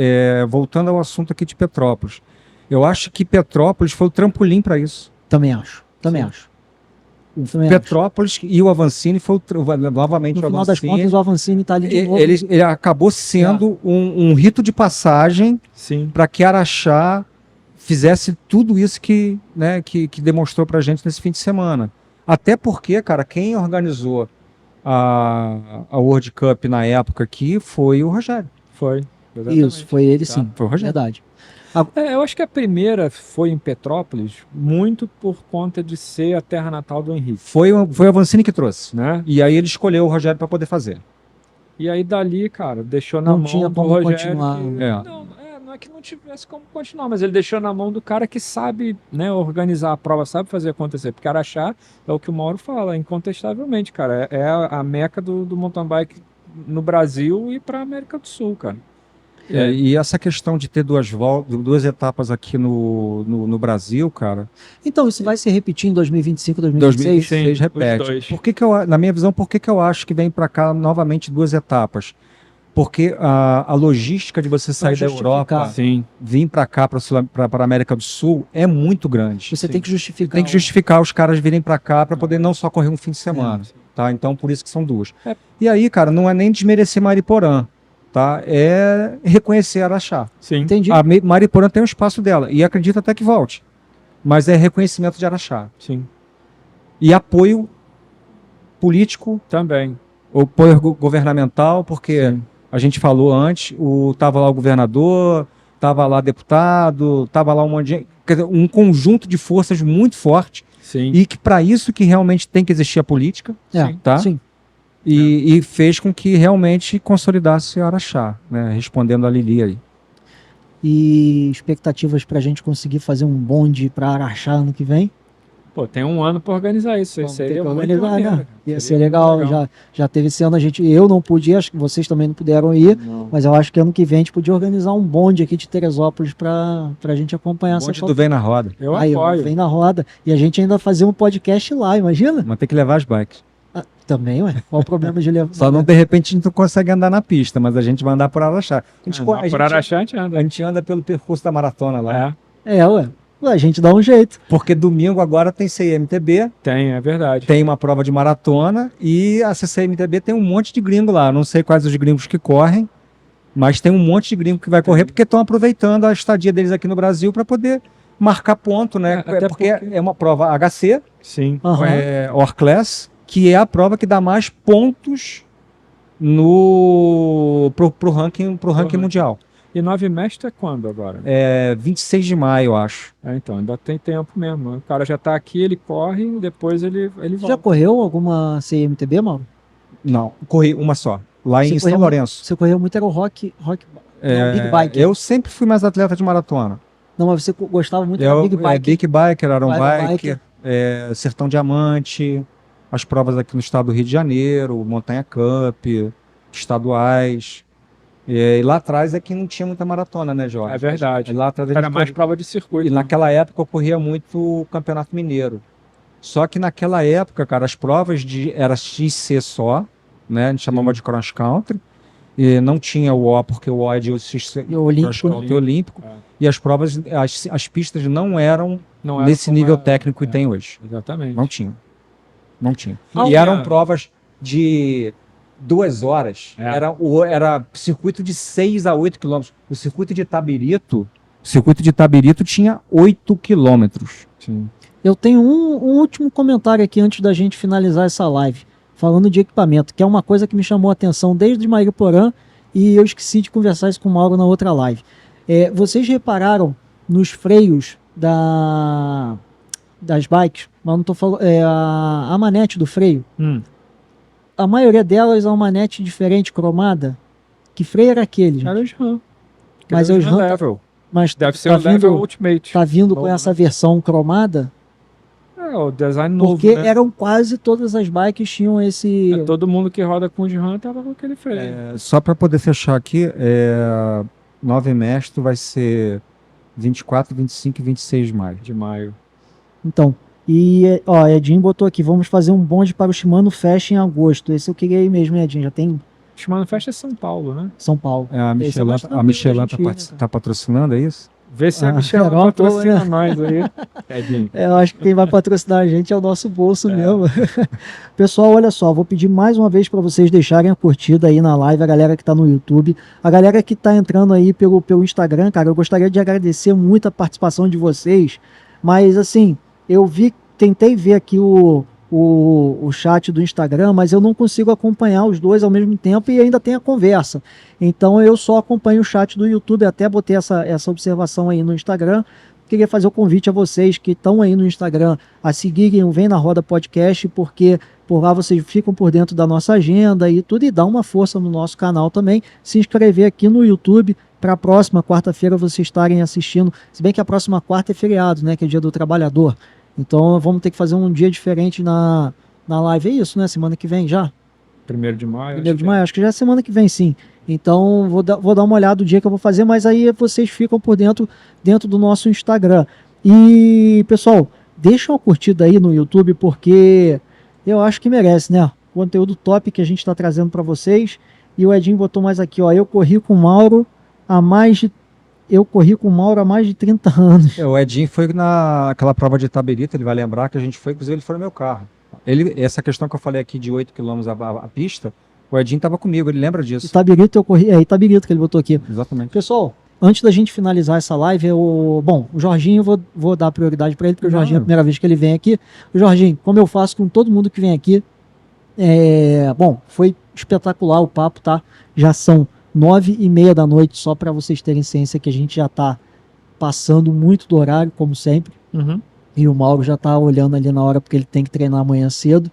voltando ao assunto aqui de Petrópolis. Eu acho que Petrópolis foi o trampolim para isso. Também acho. Também Sim. acho. Também acho. Petrópolis e o Avancini foi novamente No o final das Avancini. contas, o Avancini tá ali de novo. Ele acabou sendo um rito de passagem Sim. para que Araxá fizesse tudo isso que demonstrou pra gente nesse fim de semana. Até porque, cara, quem organizou a World Cup na época aqui foi o Rogério. Foi. Exatamente. Isso, foi ele Tá. sim. Foi o Rogério. Verdade. Eu acho que a primeira foi em Petrópolis, muito por conta de ser a terra natal do Henrique, Foi o Avancini que trouxe. né? E aí ele escolheu o Rogério para poder fazer. E aí dali, cara, deixou na Não mão tinha do como Rogério continuar. que- É. Não é que não tivesse como continuar, mas ele deixou na mão do cara que sabe, né, organizar a prova, sabe fazer acontecer. Porque Araxá é o que o Mauro fala, incontestavelmente, cara. É a meca do mountain bike no Brasil e pra América do Sul, cara. E essa questão de ter duas etapas aqui no Brasil, cara, Então, isso vai se repetir em 2025, 2026? 2026 Sim, os repete. dois. Por que que na minha visão, por que eu acho que vem para cá novamente duas etapas? Porque a logística de você sair da justificar. Europa, Sim. vir para cá, para a América do Sul, é muito grande. Você tem que justificar. Tem que justificar os caras virem para cá para poder não só correr um fim de semana, Sim. tá? Então, por isso que são duas. É. E aí, cara, não é nem desmerecer Mariporã, tá? É reconhecer Araxá. Sim. Entendi. A Mariporã tem o espaço dela e acredito até que volte. Mas é reconhecimento de Araxá. Sim. E apoio político, Também. apoio governamental, porque Sim. a gente falou antes, tava lá o governador, tava lá deputado, tava lá um monte de gente, quer dizer, um conjunto de forças muito forte Sim. e que para isso que realmente tem que existir a política, É, tá? sim. E fez com que realmente consolidasse Araxá, né? Respondendo a Lili aí. E expectativas pra gente conseguir fazer um bonde pra Araxá ano que vem? Pô, tem um ano pra organizar isso. Vamos ter Seria que muito organizar, maneiro, né? cara. Ia ser Seria legal. muito Já teve esse ano, eu não pude ir, acho que vocês também não puderam ir, Não. mas eu acho que ano que vem a gente podia organizar um bonde aqui de Teresópolis pra gente acompanhar essa Onde tu vem na roda, Eu Aí, ó, apoio. vem na roda. E a gente ainda fazer um podcast lá, imagina? mas tem que levar as bikes. Também, ué. Qual o problema de levar? Só não, de repente, a gente não consegue andar na pista, mas a gente vai andar por Araxá. Por Araxá a gente anda. a gente anda pelo percurso da maratona lá. É, Ué. A gente dá um jeito. Porque domingo agora tem CMTB, é verdade. tem uma prova de maratona e a CMTB tem um monte de gringo lá. Não sei quais os gringos que correm, mas tem um monte de gringo que vai correr porque estão aproveitando a estadia deles aqui no Brasil para poder marcar ponto, né? Até porque porque- é uma prova HC, Sim. Aham. Or Class, que é a prova que dá mais pontos pro ranking ranking. mundial. E 9 mestre é quando agora? É 26 de maio, eu acho. Então, ainda tem tempo mesmo. O cara já tá aqui, ele corre, depois ele Você volta. já correu alguma CMTB, Mauro? Não, corri uma só, lá Você em São correu- Lourenço. Você correu muito, era o Rock não, Big Bike. Eu sempre fui mais atleta de maratona. Não, mas você gostava muito da Big Bike. Big Biker, Iron Iron Bike, Bike. Sertão Diamante, as provas aqui no estado do Rio de Janeiro, Montanha Cup, estaduais. E lá atrás é que não tinha muita maratona, né, Jorge? É verdade. E lá atrás a Era gente mais corria- prova de circuito. E naquela época ocorria muito o Campeonato Mineiro. Só que naquela época, cara, as provas era XC só, né? A gente chamava de cross country. E não tinha o O, porque o O é de XC, E o Olímpico, cross country olímpico. É. E as provas, as pistas não eram Não era nesse como nível é- técnico que é. tem hoje. Exatamente. Não tinha. Não tinha. Ah, E eram é. provas de 2 horas. É. Era circuito de 6 a 8 quilômetros. O circuito de Tabirito tinha 8 quilômetros. Sim. Eu tenho um último comentário aqui antes da gente finalizar essa live, falando de equipamento, que é uma coisa que me chamou a atenção desde Mariporã e eu esqueci de conversar isso com o Mauro na outra live. Vocês repararam nos freios das bikes, mas não tô falando, a manete do freio, a maioria delas é uma manete diferente, cromada. Que freio era aquele, gente? Era o SRAM. Mas Era é o SRAM, level. Mas Deve ser tá o level vindo, Ultimate. tá vindo com Novo, essa né? versão cromada? É, o design novo, Porque né? eram quase todas as bikes tinham esse... Todo mundo que roda com o SRAM tava com aquele freio. Só para poder fechar aqui, 9 mestre vai ser 24, 25 e 26 de maio. De maio. Então, e ó, Edinho botou aqui, vamos fazer um bonde para o Shimano Fest em agosto. Esse eu queria ir mesmo, Edinho, já tem Shimano Fest é São Paulo, né? São Paulo. A Esse é Michelin, mais tranquilo a Michelin da gente ir, né, tá patrocinando, é isso? Vê se a Ah, Michelle não, tô, patrocina né? nós aí. Edinho. Eu acho que quem vai patrocinar a gente é o nosso bolso É. mesmo. Pessoal, olha só, vou pedir mais uma vez para vocês deixarem a curtida aí na live, a galera que está no YouTube, a galera que está entrando aí pelo Instagram, cara, eu gostaria de agradecer muito a participação de vocês, mas assim, tentei ver aqui o chat do Instagram, mas eu não consigo acompanhar os dois ao mesmo tempo e ainda tem a conversa. Então eu só acompanho o chat do YouTube, até botei essa observação aí no Instagram. Queria fazer o convite a vocês que estão aí no Instagram a seguirem o Vem na Roda Podcast, porque por lá vocês ficam por dentro da nossa agenda e tudo, e dá uma força no nosso canal também. Se inscrever aqui no YouTube para a próxima quarta-feira vocês estarem assistindo. Se bem que a próxima quarta é feriado, né? Que é Dia do Trabalhador. Então vamos ter que fazer um dia diferente na live. É isso, né? Semana que vem já? 1º de maio. 1º de maio, acho que já é semana que vem, sim. Então, vou dar uma olhada no dia que eu vou fazer, mas aí vocês ficam por dentro do nosso Instagram. E, pessoal, deixa uma curtida aí no YouTube, porque eu acho que merece, né? Conteúdo top que a gente está trazendo para vocês. E o Edinho botou mais aqui, ó. Eu corri com o Mauro há mais de 30 anos. O Edinho foi naquela prova de Itabirito, ele vai lembrar que a gente foi, inclusive ele foi no meu carro. Essa questão que eu falei aqui de 8 km a pista, o Edinho estava comigo, ele lembra disso. Itabirito eu corri, Itabirito que ele botou aqui. Exatamente. Pessoal, antes da gente finalizar essa live, o Jorginho, vou dar prioridade para ele, porque o Jorginho é a primeira vez que ele vem aqui. O Jorginho, como eu faço com todo mundo que vem aqui, foi espetacular o papo, tá? Já são 9h30 da noite, só para vocês terem ciência que a gente já está passando muito do horário, como sempre. Uhum. E o Mauro já está olhando ali na hora, porque ele tem que treinar amanhã cedo.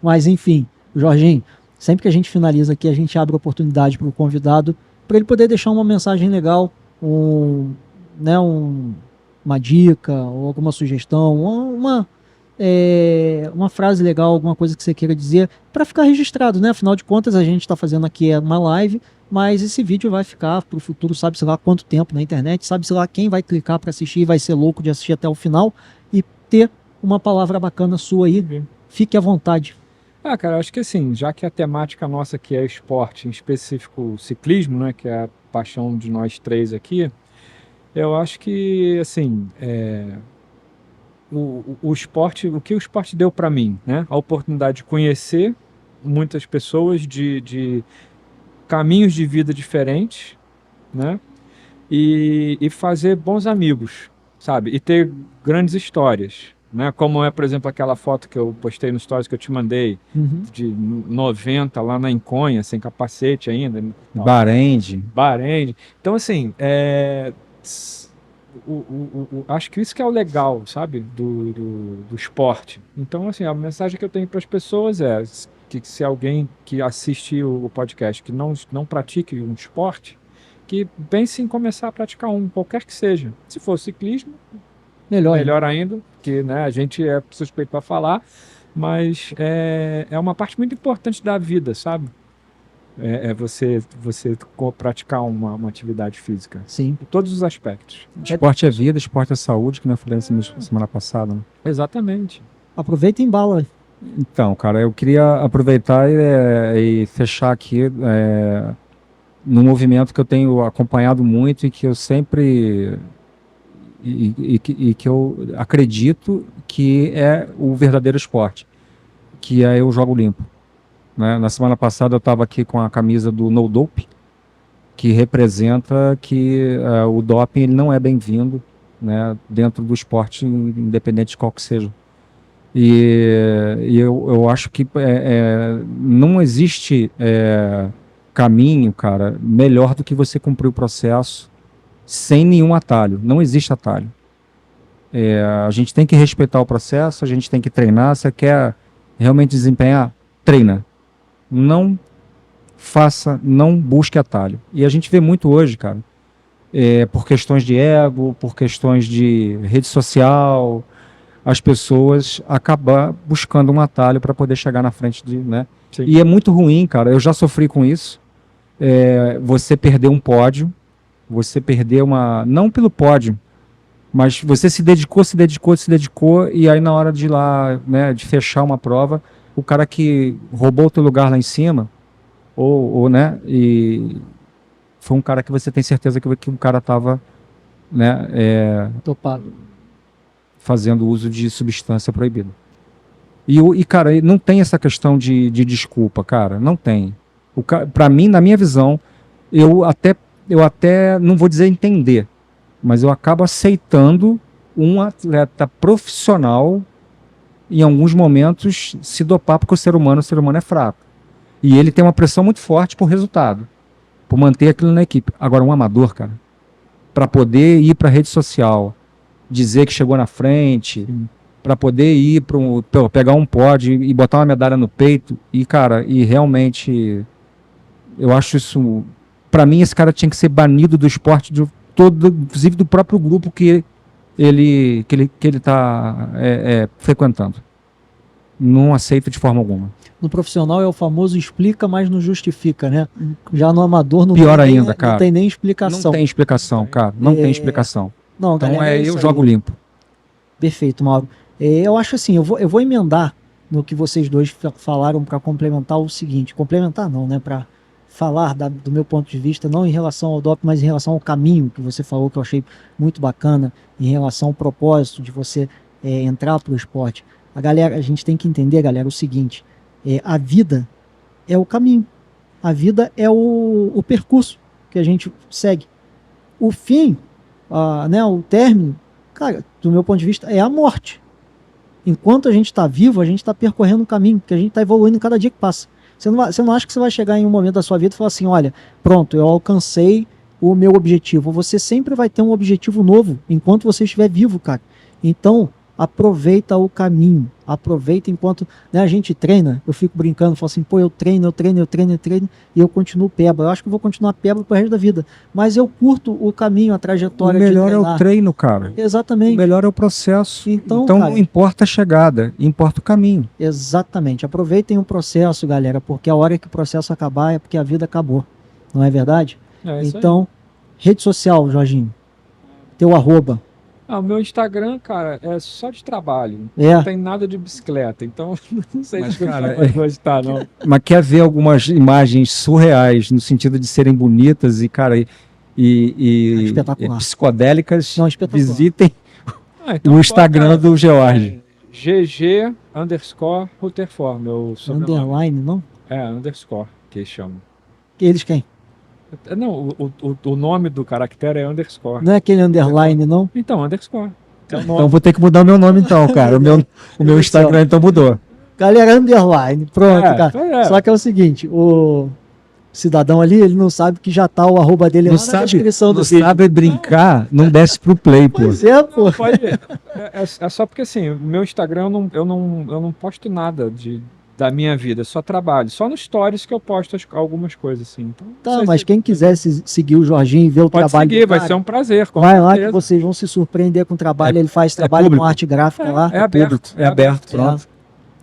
Mas enfim, Jorginho, sempre que a gente finaliza aqui, a gente abre oportunidade para o convidado, para ele poder deixar uma mensagem legal, uma dica, ou alguma sugestão, uma frase legal, alguma coisa que você queira dizer, para ficar registrado, né? Afinal de contas, a gente está fazendo aqui uma live, mas esse vídeo vai ficar para o futuro, sabe-se lá quanto tempo na internet, sabe-se lá quem vai clicar para assistir e vai ser louco de assistir até o final e ter uma palavra bacana sua aí. Fique à vontade. Cara, eu acho que assim, já que a temática nossa aqui é esporte, em específico ciclismo, né, que é a paixão de nós três aqui, eu acho que, assim, o esporte, o que o esporte deu para mim, né, a oportunidade de conhecer muitas pessoas de caminhos de vida diferentes, né, e fazer bons amigos, sabe, e ter grandes histórias. Né? Como é, por exemplo, aquela foto que eu postei no Stories que eu te mandei, de 90 lá na Enconha, sem capacete ainda. Bahrein. Então, assim, acho que isso que é o legal, sabe, do esporte. Então, assim, a mensagem que eu tenho para as pessoas é que se alguém que assiste o podcast que não pratique um esporte, que pense em começar a praticar qualquer que seja. Se for ciclismo, melhor ainda, porque, né, a gente é suspeito para falar, mas é uma parte muito importante da vida, sabe? Você praticar uma atividade física. Sim. Em todos os aspectos. Esporte é vida, esporte é saúde, que nós falamos semana passada. Né? Exatamente. Aproveita e embala. Então, cara, eu queria aproveitar e fechar aqui num movimento que eu tenho acompanhado muito e que eu sempre... E que eu acredito que é o verdadeiro esporte, que é o jogo limpo. Né? Na semana passada eu estava aqui com a camisa do No Dope, que representa que o doping ele não é bem-vindo, né, dentro do esporte, independente de qual que seja. E eu acho que não existe caminho, cara, melhor do que você cumprir o processo sem nenhum atalho. Não existe atalho. A gente tem que respeitar o processo, a gente tem que treinar. Você quer realmente desempenhar? Treina. Não busque atalho. E a gente vê muito hoje, cara, por questões de ego, por questões de rede social, as pessoas acabam buscando um atalho para poder chegar na frente né? Sim. E é muito ruim, cara. Eu já sofri com isso. Você perder um pódio, você perder não pelo pódio, mas você se dedicou, e aí na hora de ir lá, né, de fechar uma prova, o cara que roubou o teu lugar lá em cima, ou né, e foi um cara que você tem certeza que o cara estava né, Topado. fazendo uso de substância proibida. E cara, não tem essa questão de desculpa, cara, não tem. Para mim, na minha visão, eu até não vou dizer entender, mas eu acabo aceitando um atleta profissional em alguns momentos se dopar, porque o ser humano é fraco. E ele tem uma pressão muito forte por resultado, por manter aquilo na equipe. Agora, um amador, cara, para poder ir para a rede social, dizer que chegou na frente, para poder ir pegar um pódio e botar uma medalha no peito, e cara, e realmente eu acho isso, para mim esse cara tinha que ser banido do esporte de todo, inclusive do próprio grupo que ele está frequentando. Não aceito de forma alguma. No profissional é o famoso explica, mas não justifica, né? Já no amador não Pior tem ainda, nem, cara. não tem nem explicação. Não tem explicação, cara. Não tem explicação. Não, Então galera, é isso eu aí. jogo limpo. Perfeito, Mauro. Eu acho assim, eu vou emendar no que vocês dois falaram para complementar o seguinte. Complementar não, né? Para falar do meu ponto de vista, não em relação ao doping, mas em relação ao caminho que você falou, que eu achei muito bacana, em relação ao propósito de você entrar para o esporte. A gente tem que entender, galera, o seguinte: a vida é o caminho, a vida é o percurso que a gente segue. O fim, né, o término, cara, do meu ponto de vista, é a morte. Enquanto a gente está vivo, a gente está percorrendo um caminho, porque a gente está evoluindo cada dia que passa. Você não acha que você vai chegar em um momento da sua vida e falar assim, olha, pronto, eu alcancei o meu objetivo. Você sempre vai ter um objetivo novo, enquanto você estiver vivo, cara. Então, aproveita o caminho, aproveita enquanto, né, a gente treina. Eu fico brincando, falo assim, pô, eu treino e eu continuo peba. Eu acho que eu vou continuar peba pro resto da vida, mas eu curto o caminho, a trajetória. O melhor de é o treino, cara. Exatamente. O melhor é o processo. Então cara, não importa a chegada, importa o caminho. Exatamente. Aproveitem o processo, galera, porque a hora que o processo acabar é porque a vida acabou. Não é verdade? É isso Então, rede social, Jorginho. Teu arroba. O meu Instagram, cara, é só de trabalho. É. Não tem nada de bicicleta, então não sei Mas, se o cara, pessoal vai gostar, não. Mas quer ver algumas imagens surreais, no sentido de serem bonitas e, cara, Espetacular. psicodélicas, Não, espetacular. visitem Então o Instagram do George. GG_Rutherford, meu sobrenome. Underline, não? Underscore, que chama. Eles quem? Não, o nome do caractere é underscore. Não é aquele underline, não? Então, underscore. Então vou ter que mudar o meu nome então, cara. O meu Instagram então mudou. Galera, underline. Pronto, cara. Então Só que é o seguinte, o cidadão ali, ele não sabe que já tá o arroba dele Não lá na descrição do não vídeo. sabe brincar, não desce pro play, pô. Pois é, pô. Pode, é só porque assim, o meu Instagram eu não posto nada da minha vida, só trabalho. Só nos stories que eu posto algumas coisas assim. Então, não Tá, sei mas se- quem quiser seguir o Jorginho e ver o pode trabalho seguir, do vai cara, ser um prazer. Com vai lá que certeza. vocês vão se surpreender com o trabalho. Ele faz trabalho público. com arte gráfica lá. É aberto. É aberto, pronto.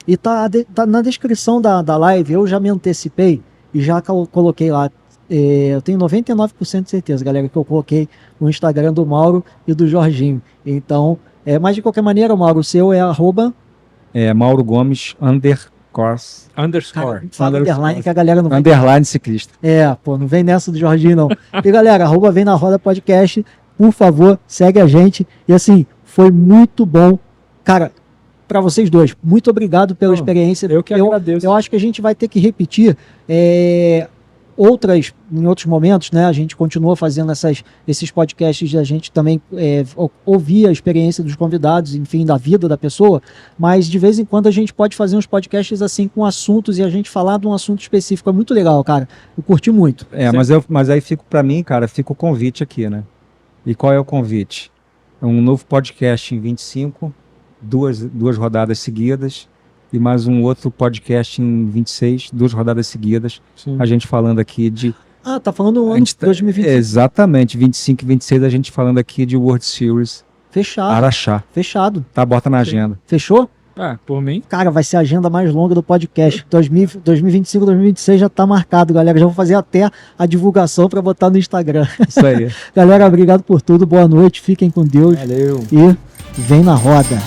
E tá na descrição da live, eu já me antecipei e já coloquei lá. Eu tenho 99% de certeza, galera, que eu coloquei o Instagram do Mauro e do Jorginho. Então, mas de qualquer maneira, Mauro, o seu é arroba. Mauro Gomes Underscore. Fala underline que a galera não vai. underline ciclista. Pô, não vem nessa do Jorginho, não. E galera, arroba Vem na Roda Podcast, por favor, segue a gente. E assim, foi muito bom. Cara, para vocês dois, muito obrigado pela experiência. Eu que agradeço. Eu acho que a gente vai ter que repetir em outros momentos, né? A gente continua fazendo esses podcasts, a gente também ouvir a experiência dos convidados, enfim, da vida da pessoa, mas de vez em quando a gente pode fazer uns podcasts assim com assuntos e a gente falar de um assunto específico. É muito legal, cara. Eu curti muito. Mas aí fica o convite aqui, né? E qual é o convite? É um novo podcast em 25, duas rodadas seguidas, e mais um outro podcast em 26, 2 rodadas seguidas. Sim. A gente falando aqui de... Tá falando do a ano gente 2020. Exatamente, 25 e 26 a gente falando aqui de World Series Fechado. Araxá. Fechado. Tá, bota na agenda. Fechou? Por mim. Cara, vai ser a agenda mais longa do podcast. 2025, 2026 já tá marcado, galera. Já vou fazer até a divulgação para botar no Instagram. Isso aí. Galera, obrigado por tudo. Boa noite. Fiquem com Deus. Valeu. E vem na roda.